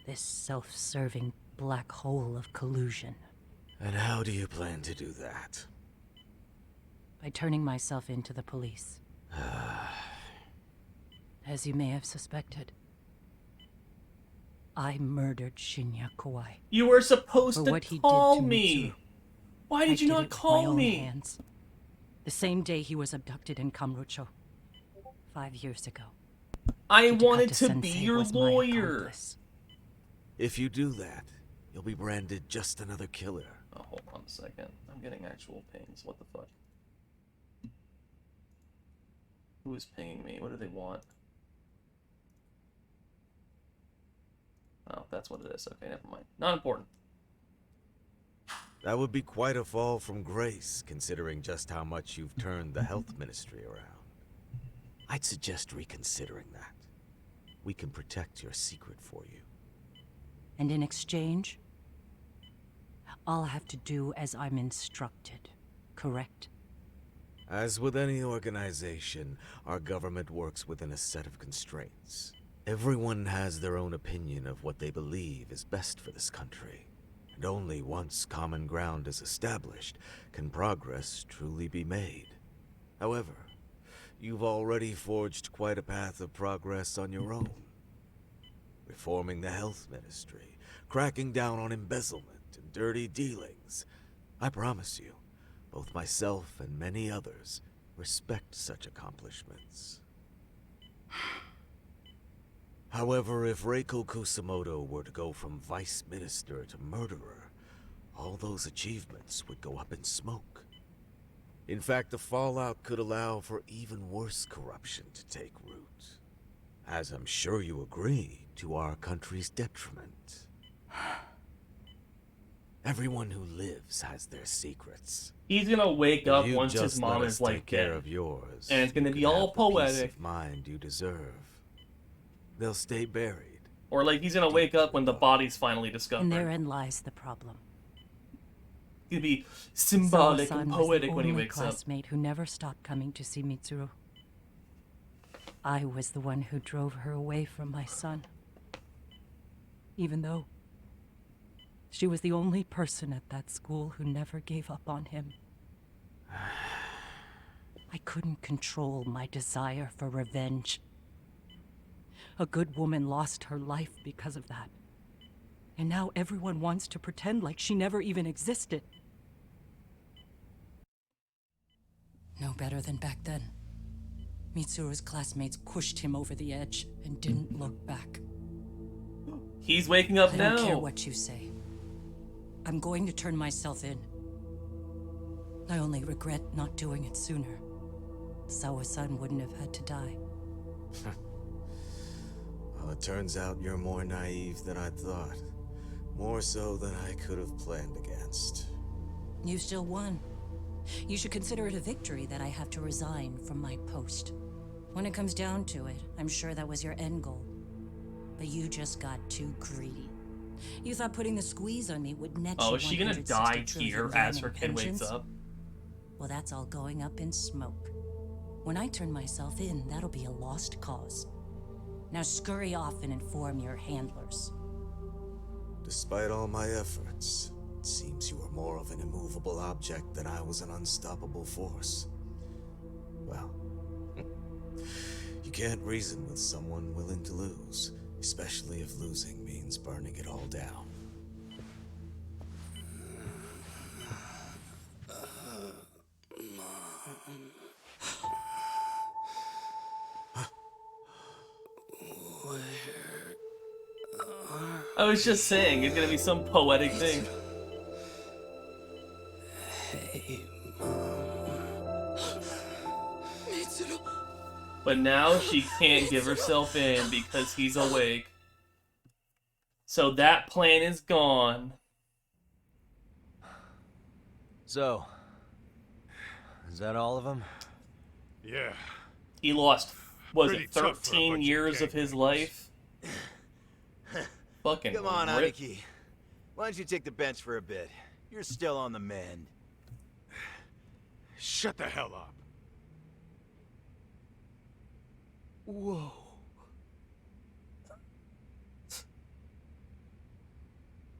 This self-serving black hole of collusion. And how do you plan to do that? By turning myself into the police. As you may have suspected, I murdered Shinya Kawai. You were supposed for to what he call did to me. Mitsuru. Why did you I not did it with call my own me? hands. The same day he was abducted in Kamurocho. 5 years ago. I wanted to be Kitakata-sensei your was my lawyer. accomplice. If you do that, you'll be branded just another killer. Oh, hold on a second. I'm getting actual pings. What the fuck? Who is pinging me? What do they want? Oh, that's what it is. Okay, never mind. Not important. That would be quite a fall from grace, considering just how much you've turned the health ministry around. I'd suggest reconsidering that. We can protect your secret for you. And in exchange, I'll have to do as I'm instructed, correct? As with any organization, our government works within a set of constraints. Everyone has their own opinion of what they believe is best for this country. And only once common ground is established can progress truly be made. However, you've already forged quite a path of progress on your own. Reforming the health ministry, cracking down on embezzlement and dirty dealings. I promise you, both myself and many others respect such accomplishments. However, if Reiko Kusamoto were to go from vice minister to murderer, all those achievements would go up in smoke. In fact, the fallout could allow for even worse corruption to take root. As I'm sure you agree, to our country's detriment. Everyone who lives has their secrets. He's gonna wake up You once his just mom let is us like take care dead. of yours. And it's gonna You be can all have the peace poetic. of mind you deserve. They'll stay buried. Or like he's gonna wake up when the body's finally discovered. And therein lies the problem. He'd be symbolic Sawa-san and was the poetic when he only wakes up. classmate who never stopped coming to see Mitsuru. I was the one who drove her away from my son. Even though she was the only person at that school who never gave up on him. I couldn't control my desire for revenge. A good woman lost her life because of that. And now everyone wants to pretend like she never even existed. No better than back then. Mitsuru's classmates pushed him over the edge and didn't look back. He's waking up I now. don't care what you say. I'm going to turn myself in. I only regret not doing it sooner. Sawa-san wouldn't have had to die. Well, it turns out you're more naive than I thought. More so than I could have planned against. You still won. You should consider it a victory that I have to resign from my post. When it comes down to it, I'm sure that was your end goal. But you just got too greedy. You thought putting the squeeze on me would net you Oh, is she gonna 160 die trillion here yen as in her kid wakes pensions? up? Well, that's all going up in smoke. When I turn myself in, that'll be a lost cause. Now scurry off and inform your handlers. Despite all my efforts, it seems you are more of an immovable object than I was an unstoppable force. Well, you can't reason with someone willing to lose, especially if losing means burning it all down. I was just saying, it's gonna be some poetic thing. Hey, But now she can't give herself in because he's awake. So that plan is gone. So, is that all of them? Yeah. He lost, was Pretty it tough for a 13 bunch of years of his life? Fucking Come on, rip. Aniki. Why don't you take the bench for a bit? You're still on the mend. Shut the hell up. Whoa.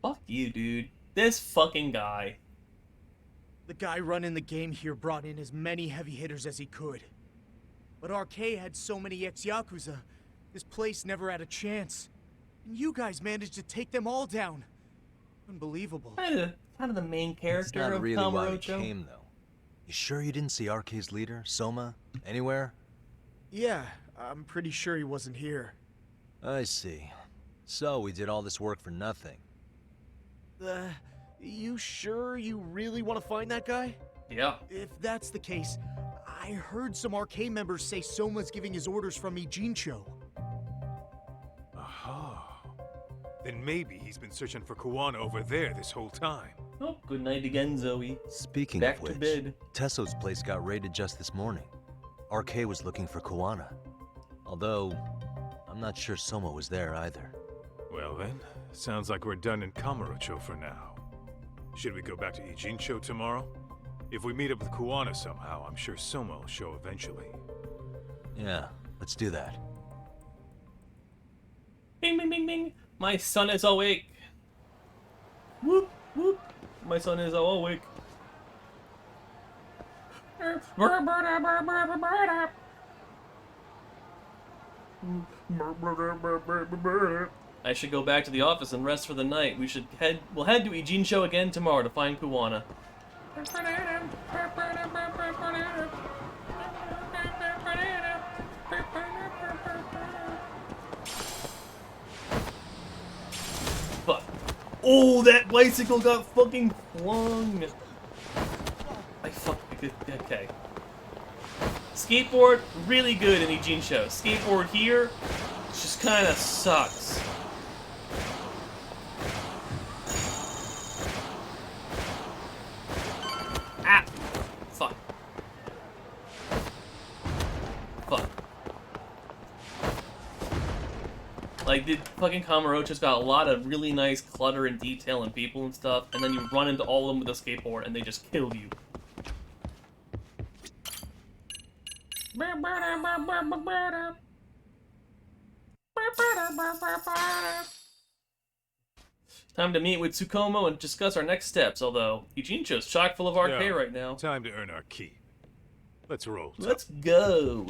Fuck you, dude. This fucking guy. The guy running the game here brought in as many heavy hitters as he could. But RK had so many ex-Yakuza, this place never had a chance. And you guys managed to take them all down. Unbelievable. Kind of the main That's character not of really why we Kamurocho. came, though. You sure you didn't see RK's leader, Soma, anywhere? Yeah, I'm pretty sure he wasn't here. I see. So we did all this work for nothing. You sure you really want to find that guy? Yeah. If that's the case, I heard some RK members say Soma's giving his orders from Ijincho. Aha. Then maybe he's been searching for Kuwana over there this whole time. Oh, good night again, Zoe. Speaking Back of to which, bed. Tesso's place got raided just this morning. RK was looking for Kuwana. Although, I'm not sure Soma was there either. Well then, sounds like we're done in Kamurocho for now. Should we go back to Ijincho tomorrow? If we meet up with Kuwana somehow, I'm sure Soma will show eventually. Yeah, let's do that. Bing, bing, bing, bing. My son is awake. Whoop, whoop. My son is awake. I should go back to the office and rest for the night. We'll head to Ijincho again tomorrow to find Kuwana. Fuck. Oh, that bicycle got fucking flung. I okay. Skateboard, really good in Ijincho. Skateboard here, just kind of sucks. Ah! Fuck. Fuck. Like, the fucking Kamurocho's got a lot of really nice clutter and detail and people and stuff, and then you run into all of them with a skateboard and they just kill you. Time to meet with Tsukumo and discuss our next steps, although Ijincho's chock full of RK Yeah, right now. Time to earn our keep. Let's roll. Let's go.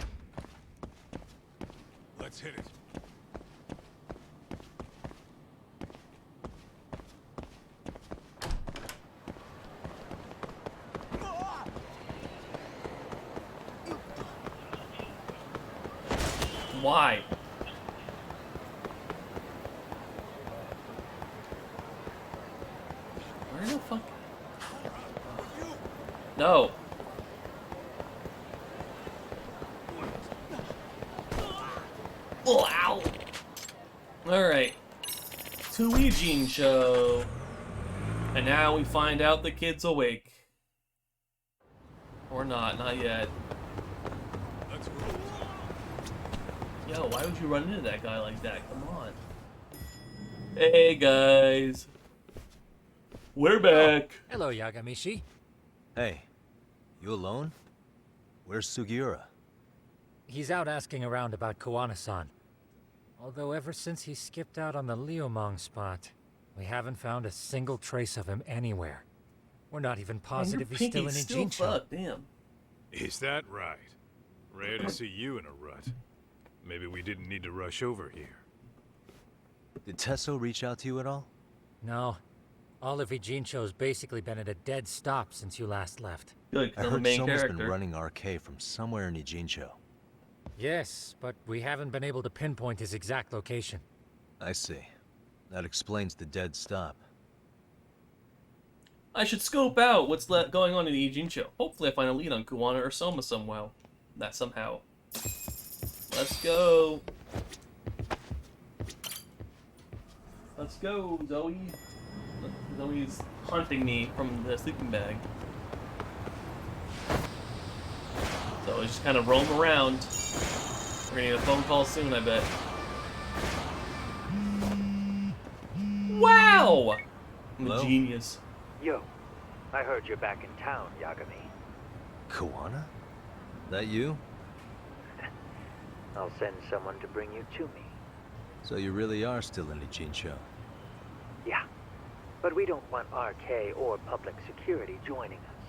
Let's hit it. Why? Where the fuck? No. Oh, ow. Alright. To Ijincho. And now we find out the kid's awake. Or not yet. Yo, why would you run into that guy like that? Come on. Hey, guys. We're back. Hello, Yagamishi. Hey, you alone? Where's Sugiura? He's out asking around about Koana-san. Although ever since he skipped out on the Liumang spot, we haven't found a single trace of him anywhere. We're not even positive he's still in Ijincho. Damn. Is that right? Rare to see you in a rut. Maybe we didn't need to rush over here. Did Tesso reach out to you at all? No. All of Ijincho's basically been at a dead stop since you last left. Good, I heard Soma's been running RK from somewhere in Ijincho. Yes, but we haven't been able to pinpoint his exact location. I see. That explains the dead stop. I should scope out what's going on in Ijincho. Hopefully I find a lead on Kuwana or Soma somehow. Somehow. Let's go. Let's go, Zoe. Zoe's hunting me from the sleeping bag. So I just kind of roam around. We're gonna get a phone call soon, I bet. Wow! I'm a genius. Yo, I heard you're back in town, Yagami. Kuwana? That you? I'll send someone to bring you to me. So you really are still in Ijincho? Yeah, but we don't want RK or public security joining us.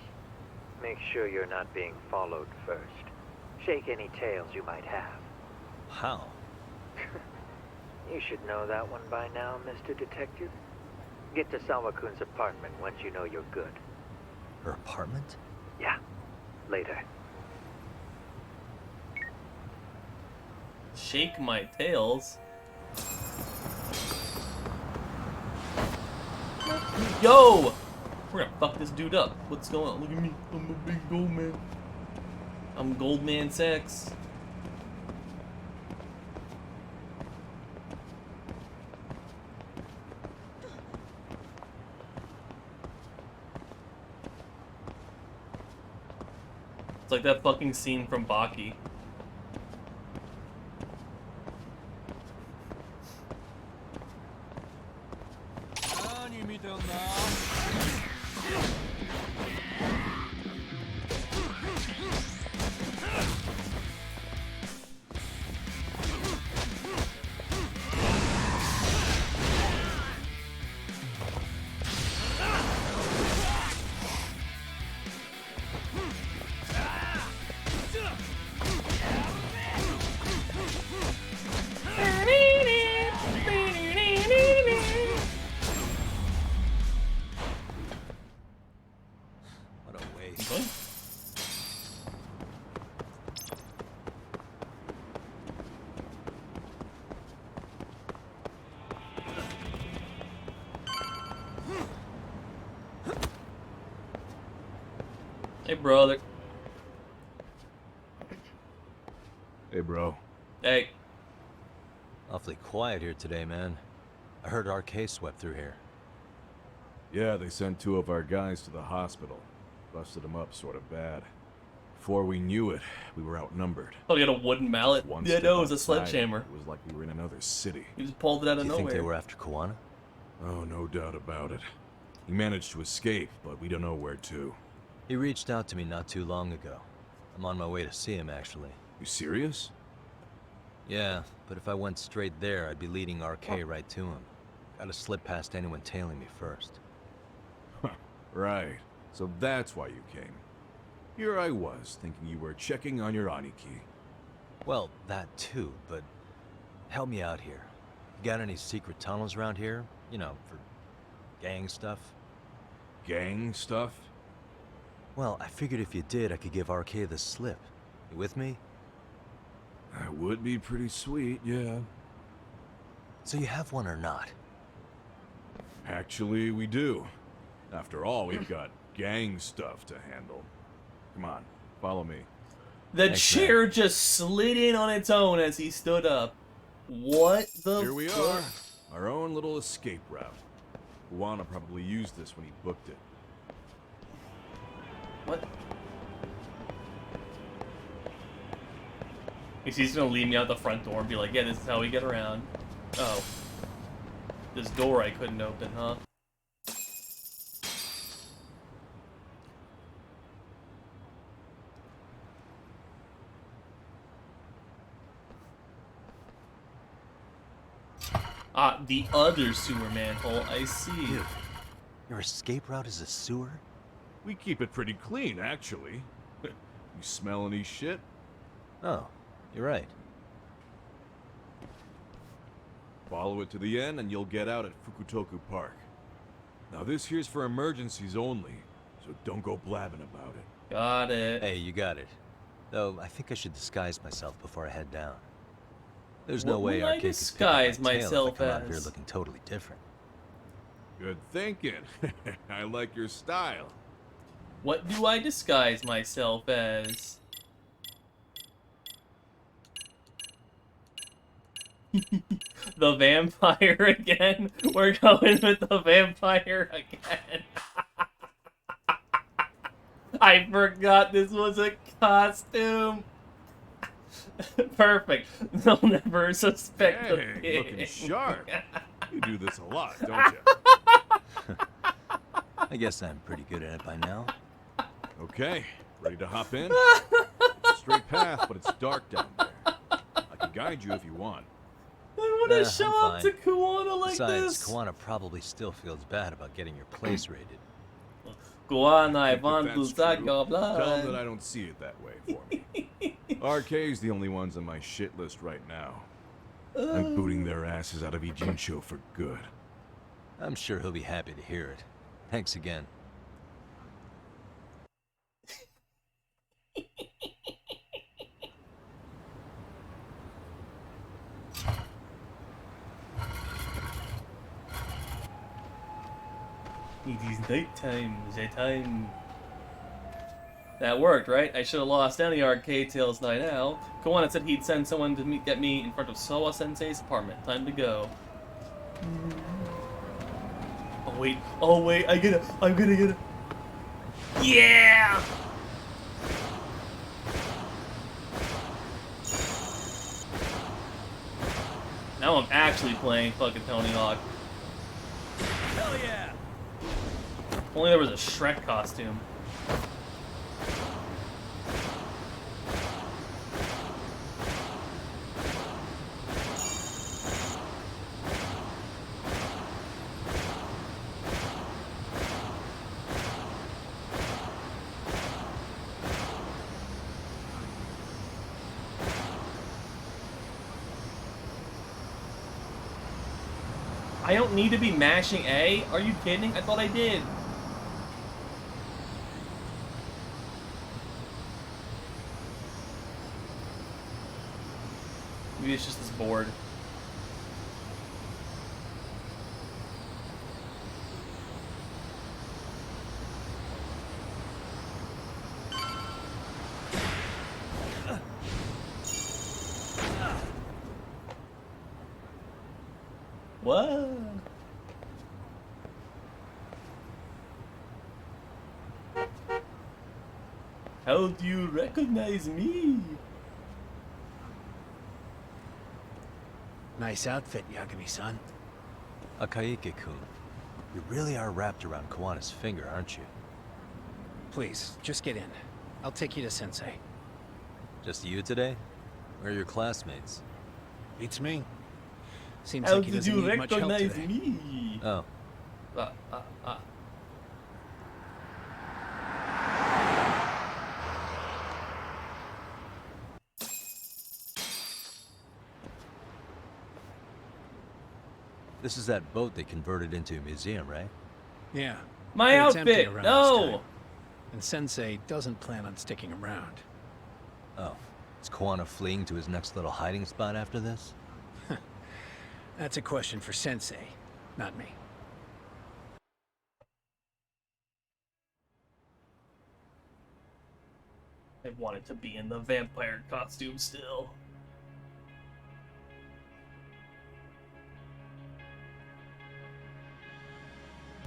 Make sure you're not being followed first. Shake any tails you might have. How? You should know that one by now, Mr. Detective. Get to Sawakun's apartment once you know you're good. Her apartment? Yeah, later. Shake my tails. Yo! We're gonna fuck this dude up. What's going on? Look at me. I'm a big gold man. I'm Goldman Sachs. It's like that fucking scene from Baki. Hey, brother. Hey, bro. Hey. Awfully quiet here today, man. I heard RK swept through here. Yeah, they sent 2 of our guys to the hospital. Busted them up sort of bad. Before we knew it, we were outnumbered. Oh, you got a wooden mallet? One Yeah, step no, it was a outside, sledgehammer. It was like we were in another city. He just pulled it out of Do you nowhere. think they were after Kuwana? Oh, no doubt about it. He managed to escape, but we don't know where to. He reached out to me not too long ago. I'm on my way to see him, actually. You serious? Yeah, but if I went straight there, I'd be leading RK right to him. Gotta slip past anyone tailing me first. Right. So that's why you came. Here I was, thinking you were checking on your Aniki. Well, that too, but help me out here. Got any secret tunnels around here? You know, for gang stuff? Gang stuff? Well, I figured if you did, I could give RK the slip. You with me? That would be pretty sweet, yeah. So you have one or not? Actually, we do. After all, we've got gang stuff to handle. Come on, follow me. The Thanks, chair man. just slid in on its own as he stood up. What the Here we fuck? are, our own little escape route. Kuwana probably used this when he booked it. What? He's gonna leave me out the front door and be like, yeah, this is how we get around. Oh. This door I couldn't open, huh? Ah, the other sewer manhole, I see. Dude, your escape route is a sewer? We keep it pretty clean, actually. You smell any shit? Oh, you're right. Follow it to the end and you'll get out at Fukutoku Park. Now this here's for emergencies only, so don't go blabbing about it. Got it. Hey, you got it. Though, I think I should disguise myself before I head down. There's no way will I RK could disguise pick up my tail if I myself come out here as? looking totally different. Good thinking. I like your style. What do I disguise myself as? The vampire again? We're going with the vampire again. I forgot this was a costume. Perfect. They'll never suspect the Hey, thing. looking sharp. You do this a lot, don't you? I guess I'm pretty good at it by now. Okay, ready to hop in? It's a straight path, but it's dark down there. I can guide you if you want. I want to show I'm up fine. to Kuwana like Besides, this. Kuwana probably still feels bad about getting your place raided. Kuwana, I If want to that's suck true, your Tell blood. them that I don't see it that way for me. RK's the only ones on my shit list right now. I'm booting their asses out of Ijincho for good. I'm sure he'll be happy to hear it. Thanks again. It is nighttime, the time. That worked, right? I should have lost any arcade tales night out. Kuwana said he'd send someone to get me in front of Soa Sensei's apartment. Time to go. Oh wait, I'm gonna get it. Yeah! Now I'm actually playing fucking Tony Hawk. Hell yeah! If only there was a Shrek costume. I don't need to be mashing A? Are you kidding? I thought I did. Maybe it's just this board. What? How do you recognize me? Nice outfit, Yagami-san. Akaike-kun, you really are wrapped around Kawana's finger, aren't you? Please, just get in. I'll take you to Sensei. Just you today? Where are your classmates? Beats me. Seems How like he did doesn't you need much help recognize today. me? Oh. This is that boat they converted into a museum, right? Yeah. My but it's empty outfit! around No! this time. And Sensei doesn't plan on sticking around. Oh. Is Kawana fleeing to his next little hiding spot after this? That's a question for Sensei, not me. I wanted to be in the vampire costume still.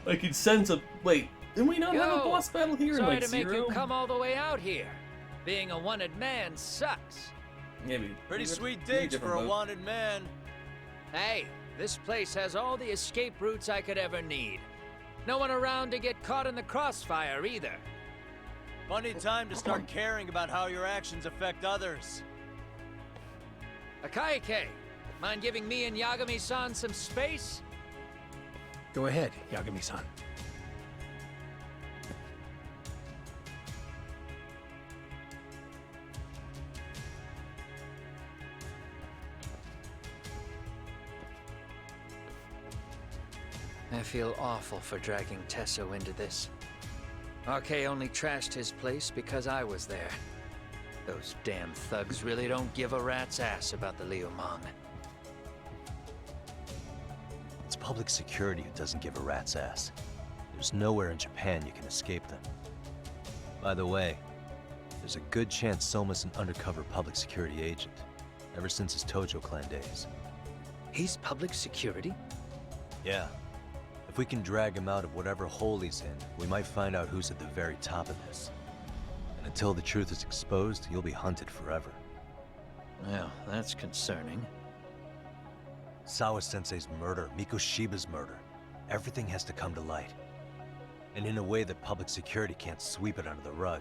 I can sense a... Wait, did we not have a boss battle here in Sorry like to make Zero? you come all the way out here. Being a wanted man sucks. Maybe. Pretty maybe sweet maybe digs for different a boat. wanted man. Hey, this place has all the escape routes I could ever need. No one around to get caught in the crossfire either. Funny time to start caring about how your actions affect others. Akaike, mind giving me and Yagami-san some space? Go ahead, Yagami-san. I feel awful for dragging Tesso into this. RK only trashed his place because I was there. Those damn thugs really don't give a rat's ass about the Liumang. It's public security who doesn't give a rat's ass. There's nowhere in Japan you can escape them. By the way, there's a good chance Soma's an undercover public security agent, ever since his Tojo clan days. He's public security? Yeah. If we can drag him out of whatever hole he's in, we might find out who's at the very top of this. And until the truth is exposed, you'll be hunted forever. Well, that's concerning. Sawa-sensei's murder, Mikoshiba's murder. Everything has to come to light. And in a way that public security can't sweep it under the rug.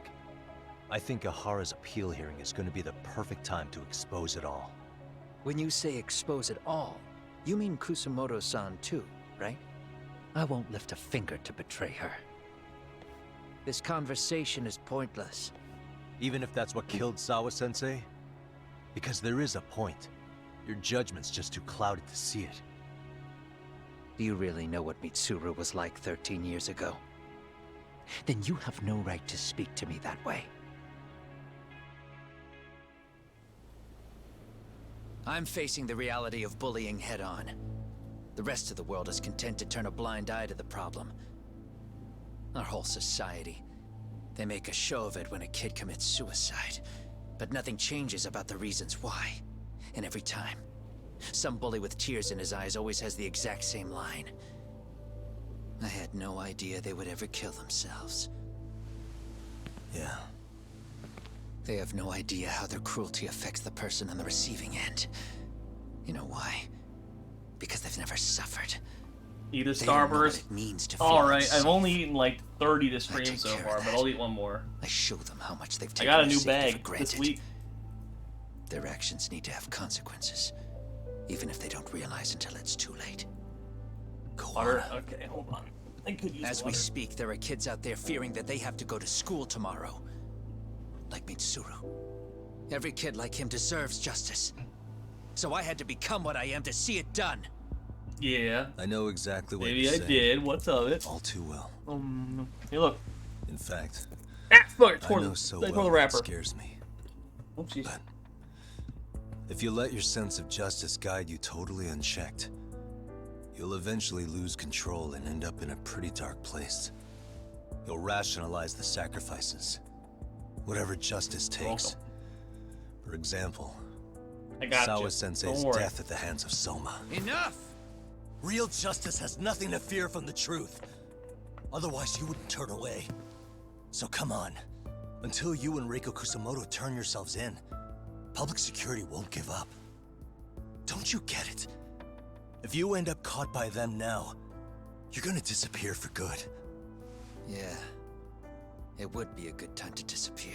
I think Ahara's appeal hearing is going to be the perfect time to expose it all. When you say expose it all, you mean Kusumoto-san too, right? I won't lift a finger to betray her. This conversation is pointless. Even if that's what killed Sawa-sensei? Because there is a point. Your judgment's just too clouded to see it. Do you really know what Mitsuru was like 13 years ago? Then you have no right to speak to me that way. I'm facing the reality of bullying head-on. The rest of the world is content to turn a blind eye to the problem. Our whole society. They make a show of it when a kid commits suicide, but nothing changes about the reasons why. And every time, some bully with tears in his eyes always has the exact same line. I had no idea they would ever kill themselves. Yeah. They have no idea how their cruelty affects the person on the receiving end. You know why? Because they've never suffered. Either They don't know what Starburst. it means to feel Alright, unsafe. I've only eaten like 30 to I stream take so care far, of but that. I'll eat one more. I show them how much they've I taken got a their new safety for bag granted. this week. Their actions need to have consequences, even if they don't realize until it's too late. Water? Okay, hold on. I could use As water. we speak, there are kids out there fearing that they have to go to school tomorrow. Like Mitsuru. Every kid like him deserves justice. So I had to become what I am to see it done. Yeah. I know exactly what Maybe you're I saying. did. What's of it? All too well. Hey, look. In fact, Look, I know so the well that wrapper. scares me. Oh, jeez. But if you let your sense of justice guide you totally unchecked, you'll eventually lose control and end up in a pretty dark place. You'll rationalize the sacrifices, whatever justice takes. For example, I got you. Sawa-sensei's Don't worry. death at the hands of Soma. Enough! Real justice has nothing to fear from the truth. Otherwise, you wouldn't turn away. So come on. Until you and Reiko Kusamoto turn yourselves in, public security won't give up. Don't you get it? If you end up caught by them now, you're gonna disappear for good. Yeah. It would be a good time to disappear.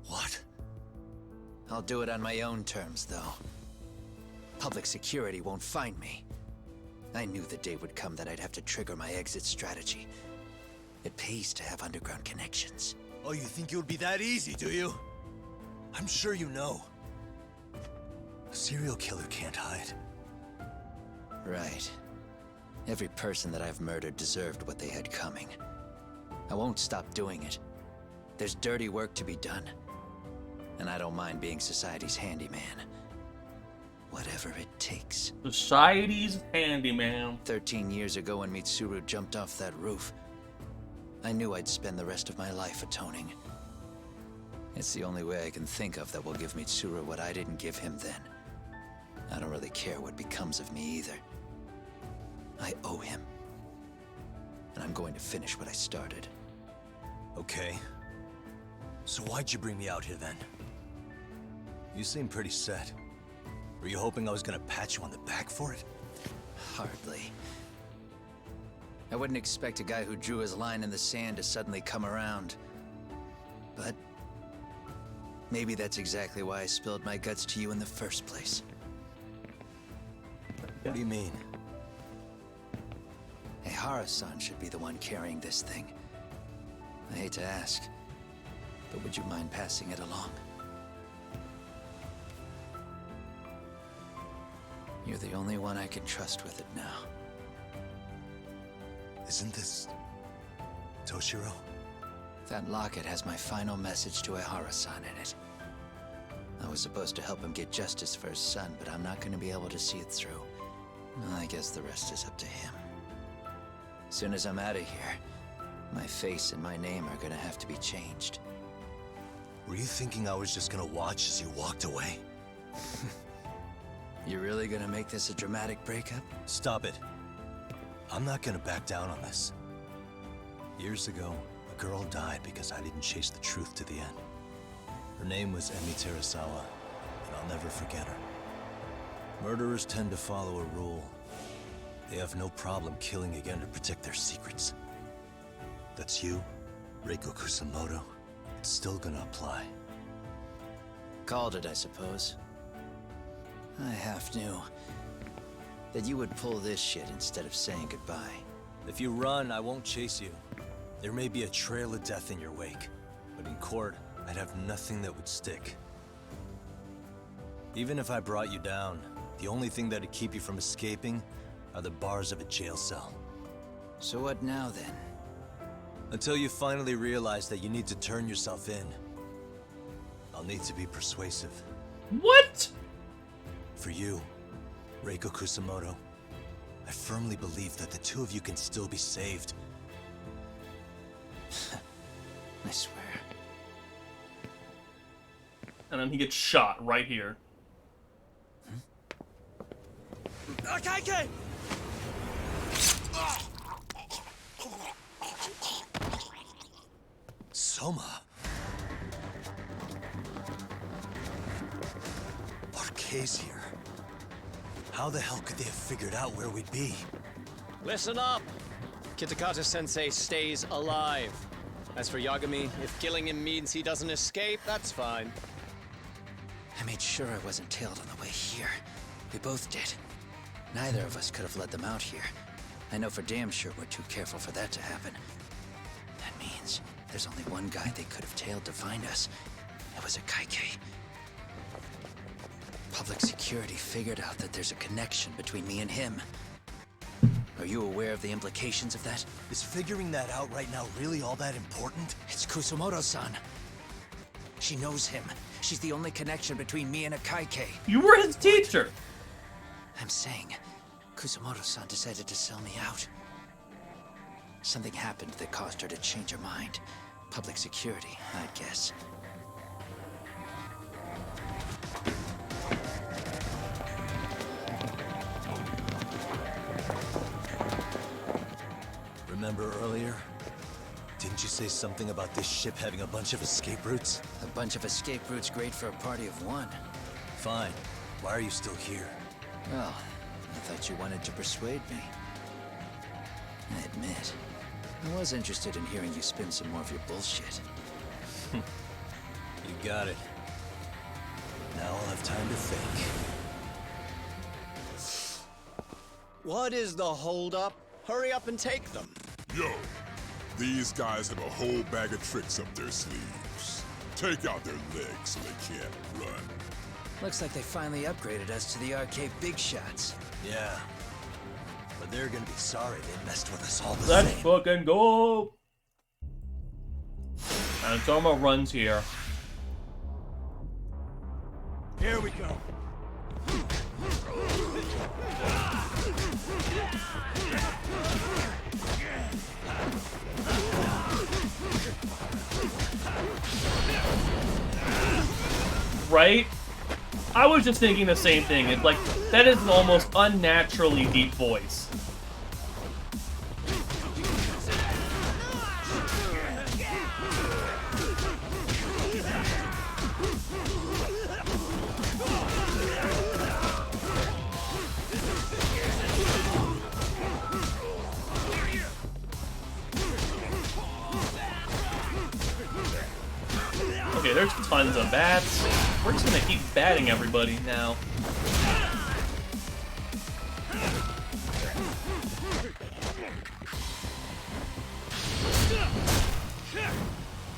What? I'll do it on my own terms, though. Public security won't find me. I knew the day would come that I'd have to trigger my exit strategy. It pays to have underground connections. Oh, you think it would be that easy, do you? I'm sure you know. A serial killer can't hide. Right. Every person that I've murdered deserved what they had coming. I won't stop doing it. There's dirty work to be done. And I don't mind being society's handyman. Whatever it takes. Society's handyman. 13 years ago when Mitsuru jumped off that roof, I knew I'd spend the rest of my life atoning. It's the only way I can think of that will give Mitsuru what I didn't give him then. I don't really care what becomes of me either. I owe him. And I'm going to finish what I started. Okay. So why'd you bring me out here then? You seem pretty set. Were you hoping I was gonna pat you on the back for it? Hardly. I wouldn't expect a guy who drew his line in the sand to suddenly come around. But maybe that's exactly why I spilled my guts to you in the first place. What do you mean? Ehara-san should be the one carrying this thing. I hate to ask, but would you mind passing it along? You're the only one I can trust with it now. Isn't this Toshiro? That locket has my final message to Ehara-san in it. I was supposed to help him get justice for his son, but I'm not going to be able to see it through. I guess the rest is up to him. As soon as I'm out of here, my face and my name are gonna have to be changed. Were you thinking I was just gonna watch as you walked away? You're really gonna make this a dramatic breakup? Stop it. I'm not gonna back down on this. Years ago, a girl died because I didn't chase the truth to the end. Her name was Emi Terasawa, and I'll never forget her. Murderers tend to follow a rule. They have no problem killing again to protect their secrets. That's you, Reiko Kusamoto. It's still gonna apply. Called it, I suppose. I half knew that you would pull this shit instead of saying goodbye. If you run, I won't chase you. There may be a trail of death in your wake, but in court, I'd have nothing that would stick. Even if I brought you down, the only thing that'd keep you from escaping are the bars of a jail cell. So what now, then? Until you finally realize that you need to turn yourself in, I'll need to be persuasive. What? For you, Reiko Kusamoto, I firmly believe that the two of you can still be saved. I swear. And then he gets shot right here. Akaike! Soma. RK's here. How the hell could they have figured out where we'd be? Listen up! Kitakata-sensei stays alive. As for Yagami, if killing him means he doesn't escape, that's fine. I made sure I wasn't tailed on the way here. We both did. Neither of us could have led them out here. I know for damn sure we're too careful for that to happen. That means there's only one guy they could have tailed to find us. It was a Kaike. Public security figured out that there's a connection between me and him. Are you aware of the implications of that? Is figuring that out right now really all that important? It's Kusamoto-san. She knows him. She's the only connection between me and a Kaike. You were his teacher! I'm saying, Kusamoto-san decided to sell me out. Something happened that caused her to change her mind. Public security, I'd guess. Didn't you say something about this ship having a bunch of escape routes? A bunch of escape routes great for a party of one. Fine. Why are you still here? Well, I thought you wanted to persuade me. I admit, I was interested in hearing you spin some more of your bullshit. You got it. Now I'll have time to think. What is the holdup? Hurry up and take them. Yo, these guys have a whole bag of tricks up their sleeves. Take out their legs so they can't run. Looks like they finally upgraded us to the arcade big shots. Yeah. But they're gonna be sorry they messed with us all the Let's same. fucking go! And Soma runs here. Here we go. Right? I was just thinking the same thing. It's like, that is an almost unnaturally deep voice. Okay, there's tons of bats. We're just gonna keep batting everybody now.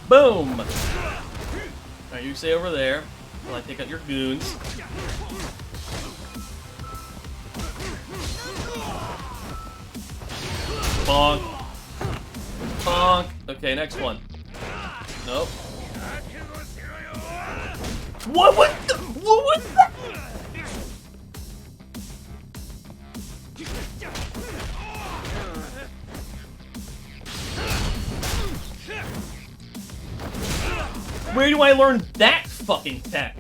Boom! Alright, you stay over there while I take out your goons. Bonk. Bonk. Okay, next one. Nope. What was the, what was that? Where do I learn that fucking tech?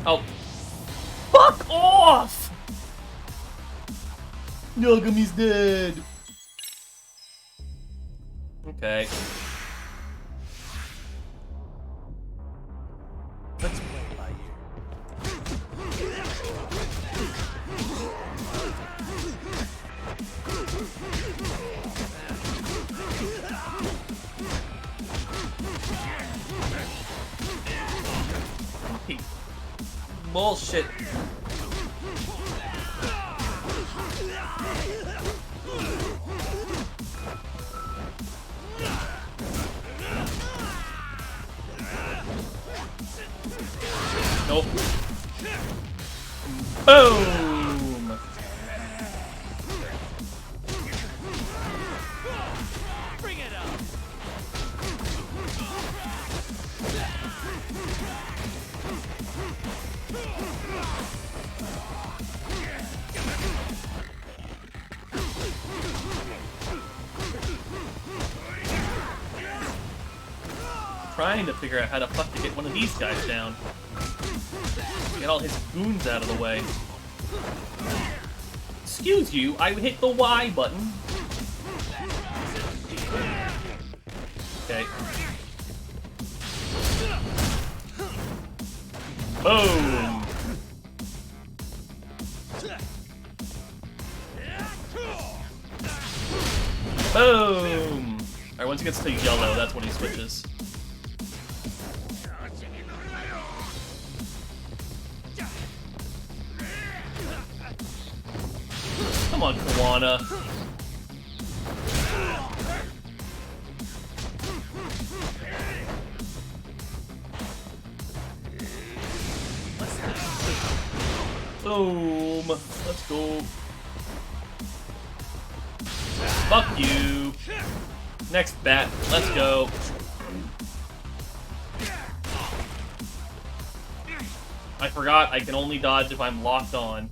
Oh. Fuck off! Yagami's dead. Okay. Let's play it by ear. Bullshit. Nope. Boom! Bring it up. Trying to figure out how the fuck to get one of these guys down. Get all his goons out of the way. Excuse you, I hit the Y button. Okay. Boom! Boom! Alright, once he gets to yellow, that's when he switches. Come on, Kawana. Boom. Let's go. Fuck you. Next bat. Let's go. I forgot I can only dodge if I'm locked on.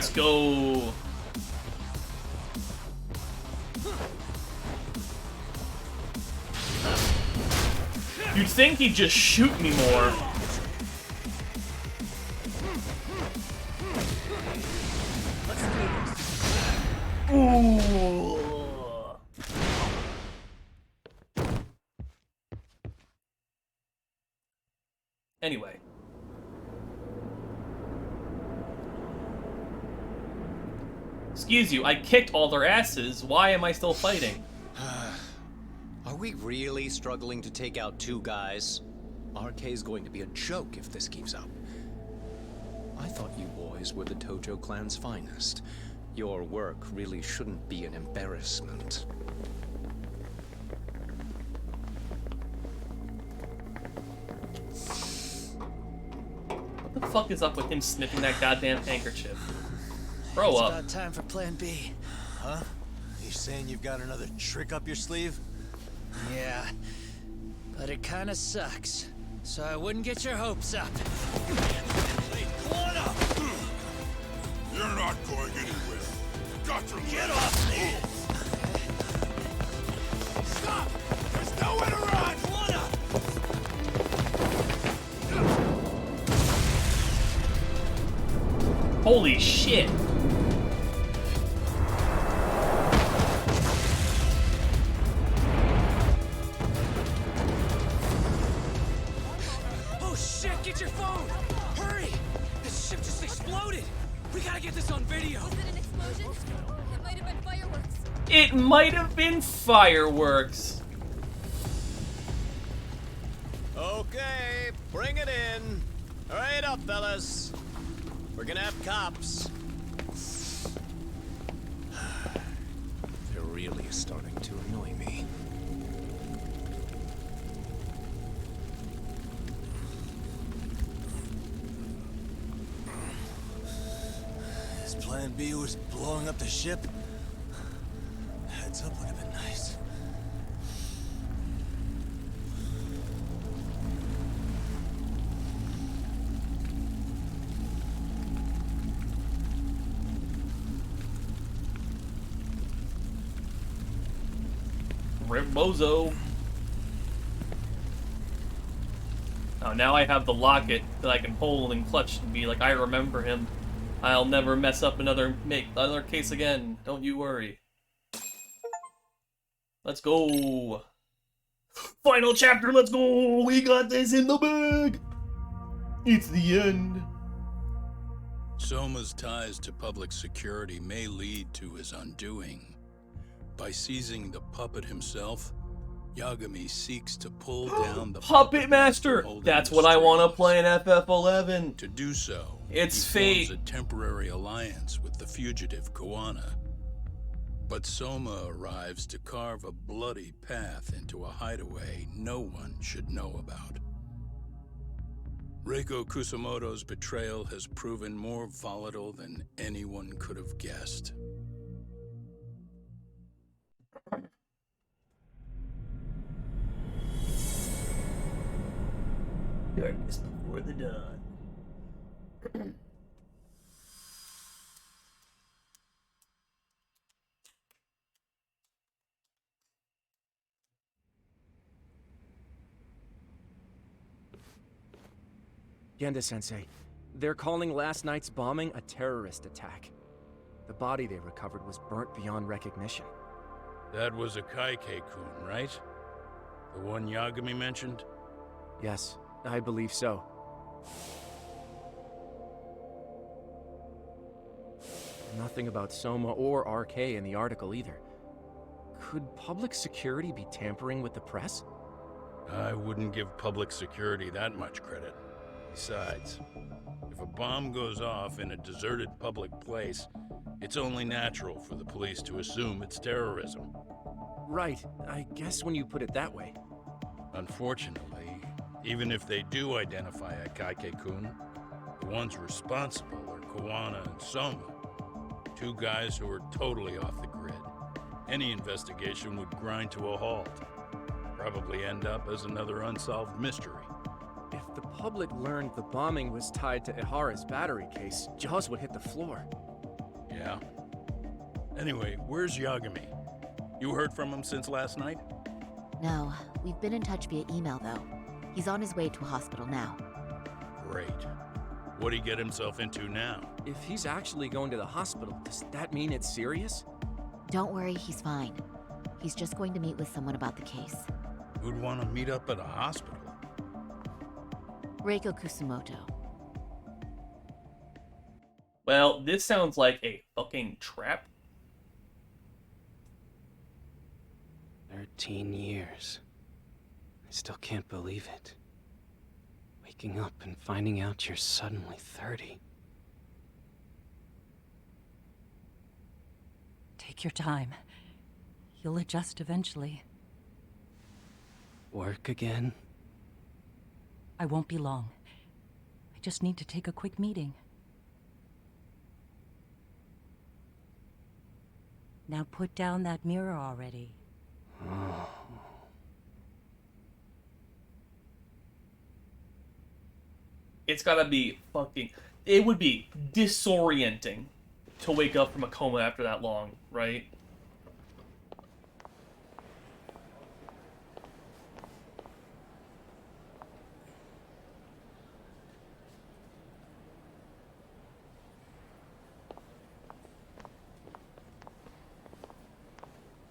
Let's go. You'd think he'd just shoot me more. Ooh. Anyway. Excuse you, I kicked all their asses. Why am I still fighting? Are we really struggling to take out two guys? RK's going to be a joke if this keeps up. I thought you boys were the Tojo clan's finest. Your work really shouldn't be an embarrassment. What the fuck is up with him sniffing that goddamn handkerchief? Grow It's up. about time for Plan B. Huh? You saying you've got another trick up your sleeve? Yeah, but it kinda sucks. So I wouldn't get your hopes up. You're not going anywhere. Got your Get off me! Stop! There's nowhere to run! Holy shit. Oh shit, get your phone! Hurry! This ship just exploded! We gotta get this on video! Was it an explosion? It might have been fireworks. It might have been fireworks. Okay, bring it in. Hurry it up, fellas. We're gonna have cops. They're really starting to annoy me. His plan B was blowing up the ship. Heads up would have been nice. Bozo. Oh, now I have the locket that I can hold and clutch and be like, I remember him. I'll never mess up another case again. Don't you worry. Let's go. Final chapter, let's go. We got this in the bag. It's the end. Soma's ties to public security may lead to his undoing. By seizing the puppet himself, Yagami seeks to pull down the Puppet Master! That's what I want to play in FF11. To do so, it's he fate. forms a temporary alliance with the fugitive Kuwana. But Soma arrives to carve a bloody path into a hideaway no one should know about. Reiko Kusamoto's betrayal has proven more volatile than anyone could have guessed. Darkness before the dawn. Genda-sensei, they're calling last night's bombing a terrorist attack. The body they recovered was burnt beyond recognition. That was a Kaike-kun, right? The one Yagami mentioned? Yes, I believe so. Nothing about Soma or RK in the article either. Could public security be tampering with the press? I wouldn't give public security that much credit. Besides, if a bomb goes off in a deserted public place, it's only natural for the police to assume it's terrorism. Right, I guess when you put it that way. Unfortunately, even if they do identify a Kaike-kun, the ones responsible are Kuwana and Soma, two guys who are totally off the grid. Any investigation would grind to a halt. Probably end up as another unsolved mystery. If the public learned the bombing was tied to Ihara's battery case, jaws would hit the floor. Yeah? Anyway, where's Yagami? You heard from him since last night? No, we've been in touch via email though. He's on his way to a hospital now. Great. What'd he get himself into now? If he's actually going to the hospital, does that mean it's serious? Don't worry, he's fine. He's just going to meet with someone about the case. Who'd want to meet up at a hospital? Reiko Kusumoto. Well, this sounds like a fucking trap. 13 years. I still can't believe it. Waking up and finding out you're suddenly 30. Take your time. You'll adjust eventually. Work again? I won't be long. I just need to take a quick meeting. Now put down that mirror already. It's gotta be fucking... It would be disorienting to wake up from a coma after that long, right?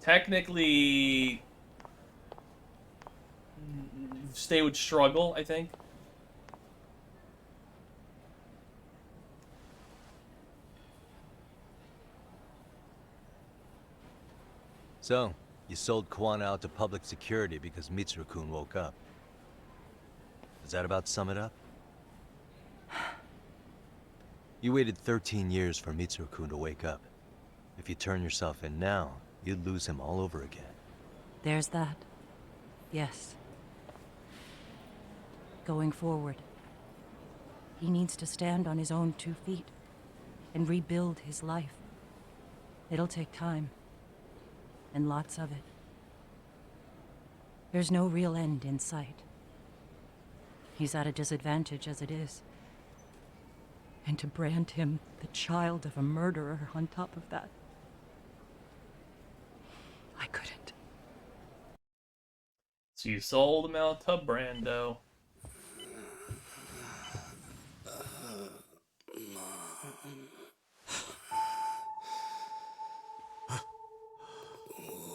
Technically, Stay would struggle, I think. So, you sold Kuwana out to public security because Mitsuru-kun woke up. Does that about sum it up? You waited 13 years for Mitsuru-kun to wake up. If you turn yourself in now, you'd lose him all over again. There's that. Yes. Going forward, he needs to stand on his own 2 feet and rebuild his life. It'll take time, and lots of it. There's no real end in sight. He's at a disadvantage as it is. And to brand him the child of a murderer on top of that, I couldn't. So you sold him out to Brando.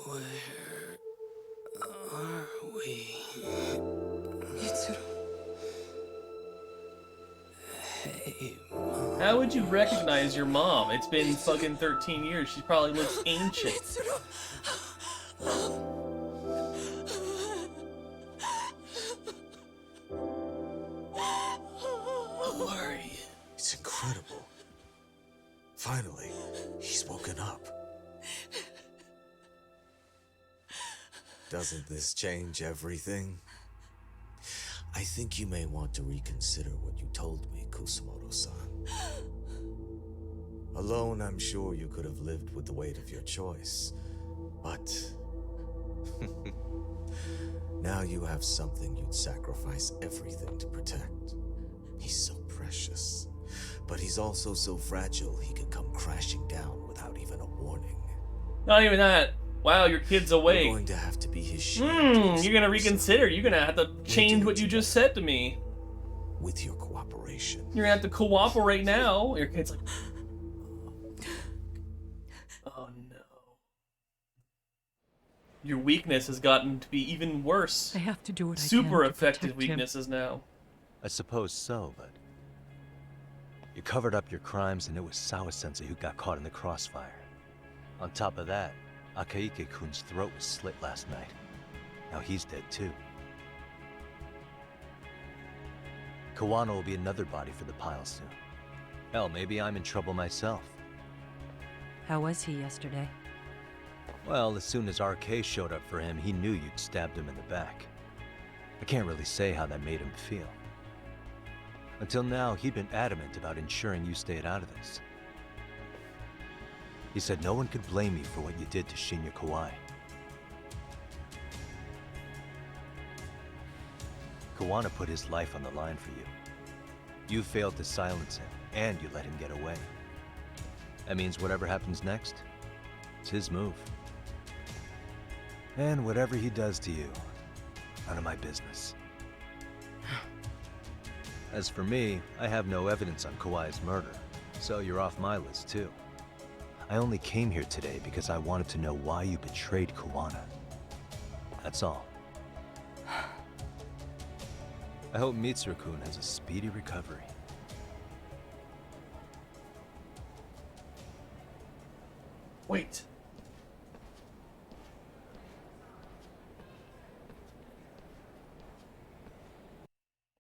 Where are we? Mitsuru. Hey, How would you recognize your mom? It's been fucking 13 years. She probably looks ancient. How are you? It's incredible. Finally, he's woken up. Doesn't this change everything? I think you may want to reconsider what you told me, Kusumoto-san. Alone, I'm sure you could have lived with the weight of your choice, but... now you have something you'd sacrifice everything to protect. He's so precious, but he's also so fragile he could come crashing down without even a warning. Not even that. Wow, your kid's awake. You're going to have to be his shield. You're gonna reconsider. You're gonna have to change what you just said to me. With your cooperation. You're gonna have to cooperate now. Your kid's like... Oh no. Your weakness has gotten to be even worse. I have to do what I can Super to effective protect him. weaknesses now. I suppose so, but... You covered up your crimes and it was Sawa-sensei who got caught in the crossfire. On top of that, Akaike-kun's throat was slit last night. Now he's dead too. Kawano will be another body for the pile soon. Hell, maybe I'm in trouble myself. How was he yesterday? Well, as soon as RK showed up for him, he knew you'd stabbed him in the back. I can't really say how that made him feel. Until now, he'd been adamant about ensuring you stayed out of this. He said no one could blame you for what you did to Shinya Kawai. Kawana put his life on the line for you. You failed to silence him, and you let him get away. That means whatever happens next, it's his move. And whatever he does to you, none of my business. As for me, I have no evidence on Kawhi's murder, so you're off my list too. I only came here today because I wanted to know why you betrayed Kuwana. That's all. I hope Mitsuru-kun has a speedy recovery. Wait.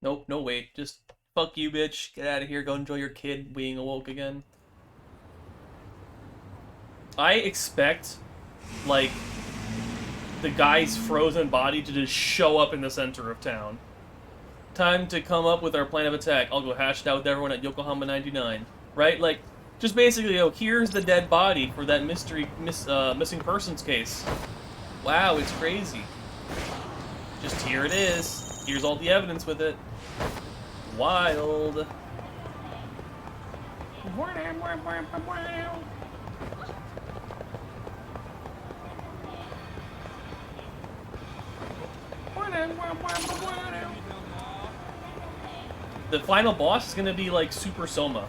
Nope, no wait. Just fuck you, bitch. Get out of here. Go enjoy your kid being awoke again. I expect, like, the guy's frozen body to just show up in the center of town. Time to come up with our plan of attack. I'll go hash it out with everyone at Yokohama 99. Right? Like, just basically, oh, here's the dead body for that missing persons case. Wow, it's crazy. Just here it is. Here's all the evidence with it. Wild. The final boss is gonna be like Super Soma.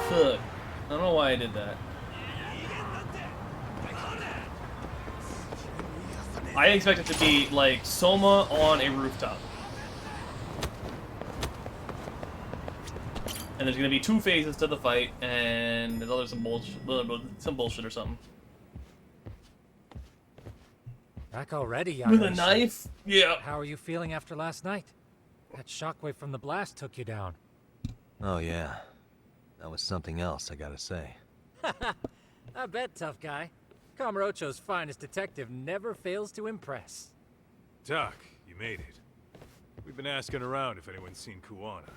Fuck. I don't know why I did that. I expect it to be like Soma on a rooftop. And there's gonna be two phases to the fight, and there's some bullshit or something. Back already, Yagami. With a knife? Yeah. How are you feeling after last night? That shockwave from the blast took you down. Oh yeah, that was something else, I gotta say. I bet, tough guy. Kamurocho's finest detective never fails to impress. Doc, you made it. We've been asking around if anyone's seen Kuwana.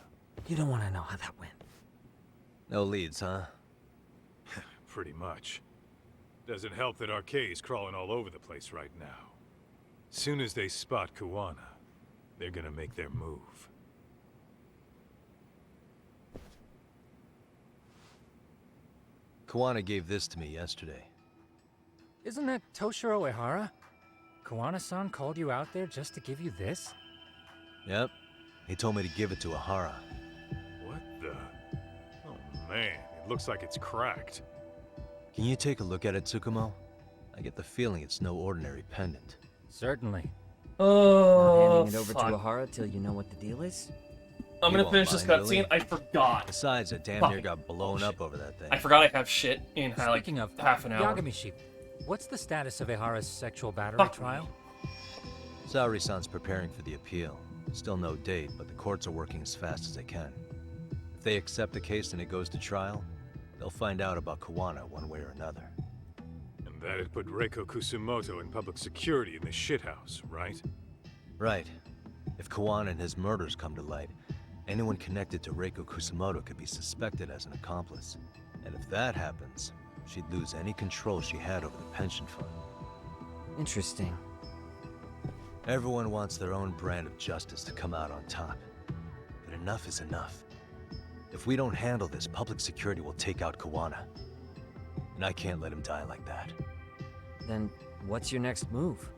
You don't want to know how that went. No leads, huh? Pretty much. Doesn't help that Arcay's crawling all over the place right now. Soon as they spot Kuwana, they're gonna make their move. Kuwana gave this to me yesterday. Isn't that Toshiro Ehara? Kuwana-san called you out there just to give you this? Yep. He told me to give it to Ehara. What the? Oh man, it looks like it's cracked. Can you take a look at it, Tsukumo? I get the feeling it's no ordinary pendant. Certainly. Oh, Not handing it over fuck. to Ehara till you know what the deal is? I'm You gonna won't finish this mind, cutscene. will I forgot. Besides, I damn Fuck. near got blown up over that thing. I forgot I have shit in like Speaking of half an hour. Yagami-shi, what's the status of Ehara's sexual battery Fuck. trial? Saori-san's preparing for the appeal. Still no date, but the courts are working as fast as they can. If they accept the case and it goes to trial, they'll find out about Kuwana one way or another. And that'd put Reiko Kusumoto in public security in the shithouse, right? Right. If Kuwana and his murders come to light, anyone connected to Reiko Kusumoto could be suspected as an accomplice. And if that happens, she'd lose any control she had over the pension fund. Interesting. Everyone wants their own brand of justice to come out on top. But enough is enough. If we don't handle this, public security will take out Kuwana. And I can't let him die like that. Then what's your next move?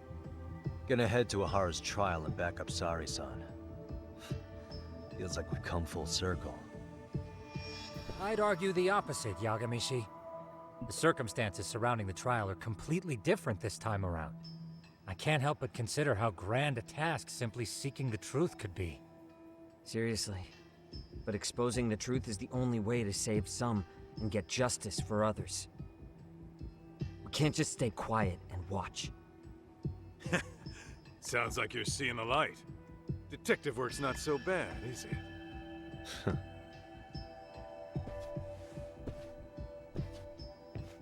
Gonna head to Ehara's trial and back up Saori-san. Feels like we've come full circle. I'd argue the opposite, Yagami-shi. The circumstances surrounding the trial are completely different this time around. I can't help but consider how grand a task simply seeking the truth could be. Seriously. But exposing the truth is the only way to save some and get justice for others. We can't just stay quiet and watch. Sounds like you're seeing the light. Detective work's not so bad, is it?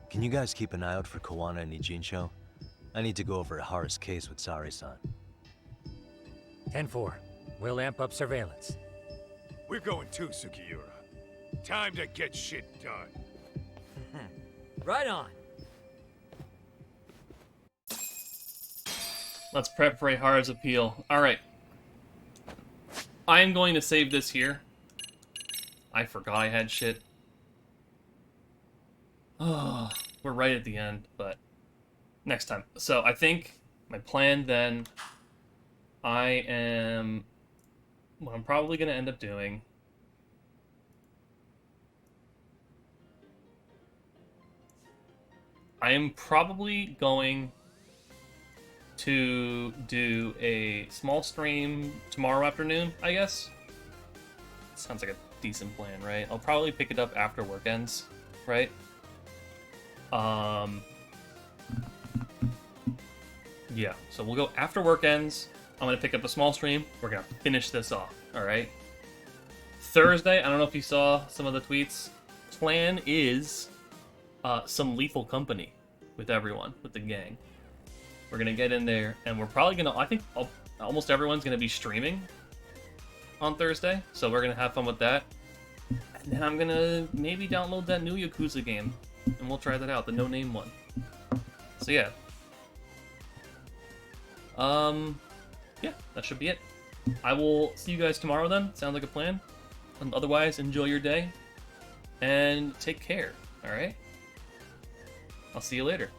Can you guys keep an eye out for Kuwana and Ijincho? I need to go over Ehara's case with Saori-san. 10-4. We'll amp up surveillance. We're going too, Sukiura. Time to get shit done. Right on. Let's prep for Ehara's appeal. Alright. I am going to save this here. I forgot I had shit. Oh, we're right at the end, but next time. So I think my plan then, what I'm probably going to end up doing, I am probably going to do a small stream tomorrow afternoon, I guess. Sounds like a decent plan, right? I'll probably pick it up after work ends, right? Yeah, so we'll go after work ends. I'm gonna pick up a small stream. We're gonna finish this off, alright? Thursday, I don't know if you saw some of the tweets. Plan is some Lethal Company with everyone, with the gang. We're gonna get in there, and we're probably gonna, I think almost everyone's gonna be streaming on Thursday, so we're gonna have fun with that. And then I'm gonna maybe download that new Yakuza game, and we'll try that out, the no-name one. So yeah. Yeah, that should be it. I will see you guys tomorrow then. Sounds like a plan. And otherwise, enjoy your day, and take care, alright? I'll see you later.